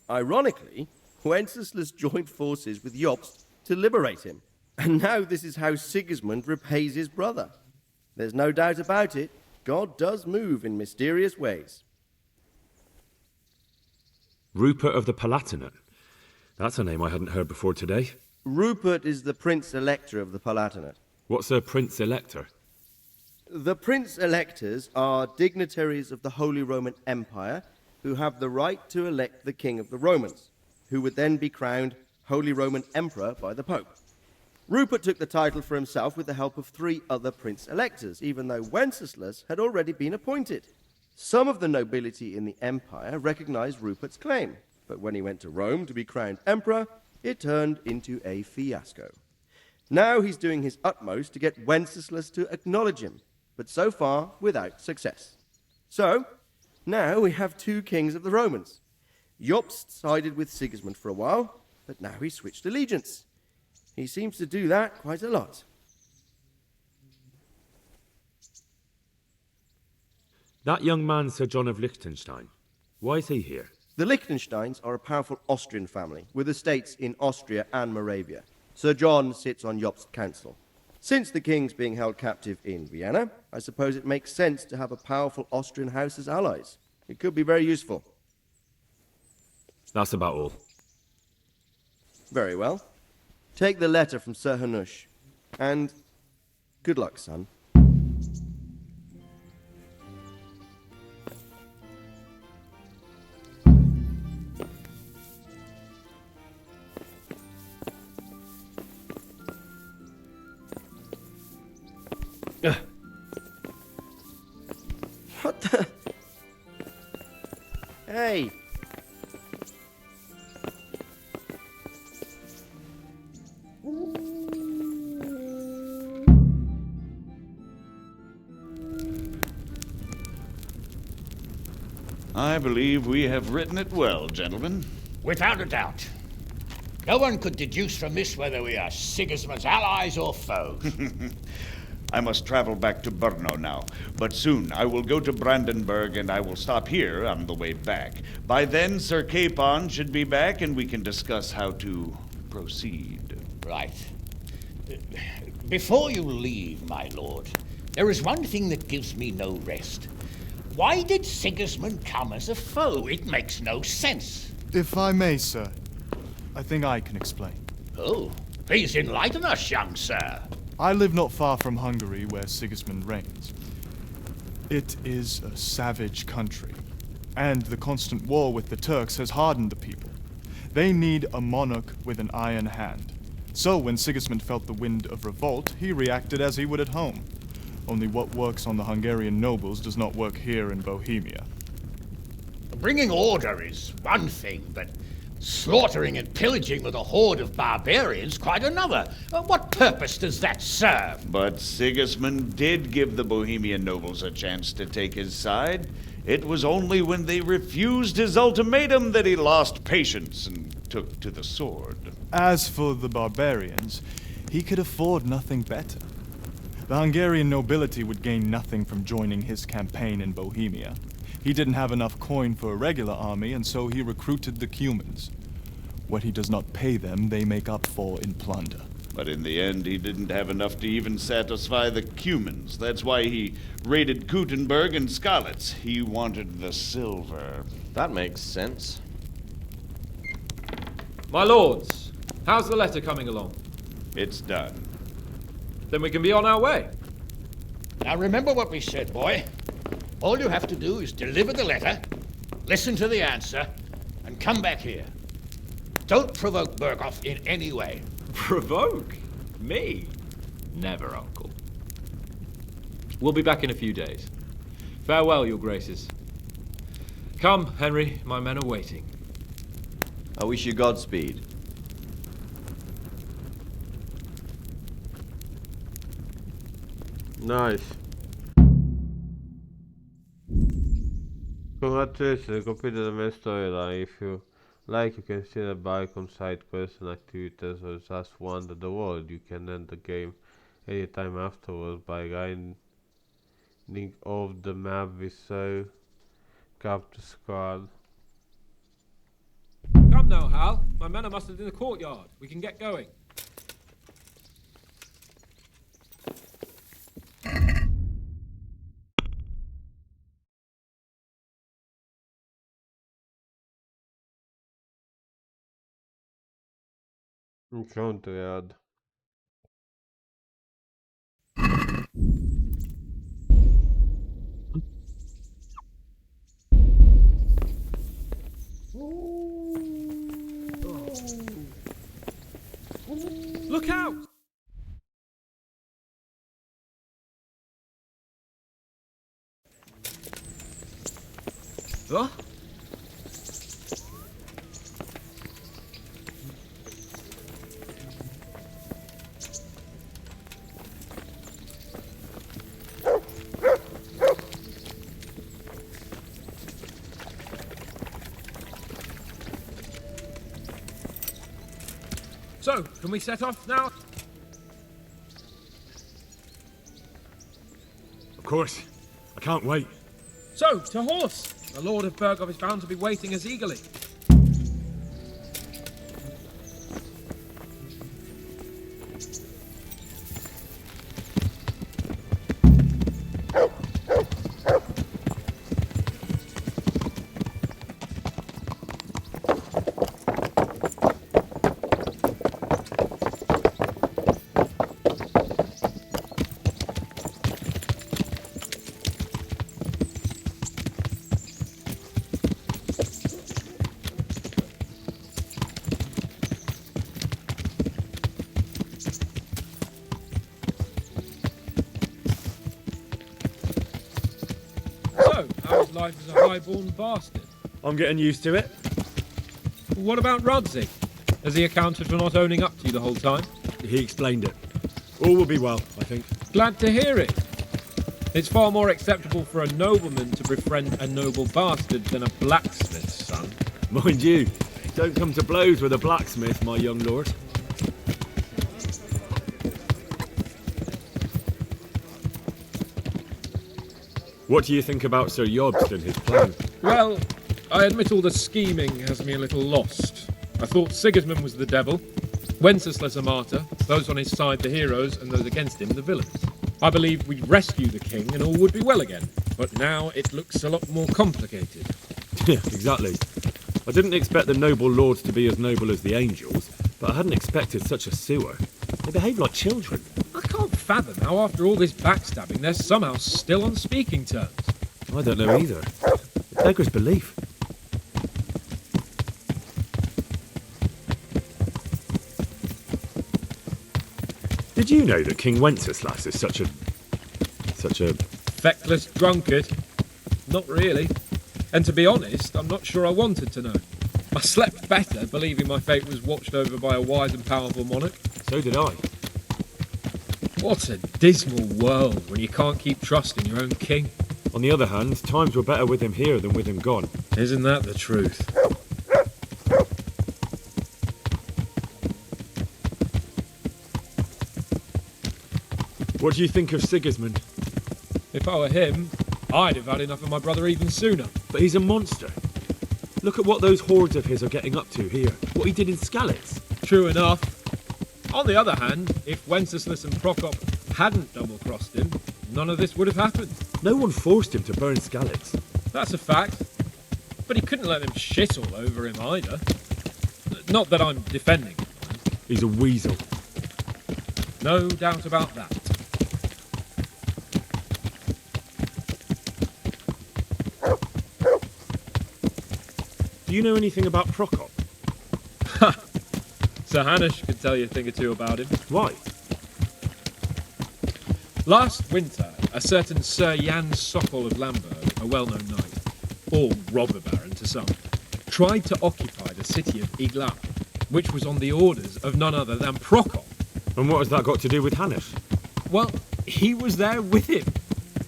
Ironically, Wenceslas joined forces with Jobst to liberate him, and now this is how Sigismund repays his brother. There's no doubt about it, God does move in mysterious ways. Rupert of the Palatinate. That's a name I hadn't heard before today. Rupert is the Prince-Elector of the Palatinate. What's a Prince-Elector? The Prince-Electors are dignitaries of the Holy Roman Empire who have the right to elect the King of the Romans, who would then be crowned Holy Roman Emperor by the Pope. Rupert took the title for himself with the help of 3 other Prince-Electors, even though Wenceslas had already been appointed. Some of the nobility in the empire recognized Rupert's claim, but when he went to Rome to be crowned emperor, it turned into a fiasco. Now he's doing his utmost to get Wenceslas to acknowledge him, but so far without success. So, now we have 2 kings of the Romans. Jobst sided with Sigismund for a while, but now he's switched allegiance. He seems to do that quite a lot. That young man, Sir John of Liechtenstein. Why is he here? The Liechtensteins are a powerful Austrian family with estates in Austria and Moravia. Sir John sits on Jobst's council. Since the king's being held captive in Vienna, I suppose it makes sense to have a powerful Austrian house as allies. It could be very useful. That's about all. Very well. Take the letter from Sir Hanush, and good luck, son. I believe we have written it well, gentlemen. Without a doubt. No one could deduce from this whether we are Sigismund's allies or foes. I must travel back to Brno now, but soon I will go to Brandenburg and I will stop here on the way back. By then, Sir Capon should be back and we can discuss how to proceed. Right. Before you leave, my lord, there is one thing that gives me no rest. Why did Sigismund come as a foe? It makes no sense. If I may, sir, I think I can explain. Oh, please enlighten us, young sir. I live not far from Hungary, where Sigismund reigns. It is a savage country, and the constant war with the Turks has hardened the people. They need a monarch with an iron hand. So when Sigismund felt the wind of revolt, he reacted as he would at home. Only what works on the Hungarian nobles does not work here in Bohemia. Bringing order is one thing, but slaughtering and pillaging with a horde of barbarians quite another. What purpose does that serve? But Sigismund did give the Bohemian nobles a chance to take his side. It was only when they refused his ultimatum that he lost patience and took to the sword. As for the barbarians, he could afford nothing better. The Hungarian nobility would gain nothing from joining his campaign in Bohemia. He didn't have enough coin for a regular army, and so he recruited the Cumans. What he does not pay them, they make up for in plunder. But in the end, he didn't have enough to even satisfy the Cumans. That's why he raided Kuttenberg and Skalitz. He wanted the silver. That makes sense. My lords, how's the letter coming along? It's done. Then we can be on our way. Now remember what we said, boy. All you have to do is deliver the letter, listen to the answer, and come back here. Don't provoke Berghoff in any way. Provoke? Me? Never, Uncle. We'll be back in a few days. Farewell, your graces. Come, Henry, my men are waiting. I wish you Godspeed. Nice. Congratulations, you completed the main storyline. If you like, you can still embark on side quests and activities or just wander the world. You can end the game anytime afterwards by grinding off the map with Sir Captain Squad. Come now, Hal. My men are mustered in the courtyard. We can get going. Counter-yard. Look out! Huh? So, can we set off now? Of course. I can't wait. So, to horse! The Lord of Berghoff is bound to be waiting us eagerly. How's life as a high-born bastard? I'm getting used to it. What about Rudzig? Has he accounted for not owning up to you the whole time? He explained it. All will be well, I think. Glad to hear it. It's far more acceptable for a nobleman to befriend a noble bastard than a blacksmith's son. Mind you, don't come to blows with a blacksmith, my young lord. What do you think about Sir Jobst and his plan? Well, I admit all the scheming has me a little lost. I thought Sigismund was the devil, Wenceslas a martyr, those on his side the heroes, and those against him the villains. I believed we'd rescue the king and all would be well again, but now it looks a lot more complicated. Yeah, exactly. I didn't expect the noble lords to be as noble as the angels, but I hadn't expected such a sewer. They behave like children. I can't fathom how after all this backstabbing they're somehow still on speaking terms. I don't know either. It beggars belief. Did you know that King Wenceslas is such a... Feckless drunkard? Not really. And to be honest, I'm not sure I wanted to know. I slept better believing my fate was watched over by a wise and powerful monarch. So did I. What a dismal world when you can't keep trusting your own king. On the other hand, times were better with him here than with him gone. Isn't that the truth? What do you think of Sigismund? If I were him, I'd have had enough of my brother even sooner. But he's a monster. Look at what those hordes of his are getting up to here. What he did in Skalitz. True enough. On the other hand, if Wenceslas and Prokop hadn't double-crossed him, none of this would have happened. No one forced him to burn Skalitz. That's a fact. But he couldn't let them shit all over him either. Not that I'm defending him. He's a weasel. No doubt about that. Do you know anything about Prokop? Ha! Sir Hanush could tell you a thing or two about him. Why? Last winter, a certain Sir Jan Sokol of Lamberg, a well-known knight, or robber baron to some, tried to occupy the city of Iglau, which was on the orders of none other than Prokop. And what has that got to do with Hanush? Well, he was there with him.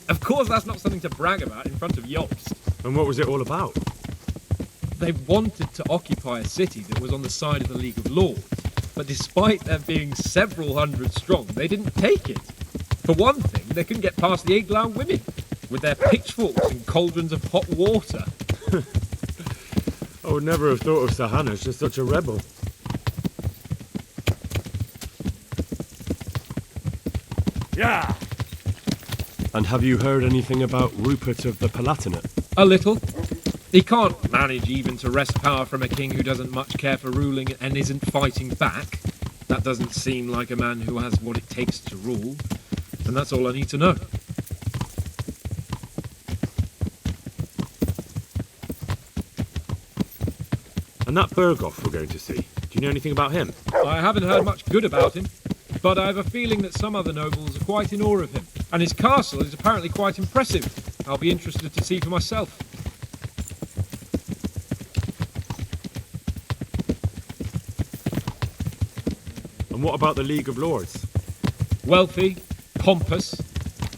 Of course that's not something to brag about in front of Jobst. And what was it all about? They wanted to occupy a city that was on the side of the League of Lords, but despite there being several hundred strong, they didn't take it. For one thing, they couldn't get past the Iglau women, with their pitchforks and cauldrons of hot water. I would never have thought of Sir Hanush as such a rebel. Yeah! And have you heard anything about Rupert of the Palatinate? A little. He can't manage even to wrest power from a king who doesn't much care for ruling and isn't fighting back. That doesn't seem like a man who has what it takes to rule. And that's all I need to know. And that Berghoff we're going to see, do you know anything about him? I haven't heard much good about him, but I have a feeling that some other nobles are quite in awe of him. And his castle is apparently quite impressive. I'll be interested to see for myself. And what about the League of Lords? Wealthy, pompous.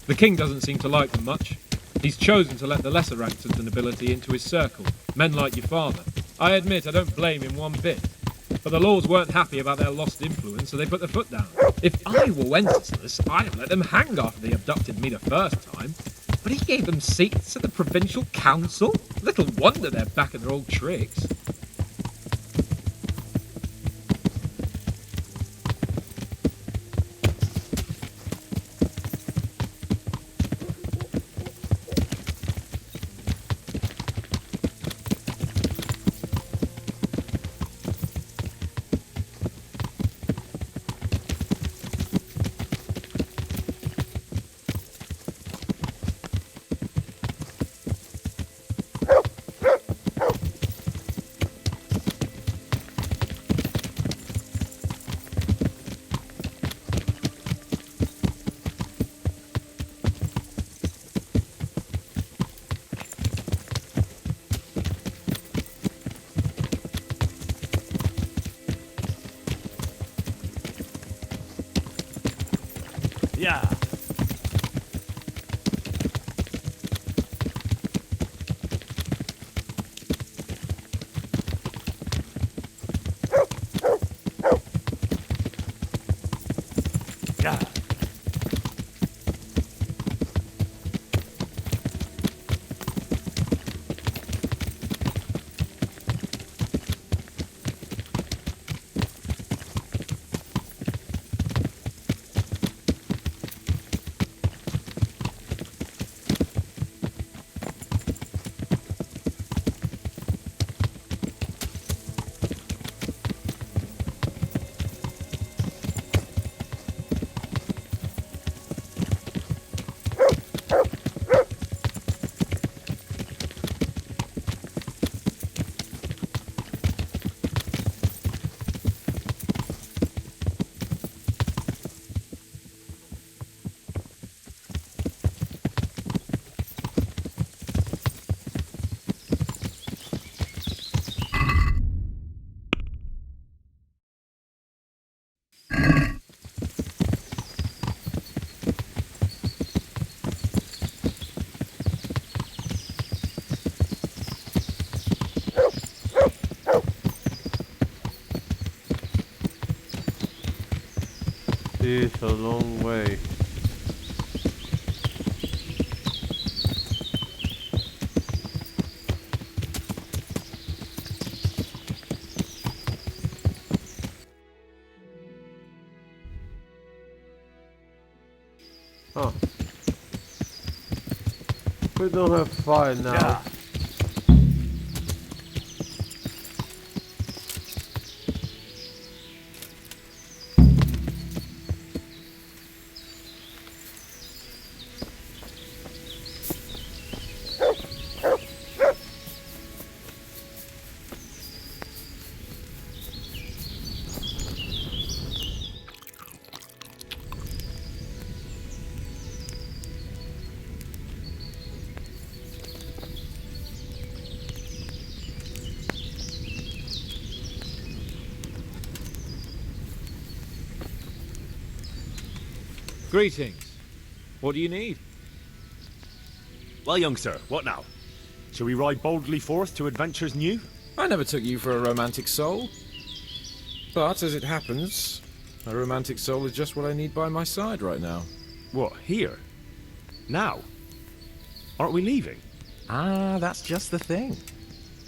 The king doesn't seem to like them much. He's chosen to let the lesser ranks of the nobility into his circle, men like your father. I admit I don't blame him one bit. But the lords weren't happy about their lost influence, so they put their foot down. If I were Wenceslas, I'd have let them hang after they abducted me the first time. But he gave them seats at the provincial council? Little wonder they're back at their old tricks. Yeah. is a long way. Oh. We don't have fire now. Yeah. Greetings. What do you need? Well, young sir, what now? Shall we ride boldly forth to adventures new? I never took you for a romantic soul. But as it happens, a romantic soul is just what I need by my side right now. What, here? Now? Aren't we leaving? Ah, that's just the thing.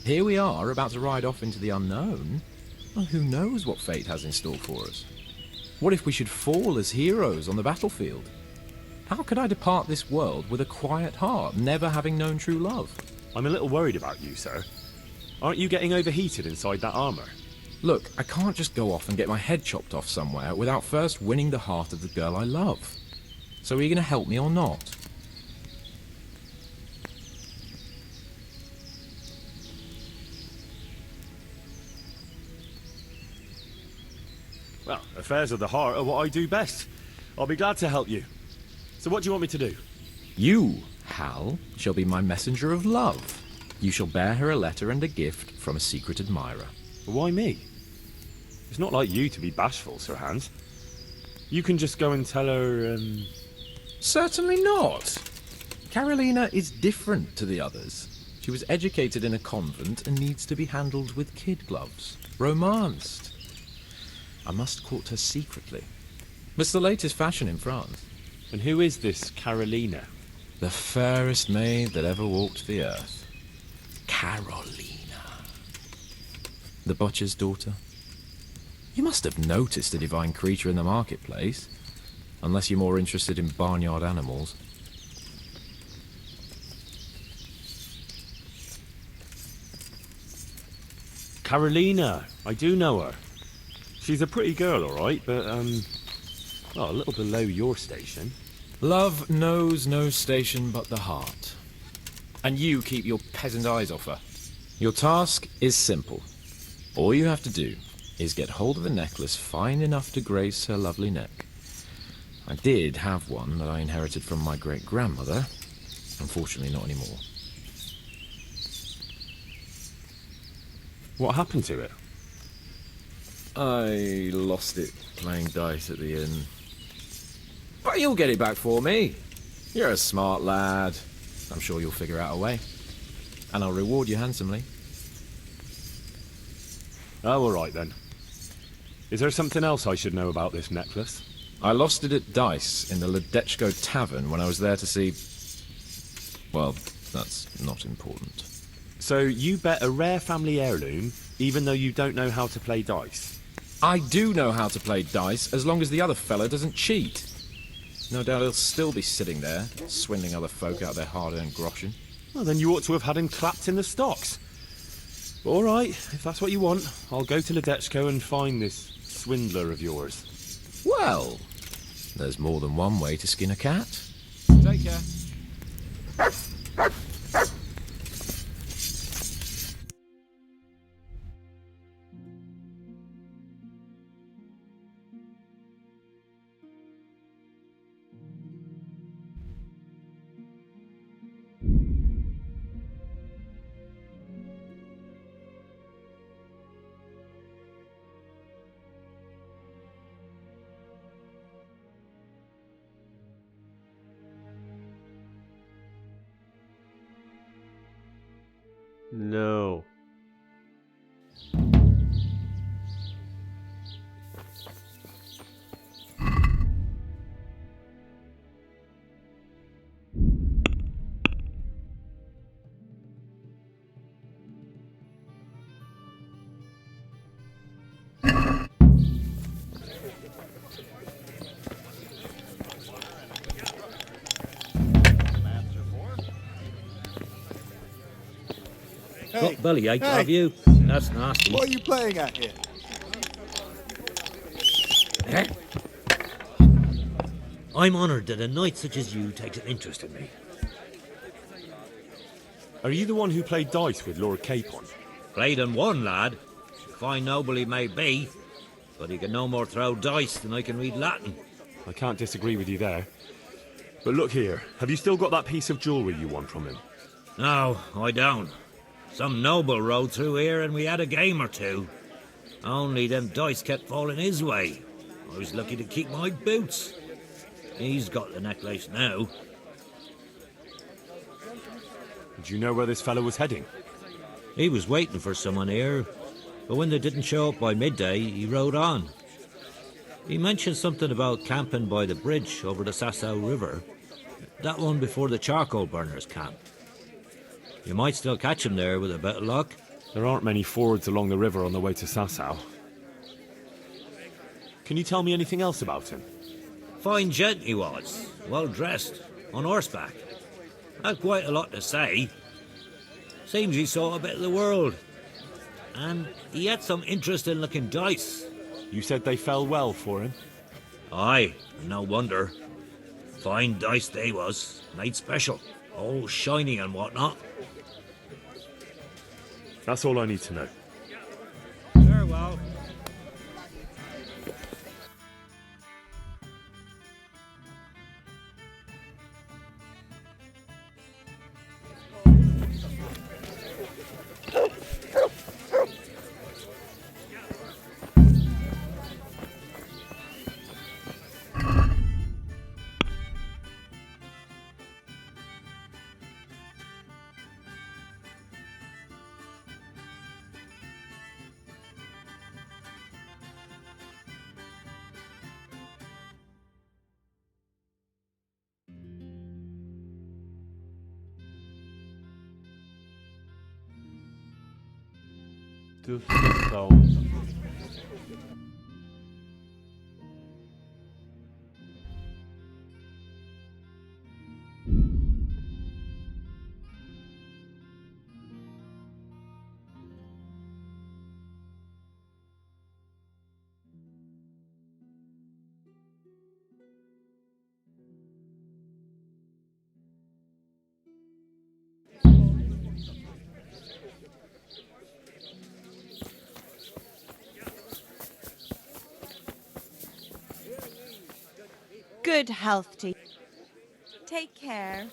Here we are, about to ride off into the unknown. Well, who knows what fate has in store for us? What if we should fall as heroes on the battlefield? How could I depart this world with a quiet heart, never having known true love? I'm a little worried about you, sir. Aren't you getting overheated inside that armor? Look, I can't just go off and get my head chopped off somewhere without first winning the heart of the girl I love. So are you going to help me or not? Well, affairs of the heart are what I do best. I'll be glad to help you. So what do you want me to do? You, Hal, shall be my messenger of love. You shall bear her a letter and a gift from a secret admirer. Why me? It's not like you to be bashful, Sir Hans. You can just go and tell her, Certainly not. Carolina is different to the others. She was educated in a convent and needs to be handled with kid gloves. Romanced. I must court her secretly. It's the latest fashion in France. And who is this Carolina? The fairest maid that ever walked the earth. Carolina. The butcher's daughter. You must have noticed a divine creature in the marketplace. Unless you're more interested in barnyard animals. Carolina. I do know her. She's a pretty girl, all right, but, well, a little below your station. Love knows no station but the heart. And you keep your peasant eyes off her. Your task is simple. All you have to do is get hold of a necklace fine enough to grace her lovely neck. I did have one that I inherited from my great-grandmother. Unfortunately, not anymore. What happened to it? I lost it playing dice at the inn. But you'll get it back for me. You're a smart lad. I'm sure you'll figure out a way. And I'll reward you handsomely. Oh, all right then. Is there something else I should know about this necklace? I lost it at dice in the Ledechko tavern when I was there to see... Well, that's not important. So you bet a rare family heirloom, even though you don't know how to play dice? I do know how to play dice, as long as the other fella doesn't cheat. No doubt he'll still be sitting there, swindling other folk out of their hard-earned groschen. Well, then you ought to have had him clapped in the stocks. All right, if that's what you want, I'll go to Ledechko and find this swindler of yours. Well, there's more than one way to skin a cat. Take care. No. got bellyache, have you? That's nasty. What are you playing at here? Eh? I'm honoured that a knight such as you takes an interest in me. Are you the one who played dice with Lord Capon? Played and won, lad. Fine noble he may be, but he can no more throw dice than I can read Latin. I can't disagree with you there. But look here, have you still got that piece of jewellery you won from him? No, I don't. Some noble rode through here and we had a game or two. Only them dice kept falling his way. I was lucky to keep my boots. He's got the necklace now. Do you know where this fellow was heading? He was waiting for someone here, but when they didn't show up by midday, he rode on. He mentioned something about camping by the bridge over the Sasau River. That one before the charcoal burners camp. You might still catch him there with a bit of luck. There aren't many fords along the river on the way to Sasau. Can you tell me anything else about him? Fine gent he was, well dressed, on horseback. Had quite a lot to say. Seems he saw a bit of the world. And he had some interesting looking dice. You said they fell well for him? Aye, no wonder. Fine dice they was, made special, all shiny and whatnot. That's all I need to know. Very well. To Sasau. Good health to you. Take care.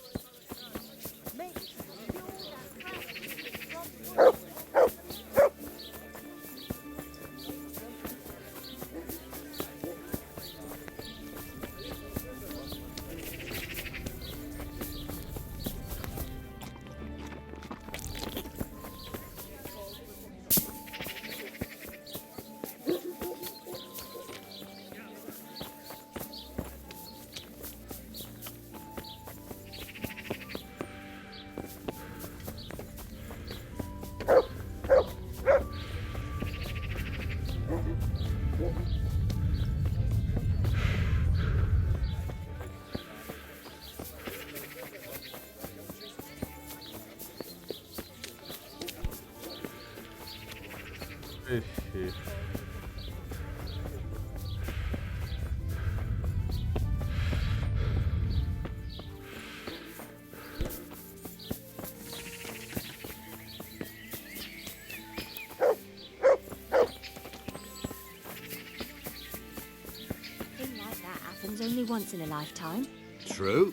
Only once in a lifetime. True.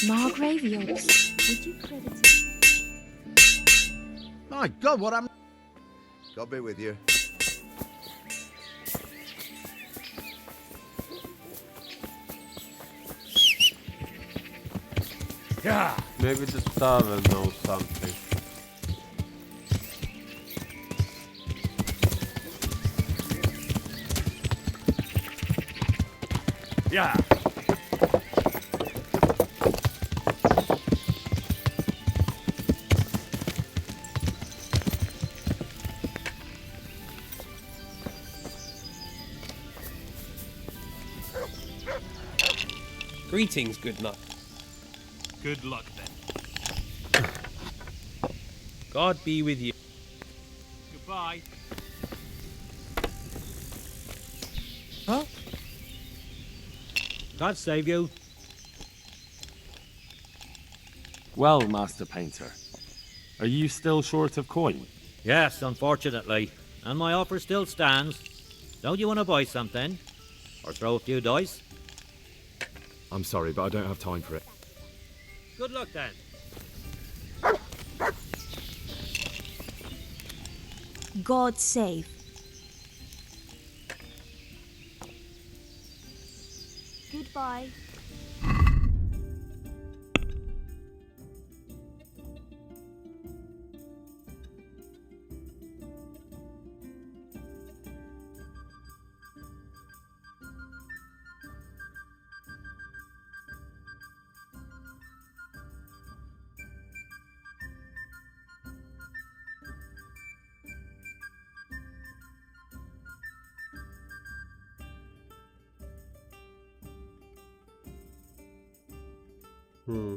Margrave Yobst, would you credit it? My God, what am... God be with you. Yeah. Maybe the star will know something. Yeah. Greetings, good luck. Good luck then. God be with you. Huh? God save you. Well, Master Painter, are you still short of coin? Yes, unfortunately. And my offer still stands. Don't you want to buy something? Or throw a few dice? I'm sorry, but I don't have time for it. Good luck then. God save. Goodbye. Hmm.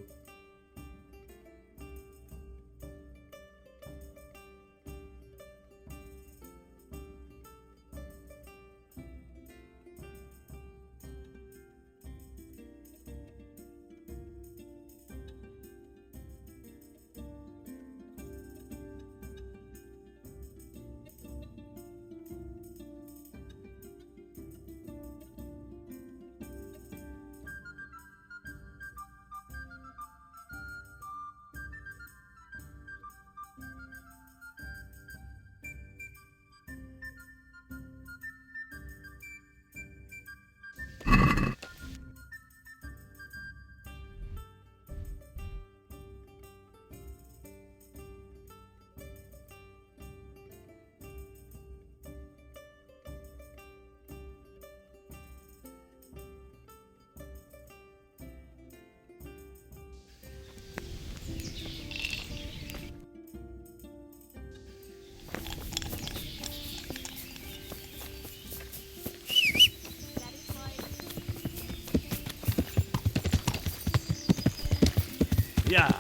Yeah.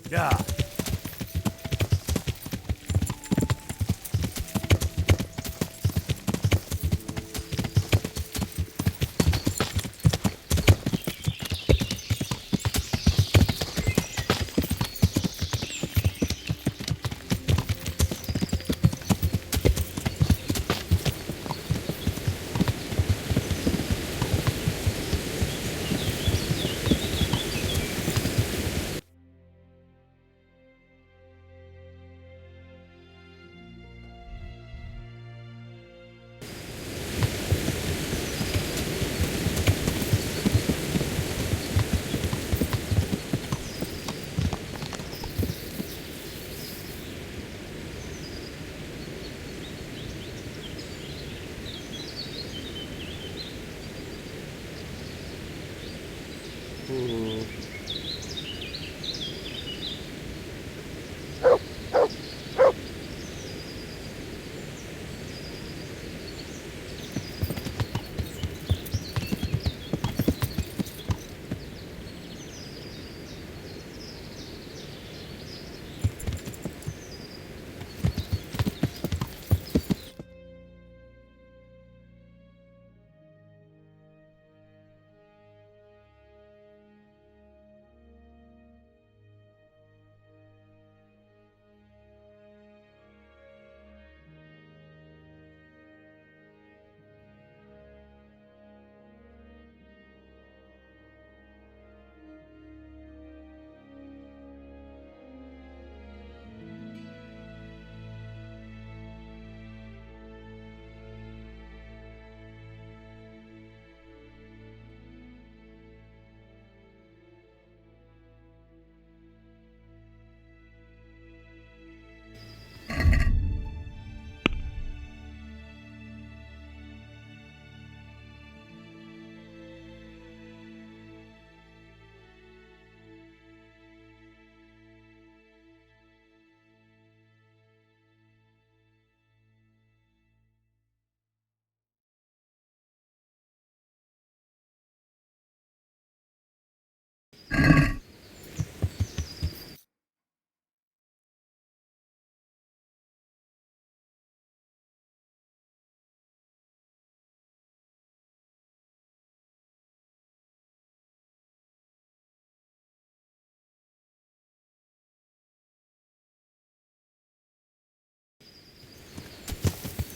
Yeah.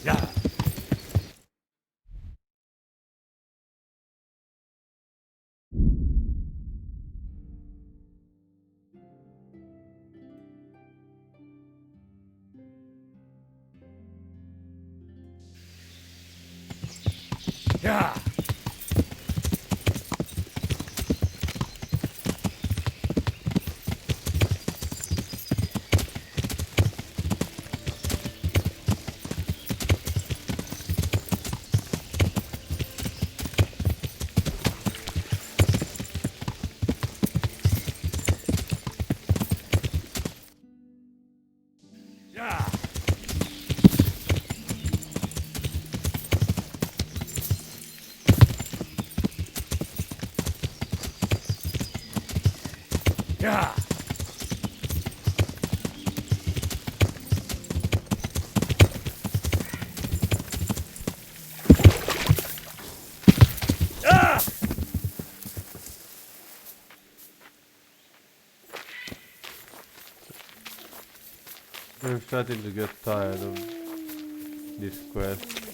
Yeah. Yeah. Yeah. Yeah. Ah! I'm starting to get tired of this quest.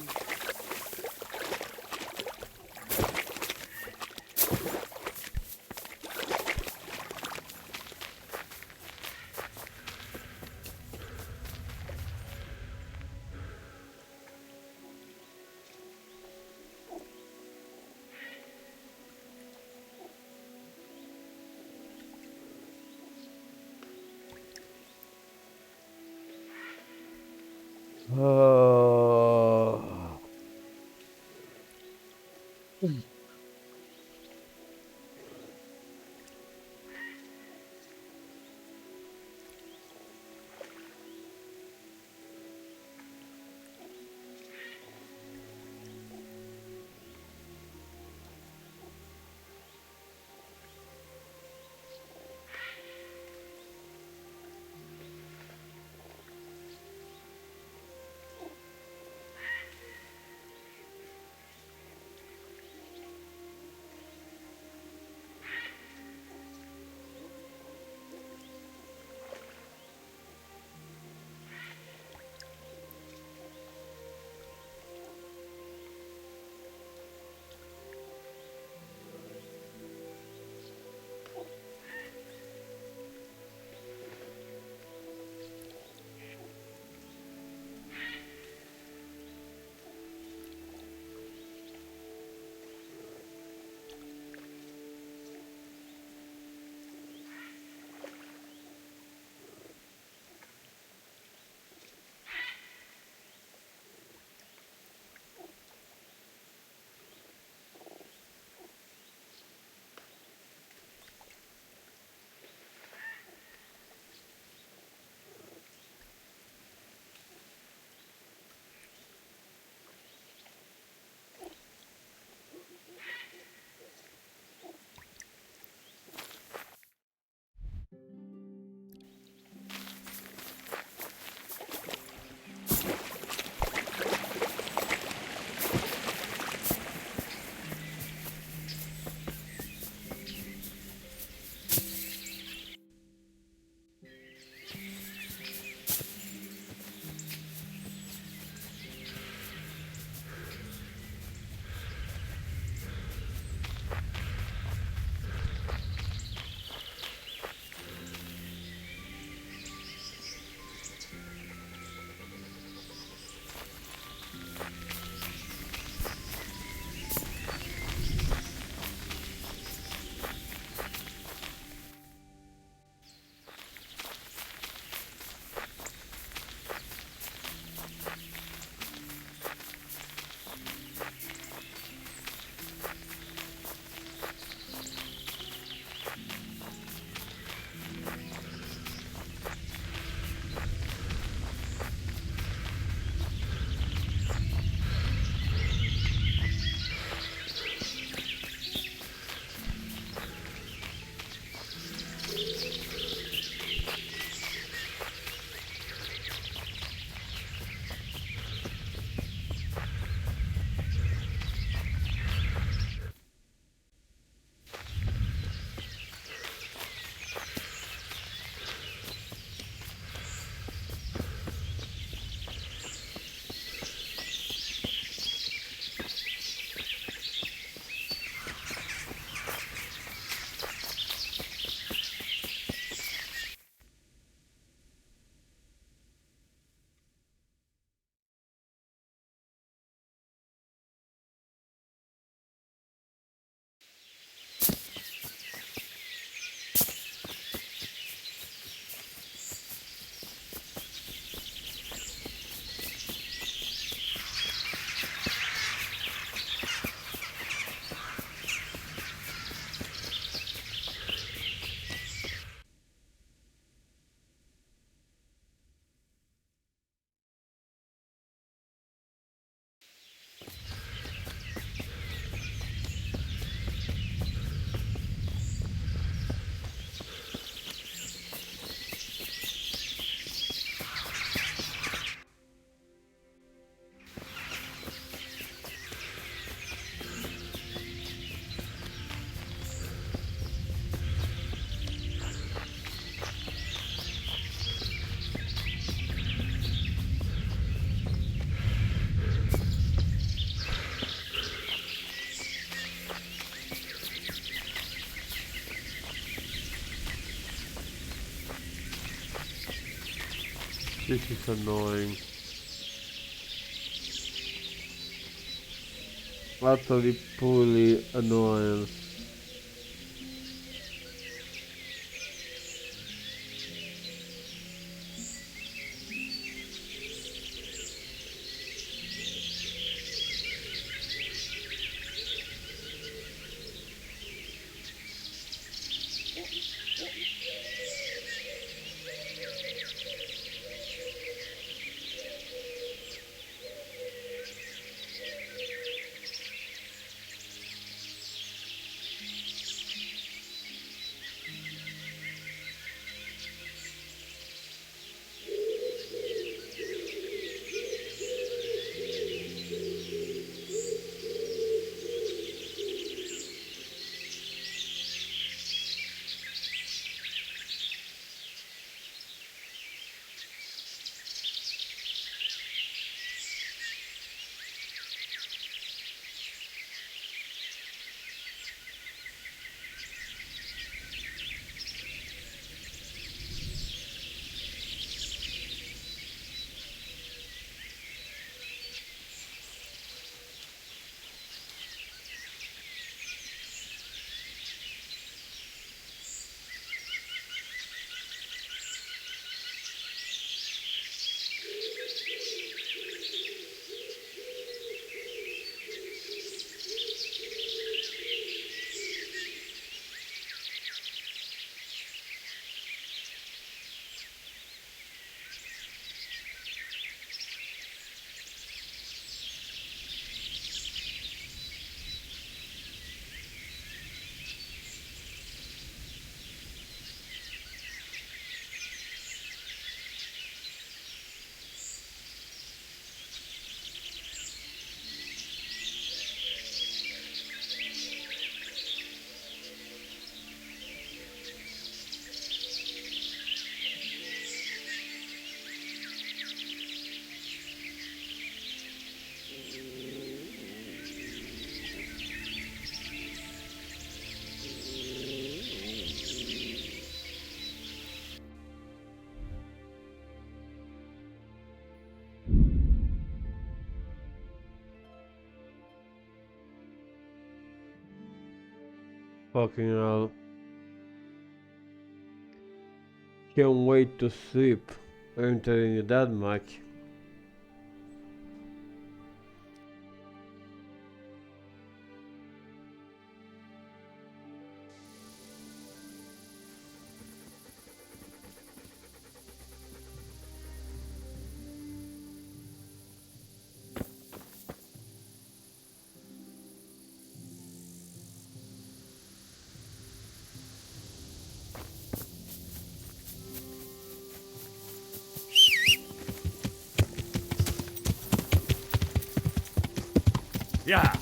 This is annoying. Utterly poorly annoying. Fucking hell. Can't wait to sleep. I'm telling you that much. Yeah.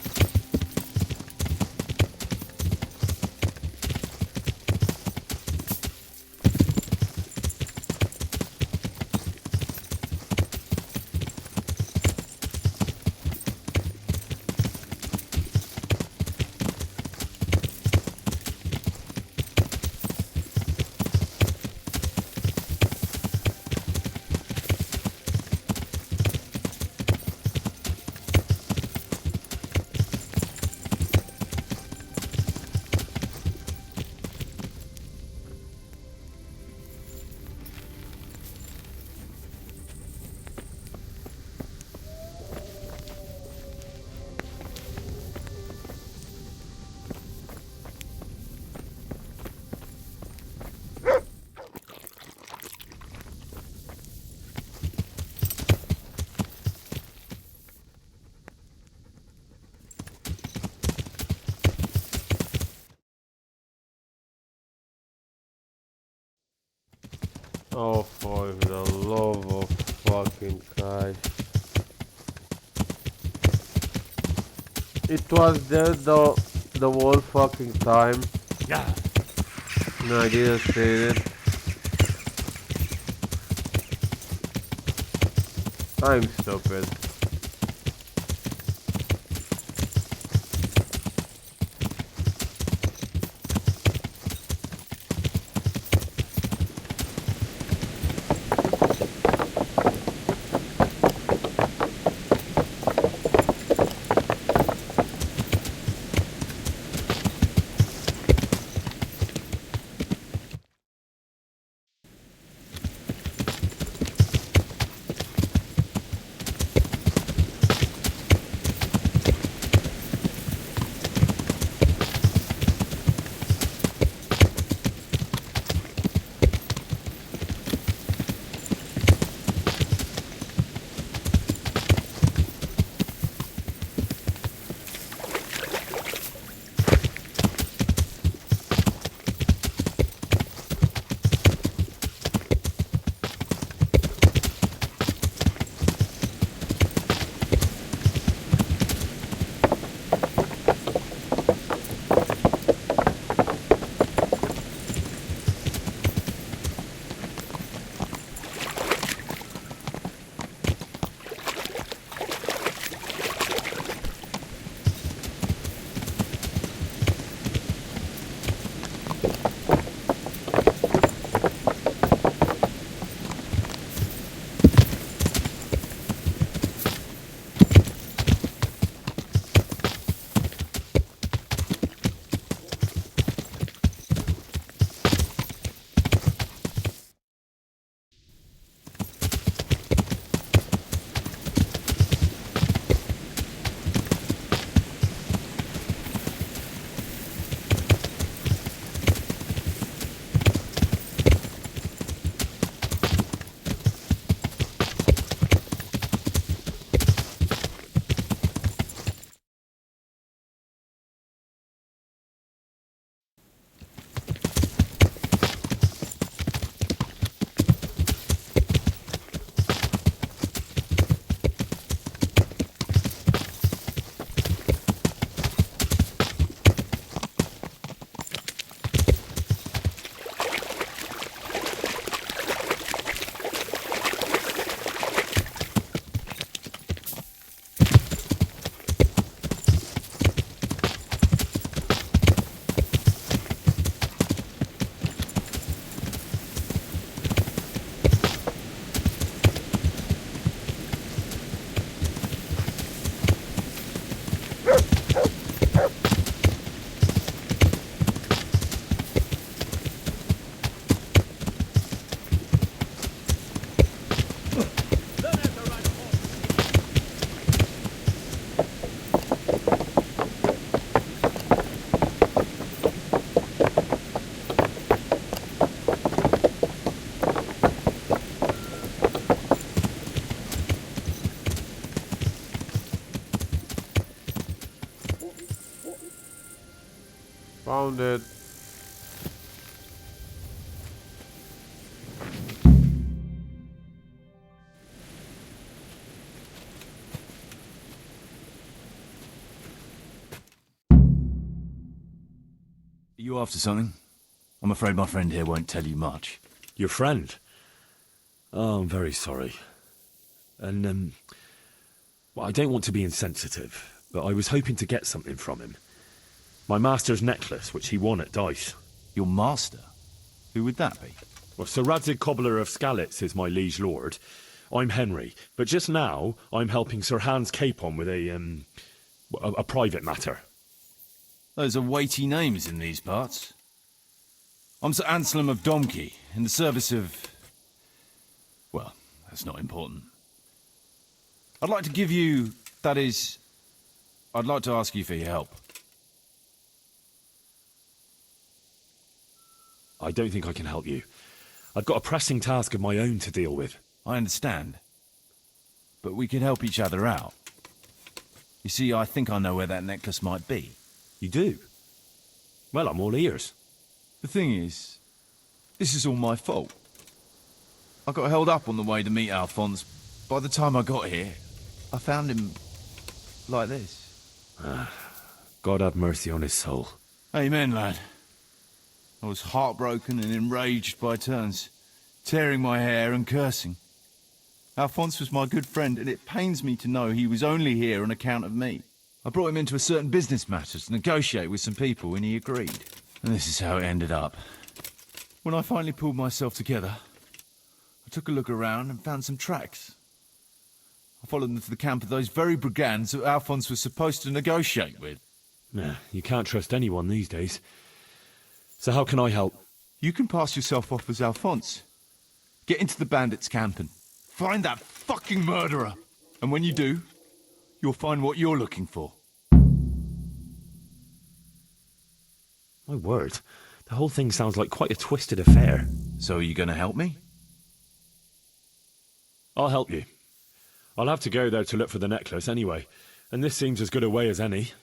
Oh, for the love of fucking Christ. It was there the whole fucking time. Yeah. No, I didn't see it. I'm stupid. Found it. Are you after something? I'm afraid my friend here won't tell you much. Your friend? Oh, I'm very sorry. And, well, I don't want to be insensitive, but I was hoping to get something from him. My master's necklace, which he won at dice. Your master? Who would that be? Well, Sir Radzig Cobbler of Skalitz is my liege lord. I'm Henry, but just now I'm helping Sir Hans Capon with a private matter. Those are weighty names in these parts. I'm Sir Anselm of Domkey, in the service of... well, that's not important. I'd like to give you... that is... I'd like to ask you for your help. I don't think I can help you. I've got a pressing task of my own to deal with. I understand. But we could help each other out. You see, I think I know where that necklace might be. You do? Well, I'm all ears. The thing is, this is all my fault. I got held up on the way to meet Alphonse. By the time I got here, I found him like this. God have mercy on his soul. Amen, lad. I was heartbroken and enraged by turns, tearing my hair and cursing. Alphonse was my good friend, and it pains me to know he was only here on account of me. I brought him into a certain business matter to negotiate with some people, and he agreed. And this is how it ended up. When I finally pulled myself together, I took a look around and found some tracks. I followed them to the camp of those very brigands that Alphonse was supposed to negotiate with. Nah, you can't trust anyone these days. So how can I help? You can pass yourself off as Alphonse. Get into the bandits' camp and find that fucking murderer. And when you do, you'll find what you're looking for. My word, the whole thing sounds like quite a twisted affair. So are you going to help me? I'll help you. I'll have to go there to look for the necklace anyway, and this seems as good a way as any.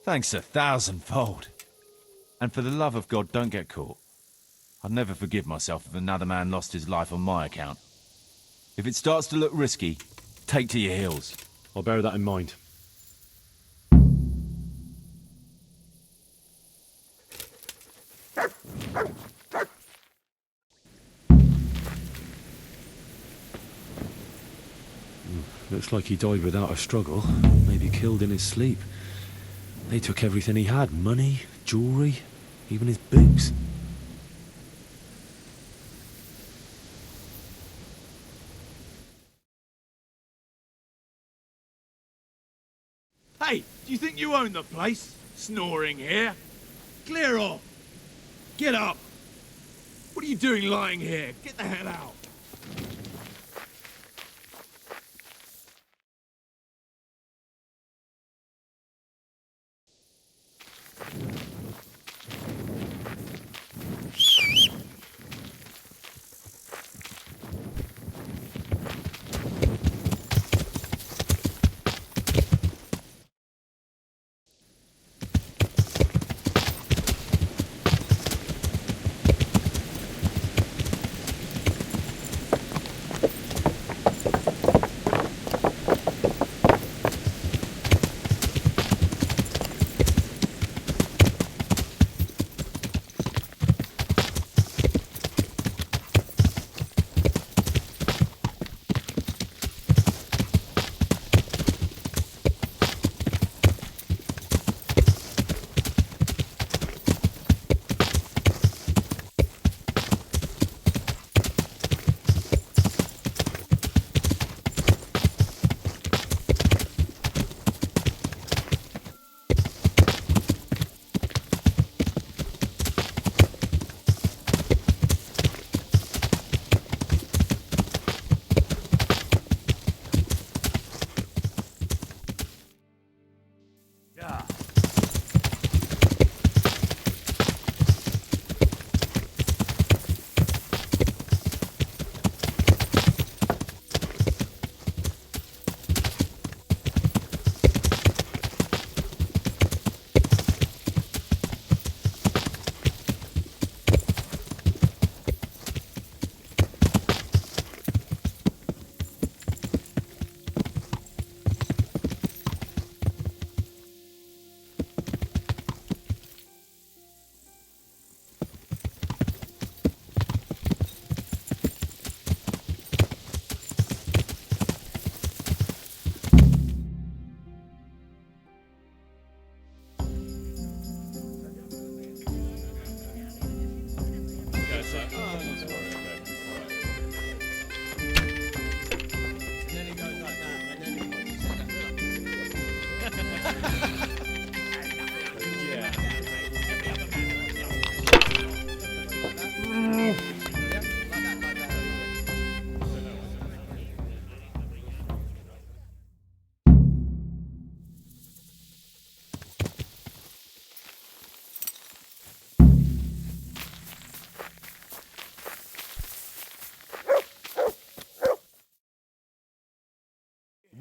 Thanks 1,000-fold. And for the love of God, don't get caught. I'd never forgive myself if another man lost his life on my account. If it starts to look risky, take to your heels. I'll bear that in mind. Looks like he died without a struggle, maybe killed in his sleep. They took everything he had, money, jewellery, even his boots. Hey, do you think you own the place? Snoring here? Clear off! Get up! What are you doing lying here? Get the hell out!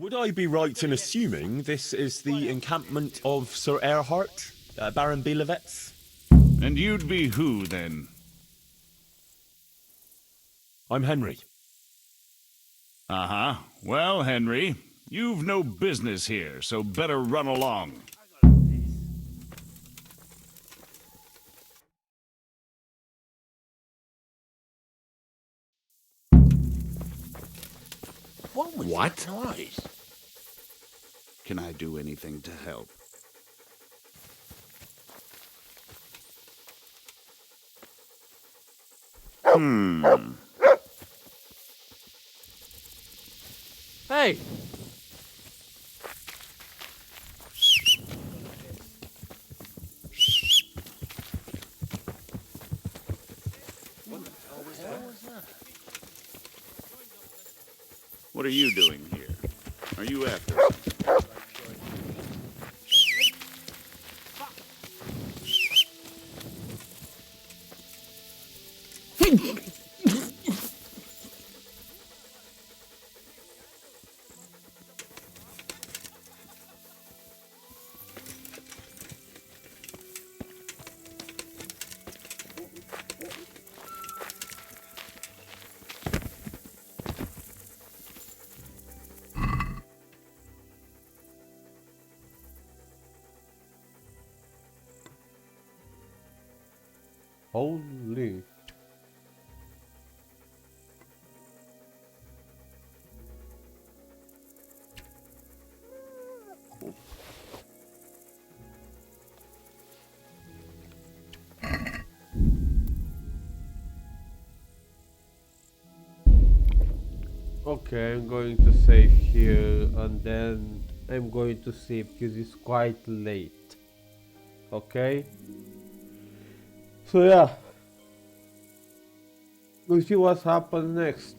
Would I be right in assuming this is the encampment of Sir Erhard, Baron Bielewitz? And you'd be who, then? I'm Henry. Uh-huh. Well, Henry, you've no business here, so better run along. What was that noise? Can I do anything to help? Hey! What are you doing here? Are you after? Holy. Okay, I'm going to save here and then I'm going to save because it's quite late. Okay? So yeah. We'll see what happens next.